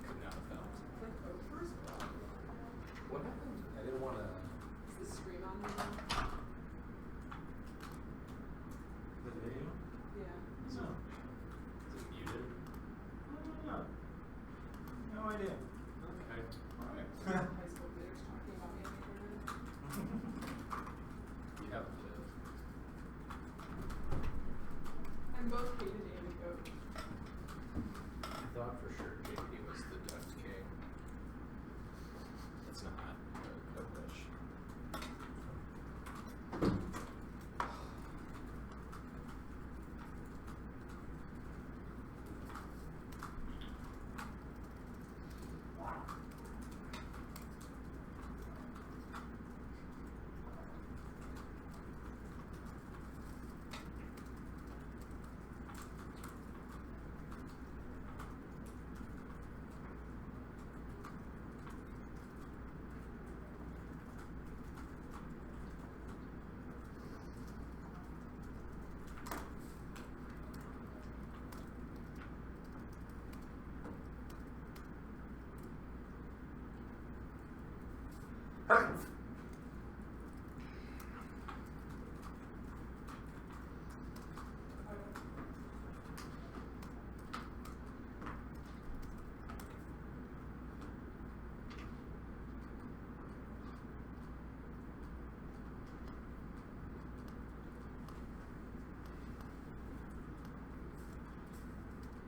could not have helped. like Oprah's. What happened? I didn't want to. Is the screen on there? The video? Yeah. No. Is it muted? No. No idea. Okay. Alright. High school theaters talking about me on the internet. You have to. I'm both hated and a goat. I thought for sure JD was the Duck King. It's not. I wish.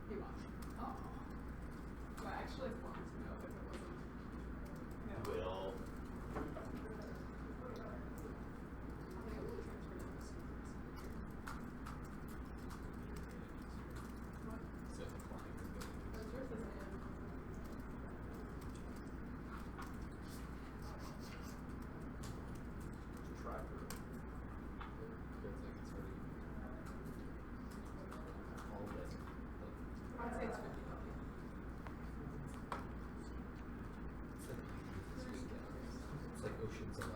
He watched. Oh. Well, actually, I wanted to know if it wasn't. Yeah. Will. Is it flying? Try for it. Feels like it's already all of it. I'd say it's 50-50. It's like Ocean's 11.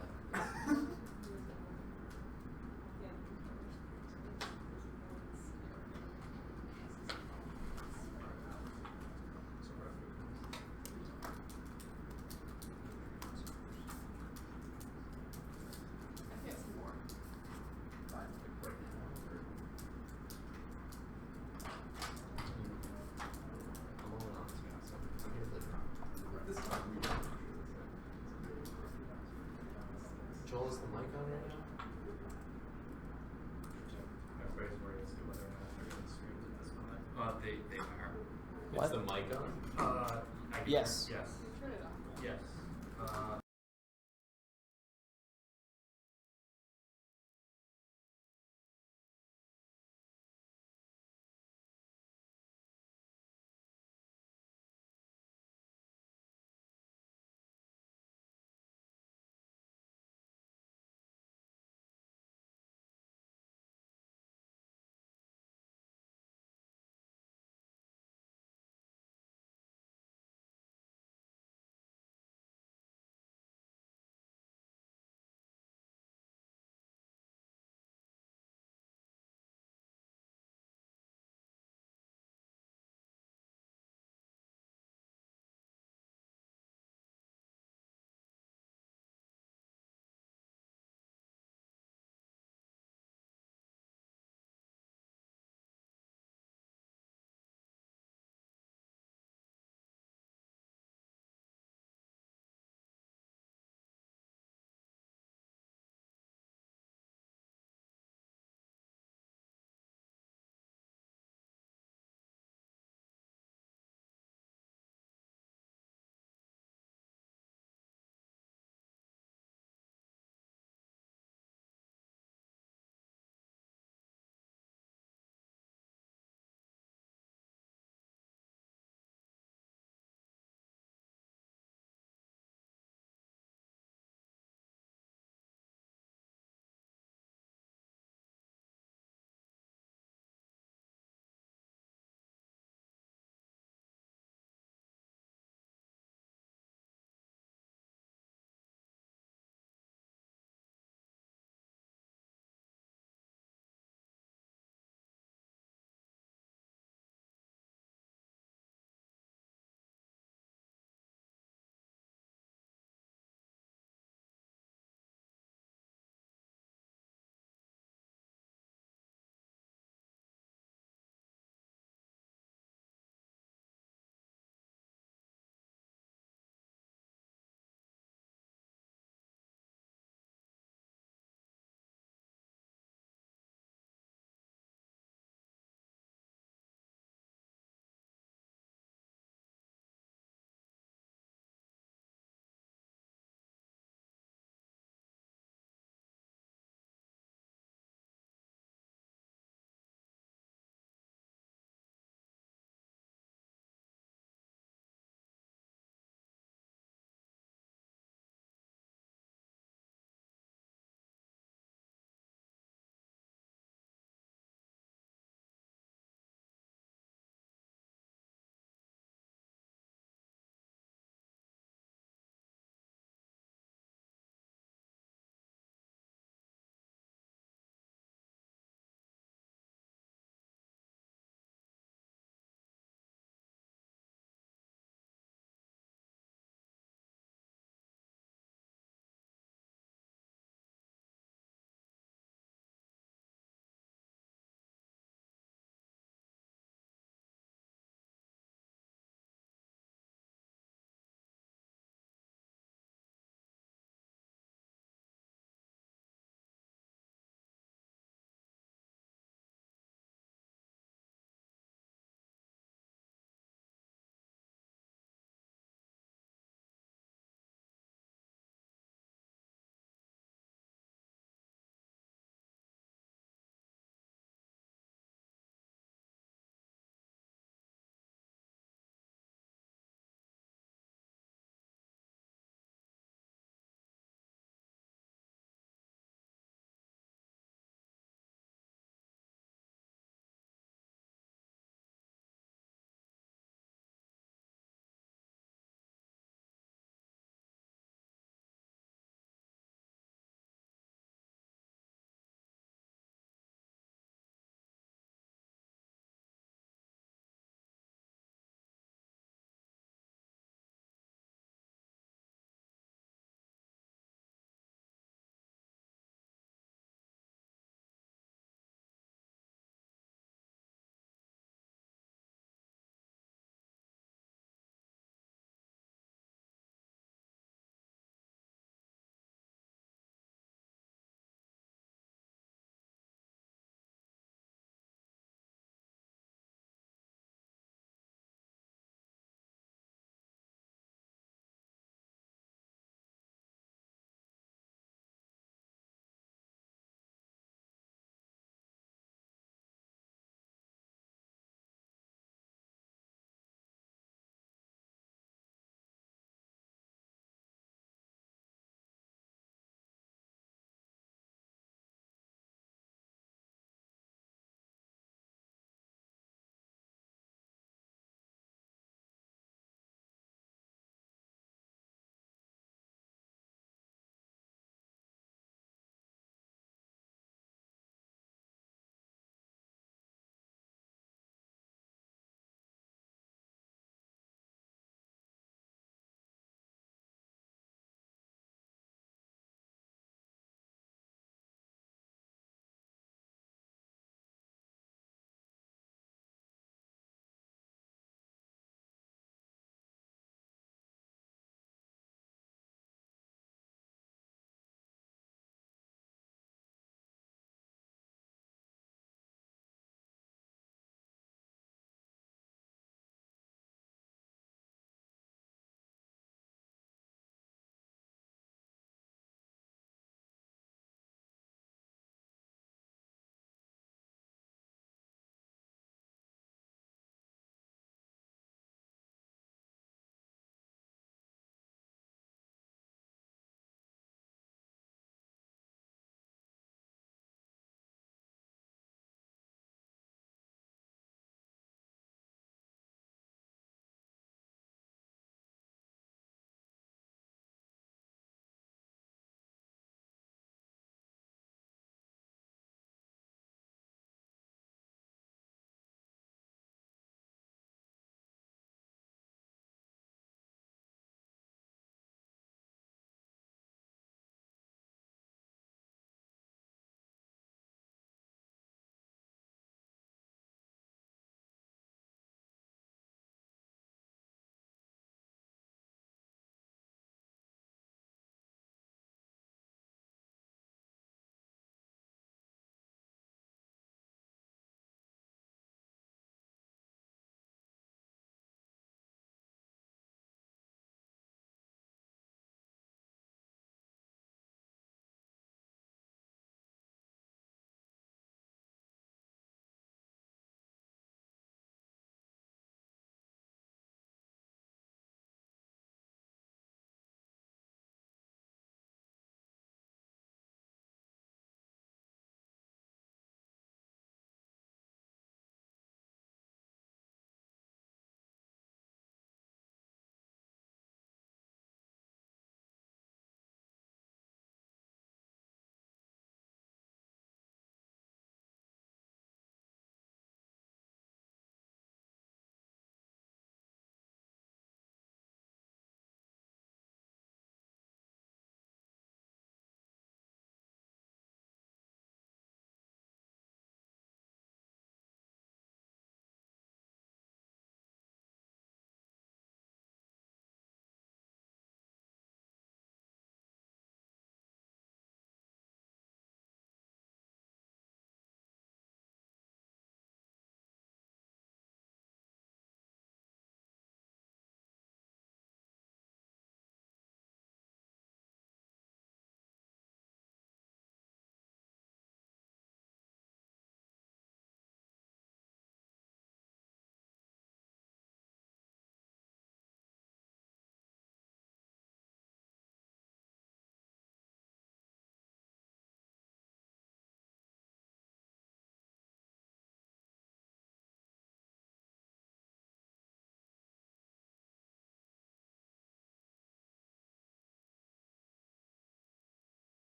I think it's more. Like right now, or I'm all in on this guy, so I'm here to live. This time we don't. Joel, is the mic on right now? Everybody's worried as to whether or not they're going to stream at this moment. They are. What? Is the mic on? I can Yes. Yes. Turn it off. Yes.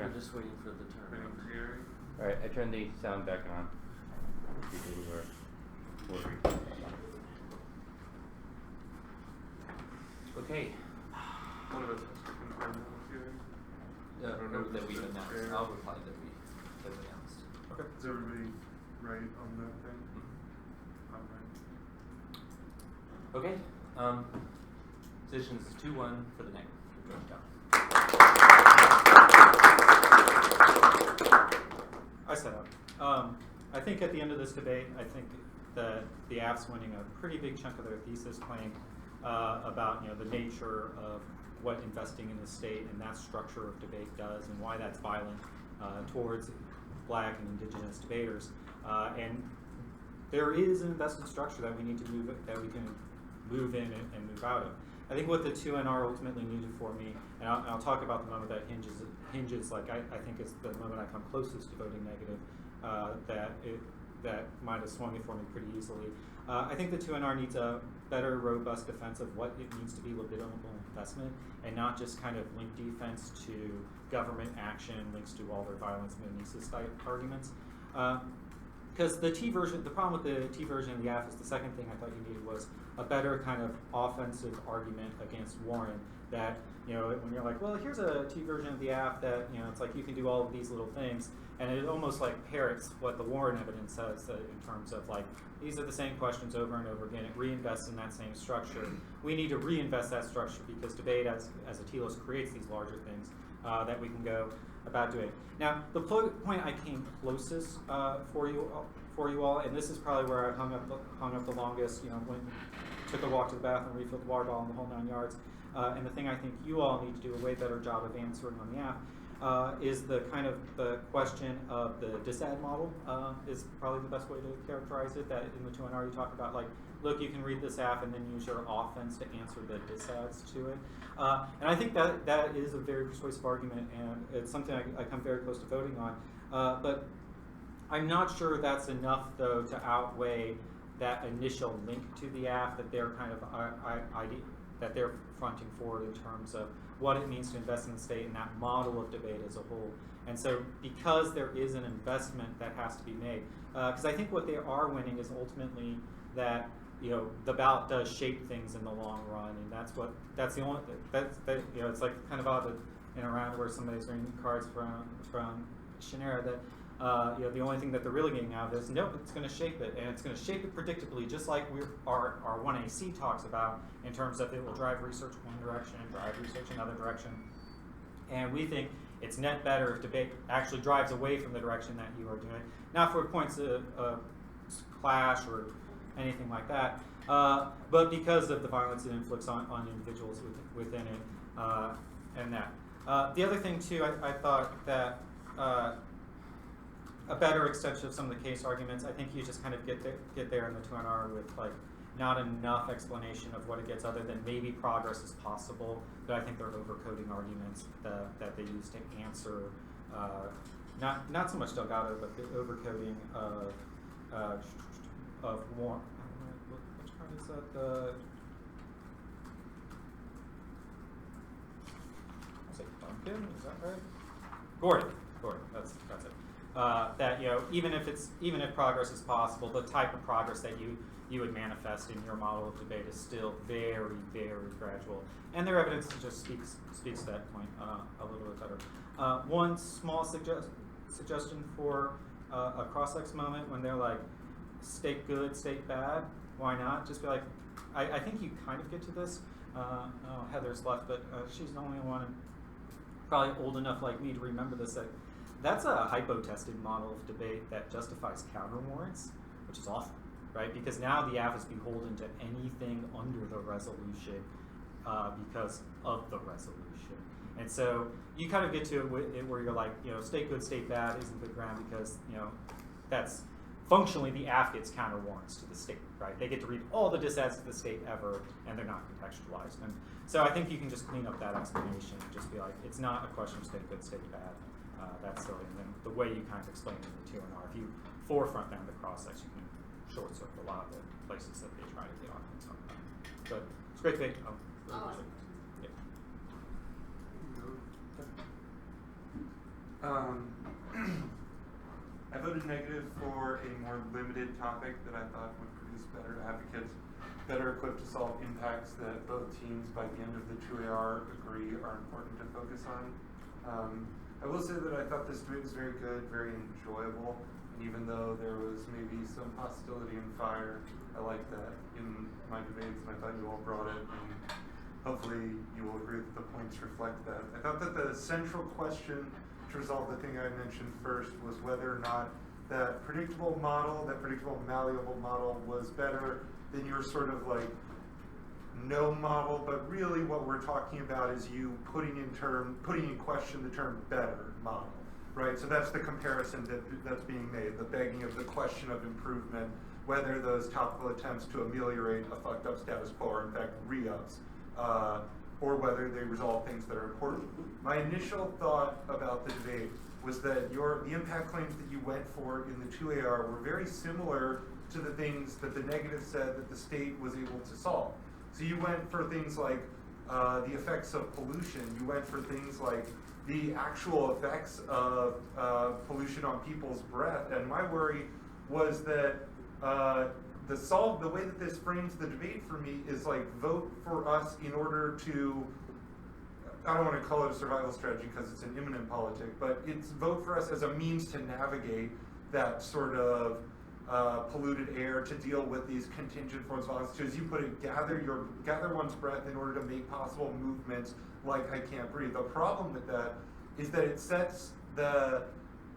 We're just waiting for the turn. Waiting for Gary. Alright, I turned the sound back on. People who were worried. Okay. One of us has to confirm that with Gary. I don't know if That it's we've been announced. shared. I'll reply that we've announced. Okay. Is everybody right on that thing? I'm right. Okay. Positions 2-1 for the negative for Georgetown. I set up. I think at the end of this debate, I think that the AF's winning a pretty big chunk of their thesis claim about the nature of what investing in the state and that structure of debate does, and why that's violent towards Black and Indigenous debaters. And there is an invested structure that we need to move, that we can move in and move out of. I think what the 2NR ultimately needed for me, and I'll talk about the moment that hinges like I think is the moment I come closest to voting negative, that might have swung it for me pretty easily. I think the 2NR needs a better, robust defense of what it means to be legitimate investment, and not just kind of link defense to government action, links to all their violence mimesis type arguments. Because the problem with the T version of the AF is the second thing I thought you needed was a better kind of offensive argument against Warren, that when you're like, well, here's a T version of the AF that it's like you can do all of these little things, and it almost like parrots what the Warren evidence says in terms of like these are the same questions over and over again. It reinvests in that same structure. We need to reinvest that structure because debate as a telos creates these larger things that we can go about doing. Now, the point I came closest for you all, and this is probably where I hung up the longest. Took a walk to the bathroom, refilled the water bottle, and the whole 9 yards. And the thing I think you all need to do a way better job of answering on the app is the question of the disad model is probably the best way to characterize it. That in the 2NR you talk about like, look, you can read this app and then use your offense to answer the disads to it. And I think that is a very persuasive argument, and it's something I come very close to voting on. But I'm not sure that's enough though to outweigh that initial link to the app that they're kind of that they're fronting forward in terms of what it means to invest in the state and that model of debate as a whole. And so because there is an investment that has to be made, because I think what they are winning is ultimately that the ballot does shape things in the long run, and it's like kind of odd in a round where somebody's reading cards from Shannara that the only thing that they're really getting out of this, nope, it's going to shape it, and it's going to shape it predictably, just like our 1AC talks about in terms of it will drive research one direction and drive research another direction. And we think it's net better if debate actually drives away from the direction that you are doing, not for points of clash or anything like that, but because of the violence and influx on individuals within it, and that. The other thing too, I thought that a better extension of some of the case arguments, I think you just kind of get there in the 2NR with like not enough explanation of what it gets other than maybe progress is possible, but I think they're overcoding arguments that they use to answer, not so much Delgado, but the overcoding of Warren. Which part is that? I say Duncan, is that right? Gordon, that's it. That even if progress is possible, the type of progress that you would manifest in your model of debate is still very, very gradual, and their evidence just speaks to that point a little bit better. One small suggestion for a cross-ex moment when they're like, state good, state bad, why not? Just be like, I think you kind of get to this. Heather's left, but she's the only one probably old enough like me to remember this. That's a hypo-tested model of debate that justifies counter warrants, which is awful, right? Because now the app is beholden to anything under the resolution because of the resolution. And so you kind of get to it where you're like, state good, state bad isn't good ground because, that's functionally the app gets counter warrants to the state, right? They get to read all the disads of the state ever, and they're not contextualized. And so I think you can just clean up that explanation and just be like, it's not a question of state good, state bad. That's silly. And then the way you kind of explain it in the 2NR, if you forefront down the cross-sex, you can short circle a lot of the places that they try to get on. But it's great debate. I voted negative for a more limited topic that I thought would produce better advocates, better equipped to solve impacts that both teams by the end of the 2AR agree are important to focus on. I will say that I thought this debate was very good, very enjoyable, and even though there was maybe some hostility and fire, I liked that in my debates, and I thought you all brought it, and hopefully you will agree that the points reflect that. I thought that the central question to resolve the thing I mentioned first was whether or not that predictable model, that predictable malleable model was better than your sort of like no model, but really what we're talking about is you putting in question the term better model, right? So that's the comparison that's being made, the begging of the question of improvement, whether those topical attempts to ameliorate a fucked up status quo are in fact re-ups, or whether they resolve things that are important. My initial thought about the debate was that the impact claims that you went for in the 2AR were very similar to the things that the negative said that the state was able to solve. So you went for things like the effects of pollution, you went for things like the actual effects of pollution on people's breath, and my worry was that the way that this frames the debate for me is like vote for us in order to, I don't want to call it a survival strategy because it's an imminent politic, but it's vote for us as a means to navigate that sort of polluted air, to deal with these contingent forms of violence, to, as you put it, gather one's breath in order to make possible movements like I can't breathe. The problem with that is that it sets the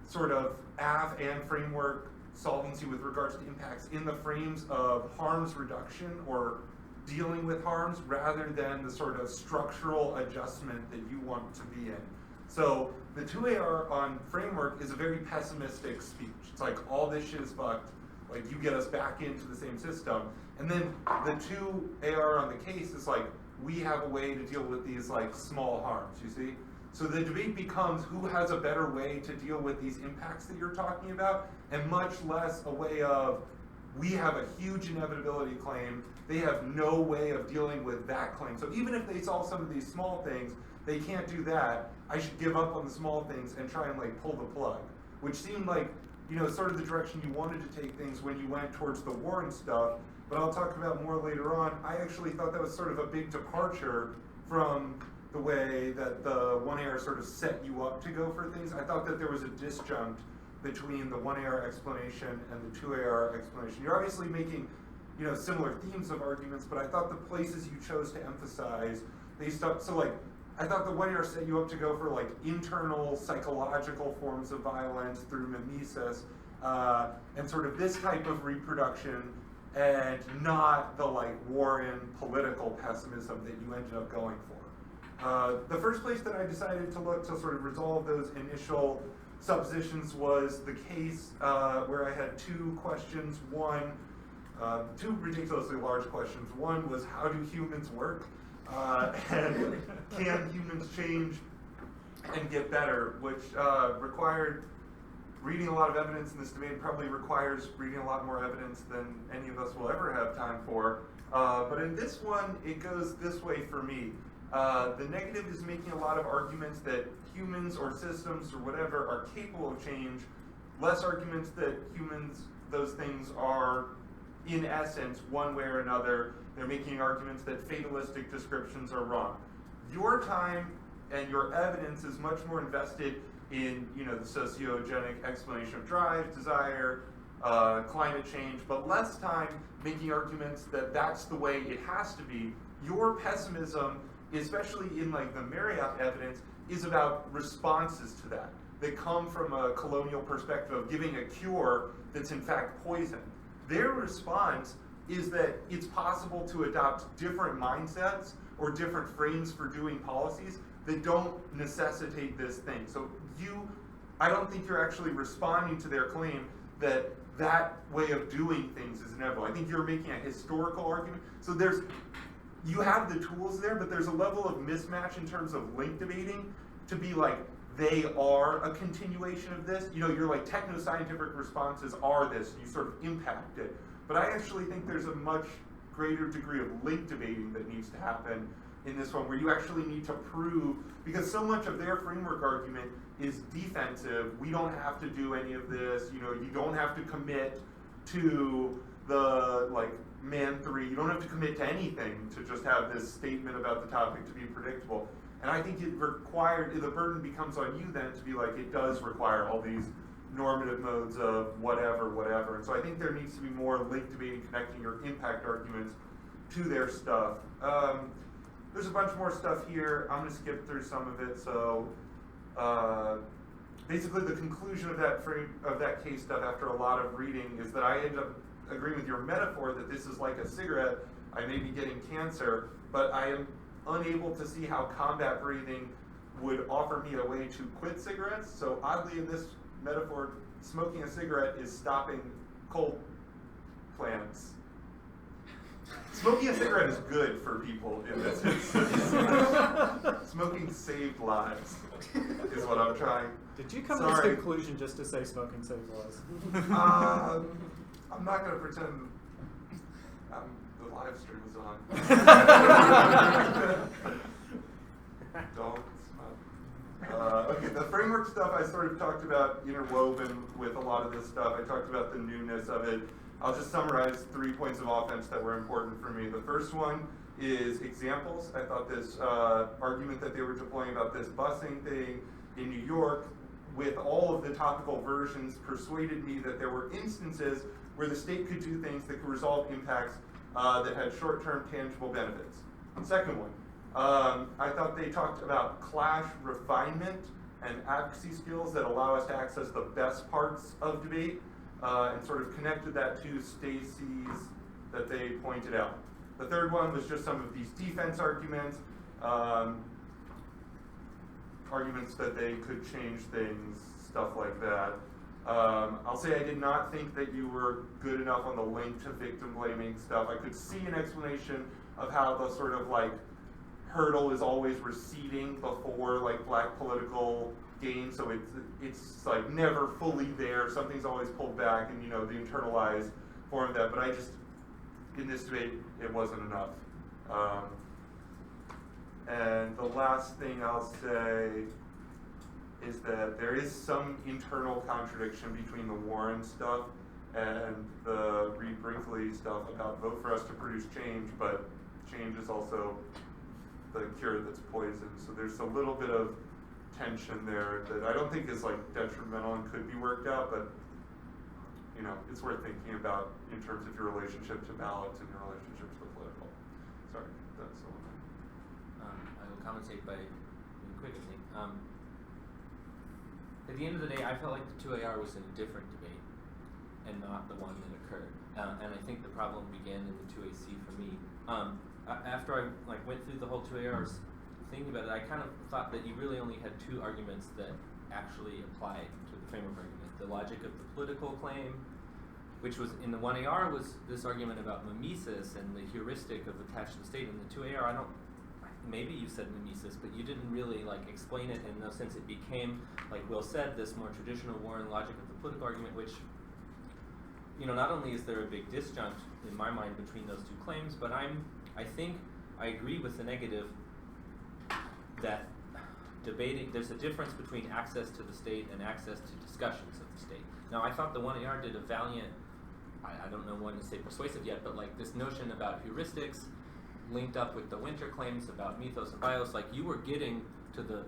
sort of AV and framework solvency with regards to impacts in the frames of harms reduction or dealing with harms rather than the sort of structural adjustment that you want to be in. So the 2AR on framework is a very pessimistic speech. It's like, all this shit is fucked, like you get us back into the same system. And then the 2AR on the case is like, we have a way to deal with these like small harms, you see? So the debate becomes who has a better way to deal with these impacts that you're talking about, and much less a way of, we have a huge inevitability claim, they have no way of dealing with that claim. So even if they solve some of these small things, they can't do that. I should give up on the small things and try and like pull the plug, which seemed like, you know, sort of the direction you wanted to take things when you went towards the Warren stuff, but I'll talk about more later on. I actually thought that was sort of a big departure from the way that the 1AR sort of set you up to go for things. I thought that there was a disjunct between the 1AR explanation and the 2AR explanation. You're obviously making, you know, similar themes of arguments, but I thought the places you chose to emphasize, so like, I thought the 1AR set you up to go for like internal psychological forms of violence through mimesis, and sort of this type of reproduction, and not the like Warren political pessimism that you ended up going for. The first place that I decided to look to sort of resolve those initial suppositions was the case where I had two questions. One, two ridiculously large questions. One was, how do humans work? And can humans change and get better? Which required reading a lot of evidence in this debate, probably requires reading a lot more evidence than any of us will ever have time for. But in this one, it goes this way for me. The negative is making a lot of arguments that humans or systems or whatever are capable of change, less arguments that humans, those things are, in essence, one way or another. They're making arguments that fatalistic descriptions are wrong. Your time and your evidence is much more invested in, you know, the sociogenic explanation of drive, desire, climate change, but less time making arguments that that's the way it has to be. Your pessimism, especially in like the Marriott evidence, is about responses to that come from a colonial perspective of giving a cure that's in fact poison. Their response is that it's possible to adopt different mindsets or different frames for doing policies that don't necessitate this thing. So I don't think you're actually responding to their claim that that way of doing things is inevitable. I think you're making a historical argument. So you have the tools there, but there's a level of mismatch in terms of link debating to be like, they are a continuation of this. You know, your like techno-scientific responses are this, you sort of impact it. But I actually think there's a much greater degree of link debating that needs to happen in this one where you actually need to prove, because so much of their framework argument is defensive. We don't have to do any of this. You know, you don't have to commit to the like man 3. You don't have to commit to anything to just have this statement about the topic to be predictable. And I think the burden becomes on you then to be like, it does require all these normative modes of whatever. And so I think there needs to be more linked debating, connecting your impact arguments to their stuff. There's a bunch more stuff here. I'm going to skip through some of it. So basically the conclusion of that case stuff after a lot of reading is that I end up agreeing with your metaphor that this is like a cigarette. I may be getting cancer, but I am unable to see how combat breathing would offer me a way to quit cigarettes. So oddly in this metaphor, smoking a cigarette is stopping coal plants. Smoking a cigarette is good for people in this instance. Smoking saved lives is what I'm trying. Did you come to this conclusion just to say smoking saves lives? I'm not going to pretend the live stream is on. Don't smoke. Okay, the framework stuff I sort of talked about interwoven with a lot of this stuff. I talked about the newness of it. I'll just summarize 3 points of offense that were important for me. The first one is examples. I thought this argument that they were deploying about this busing thing in New York with all of the topical versions persuaded me that there were instances where the state could do things that could resolve impacts that had short-term tangible benefits. Second one, I thought they talked about clash refinement and advocacy skills that allow us to access the best parts of debate and sort of connected that to Stacy's that they pointed out. The third one was just some of these defense arguments, arguments that they could change things, stuff like that. I'll say I did not think that you were good enough on the link to victim blaming stuff. I could see an explanation of how the sort of like hurdle is always receding before like black political gain, so it's like never fully there. Something's always pulled back, and the internalized form of that. But I just, in this debate, it wasn't enough. And the last thing I'll say is that there is some internal contradiction between the Warren stuff and the Reed Brinkley stuff about vote for us to produce change, but change is also the cure that's poison. So there's a little bit of tension there that I don't think is like detrimental and could be worked out, but it's worth thinking about in terms of your relationship to ballots and your relationship to the political. Sorry, that's the one. I will compensate by being quick, I think. At the end of the day, I felt like the 2AR was in a different debate and not the one that occurred. And I think the problem began in the 2AC for me. After I went through the whole 2ARs thinking about it, I kind of thought that you really only had 2 arguments that actually applied to the framework argument. The logic of the political claim, which was in the 1AR, was this argument about mimesis and the heuristic of attached to the state. In the 2AR, maybe you said mimesis, but you didn't really explain it in no sense. It became, like Will said, this more traditional Warren logic of the political argument, which, not only is there a big disjunct in my mind between those 2 claims, but I think I agree with the negative that there's a difference between access to the state and access to discussions of the state. Now, I thought the 1AR did a valiant, I don't know when to say persuasive yet, but this notion about heuristics linked up with the Winter claims about mythos and bios, you were getting to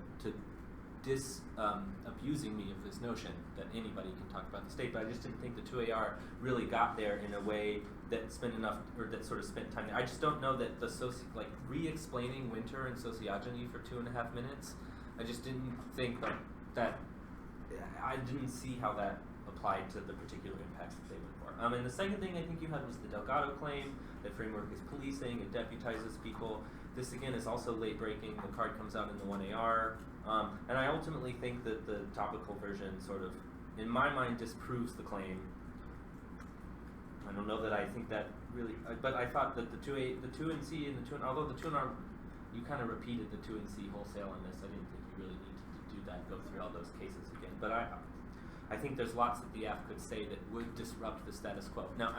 abusing me of this notion that anybody can talk about the state, but I just didn't think the 2AR really got there in a way that spent time there. I just don't know that the re-explaining Winter and sociogeny for 2.5 minutes, I just didn't think that I didn't see how that applied to the particular impacts that they went for. And the second thing I think you had was the Delgado claim that framework is policing, it deputizes people. This again is also late breaking. The card comes out in the 1AR. And I ultimately think that the topical version sort of, in my mind, disproves the claim. I don't know that I think that really, but I thought that the 2NC and the 2, although the 2NR, you kind of repeated the 2NC wholesale on this. I didn't think you really needed to do that, go through all those cases again. But I think there's lots that the F could say that would disrupt the status quo. Now,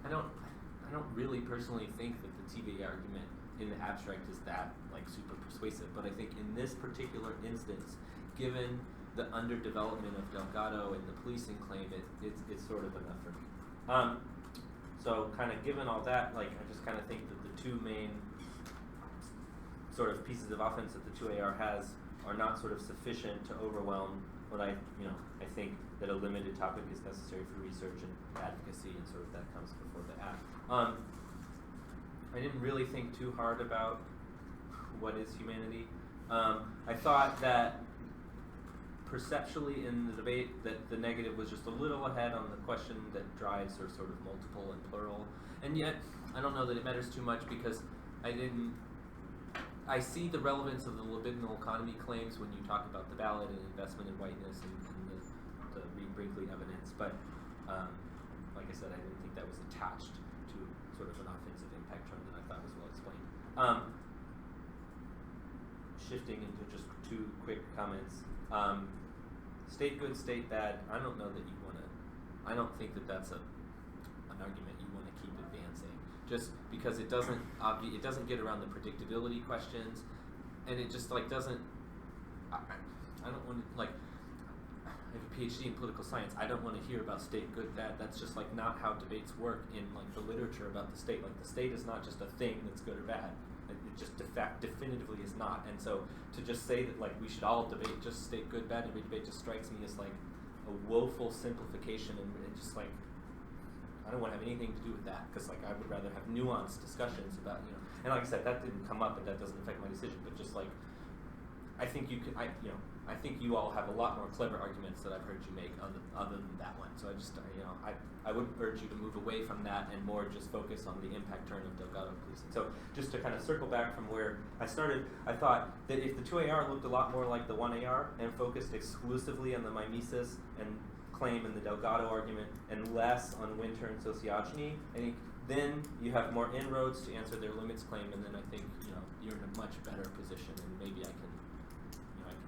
I don't really personally think that the TVA argument in the abstract is that like super persuasive. But I think in this particular instance, given the underdevelopment of Delgado and the policing claim, it's sort of enough for me. So kind of given all that, like I just kind of think that the two main sort of pieces of offense that the 2AR has are not sort of sufficient to overwhelm what I think that a limited topic is necessary for research and advocacy, and sort of that comes before the act. I didn't really think too hard about what is humanity. I thought that perceptually in the debate that the negative was just a little ahead on the question that drives are sort of multiple and plural, and yet I don't know that it matters too much because I see the relevance of the libidinal economy claims when you talk about the ballot and investment in whiteness and the Reed-Brinkley evidence, but like I said, I didn't think that was attached to sort of an offensive impact term that I thought was well explained. Shifting into just two quick comments. State good, state bad. I don't know that you want to. I don't think that that's an argument you want to keep advancing, just because it doesn't get around the predictability questions, and it just like doesn't. I don't want to like. I have a PhD in political science. I don't want to hear about state good, bad. That's just like not how debates work in like the literature about the state. Like the state is not just a thing that's good or bad. It just definitively is not. And so to just say that like we should all debate just state good, bad, every debate just strikes me as like a woeful simplification, and just like I don't want to have anything to do with that, because like I would rather have nuanced discussions about, you know, and like I said, that didn't come up and that doesn't affect my decision, but just like I think you can, I think you all have a lot more clever arguments that I've heard you make other than that one. So I just, I would urge you to move away from that and more just focus on the impact turn of Delgado policing. So just to kind of circle back from where I started, I thought that if the 2AR looked a lot more like the 1AR and focused exclusively on the mimesis and claim and the Delgado argument and less on Winter and sociogeny, I think then you have more inroads to answer their limits claim, and then I think you're in a much better position, and maybe I can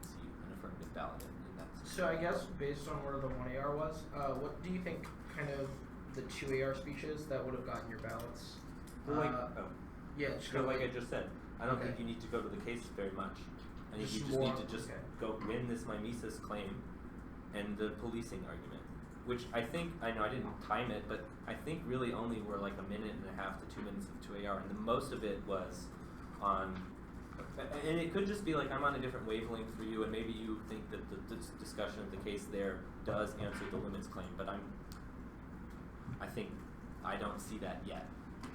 see an affirmative ballot in that situation. So I guess based on where the 1AR was, what do you think kind of the 2AR speeches that would have gotten your ballots? Yeah, so like I just said, I don't think you need to go to the case very much. I think you just need to just go win this mimesis claim and the policing argument, which I think, I know I didn't time it, but I think really only were like a minute and a half to 2 minutes of 2AR, and the most of it was on, and it could just be like I'm on a different wavelength for you, and maybe you think that the discussion of the case there does answer the limits claim, but I think I don't see that yet.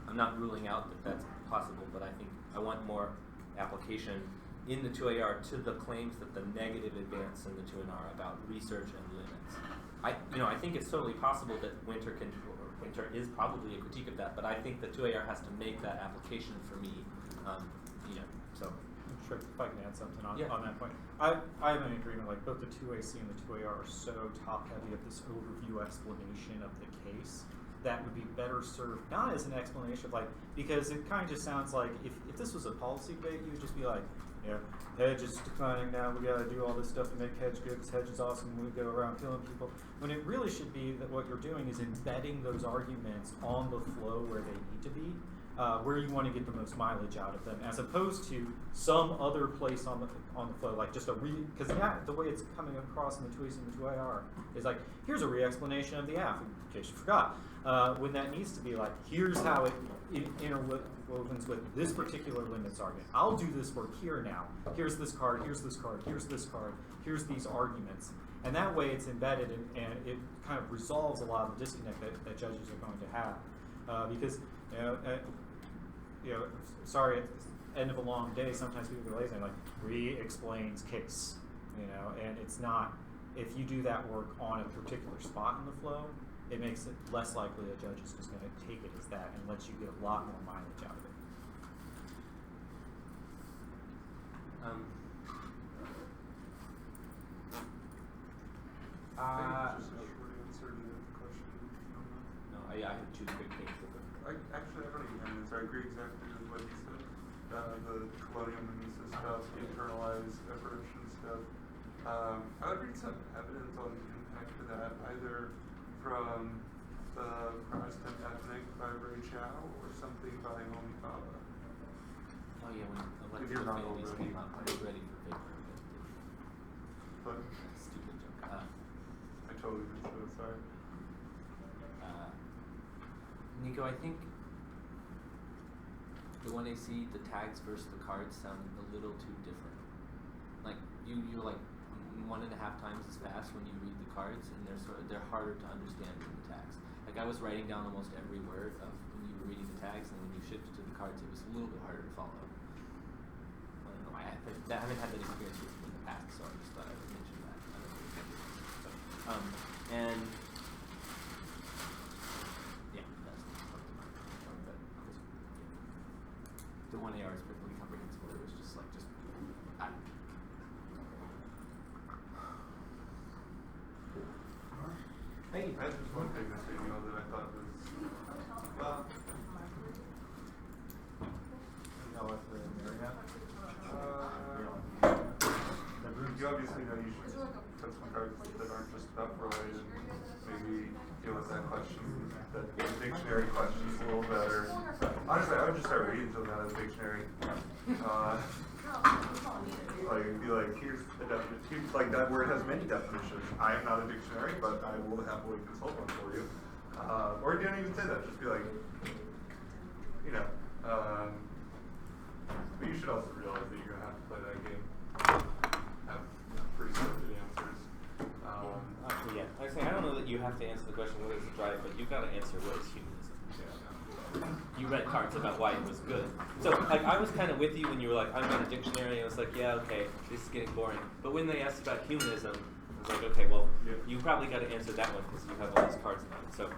I'm not ruling out that that's possible, but I think I want more application in the 2AR to the claims that the negative advance in the 2NR about research and limits. I think it's totally possible that Winter is probably a critique of that, but I think the 2AR has to make that application for me. So. Sure, if I can add something on that point. I have an agreement, like both the 2AC and the 2AR are so top heavy of this overview explanation of the case that would be better served not as an explanation of because it kind of just sounds like if this was a policy debate, you would just be like, Hedge is declining now, we gotta do all this stuff to make Hedge good because Hedge is awesome and we go around killing people. When it really should be that what you're doing is embedding those arguments on the flow where they need to be, where you want to get the most mileage out of them, as opposed to some other place on the flow, like just because the way it's coming across in the 2AC and the 2AR is like, here's a re-explanation of the AF, in case you forgot. When that needs to be like, here's how it interwovens with this particular limits argument. I'll do this work here now. Here's this card, here's this card, here's this card, here's these arguments. And that way it's embedded and it kind of resolves a lot of the disconnect that judges are going to have. Because, sorry, at the end of a long day, sometimes people are lazy and like, re-explains case, and it's not, if you do that work on a particular spot in the flow, it makes it less likely a judge is just going to take it as that and lets you get a lot more mileage out of it. Just a short answer to the question. No, I have two quick things. I don't even have an answer. I agree exactly with what you said. The colonial mimesis stuff, internalized apparition stuff. I would read some evidence on the impact of that, either from the Protestant Ethnic by Ray Chow or something by Homi Bhabha. Oh yeah, when If you're not electrical already. came out, I was ready for vapor. But Stupid joke. I totally missed it, sorry. Nico, I think the 1AC, the tags versus the cards sound a little too different. Like you're like 1.5 times as fast when you read the cards, and they're harder to understand than the tags. Like I was writing down almost every word of when you were reading the tags, and when you shifted to the cards, it was a little bit harder to follow. I don't know. I haven't had that experience with you in the past, so I just thought I would mention that. I don't know if you can do that. And yeah, that's something. But the 1AR is perfectly comprehensible. It was just like Thank you. I had just one thing this video that I thought was, you obviously know you should put some cards that aren't just about Freud and maybe deal with that question, that dictionary question's a little better. Honestly, I would just start reading something out of the dictionary. Like, be like, here's the definition. Like, that word has many definitions. I am not a dictionary, but I will happily consult one for you. Or don't even say that. Just be like, you know. But you should also realize that you're going to have to play that game. Have pretty scripted answers. Yeah, like I say, I don't know that you have to answer the question what is the drive, but you've got to answer what is humanism. You read cards about why it was good. So, like, I was kind of with you when you were like, I'm not a dictionary, and I was like, yeah, okay, this is getting boring. But when they asked about humanism, I was like, okay, well, you probably got to answer that one because you have all these cards about it. So,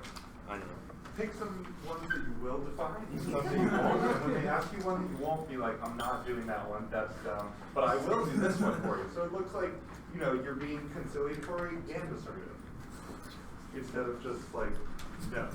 I don't know. Pick some ones that you will define, some that you won't. And when they ask you one that you won't, be like, I'm not doing that one, that's dumb. But I will do this one for you. So it looks like, you know, you're being conciliatory and assertive. Instead of just like, no.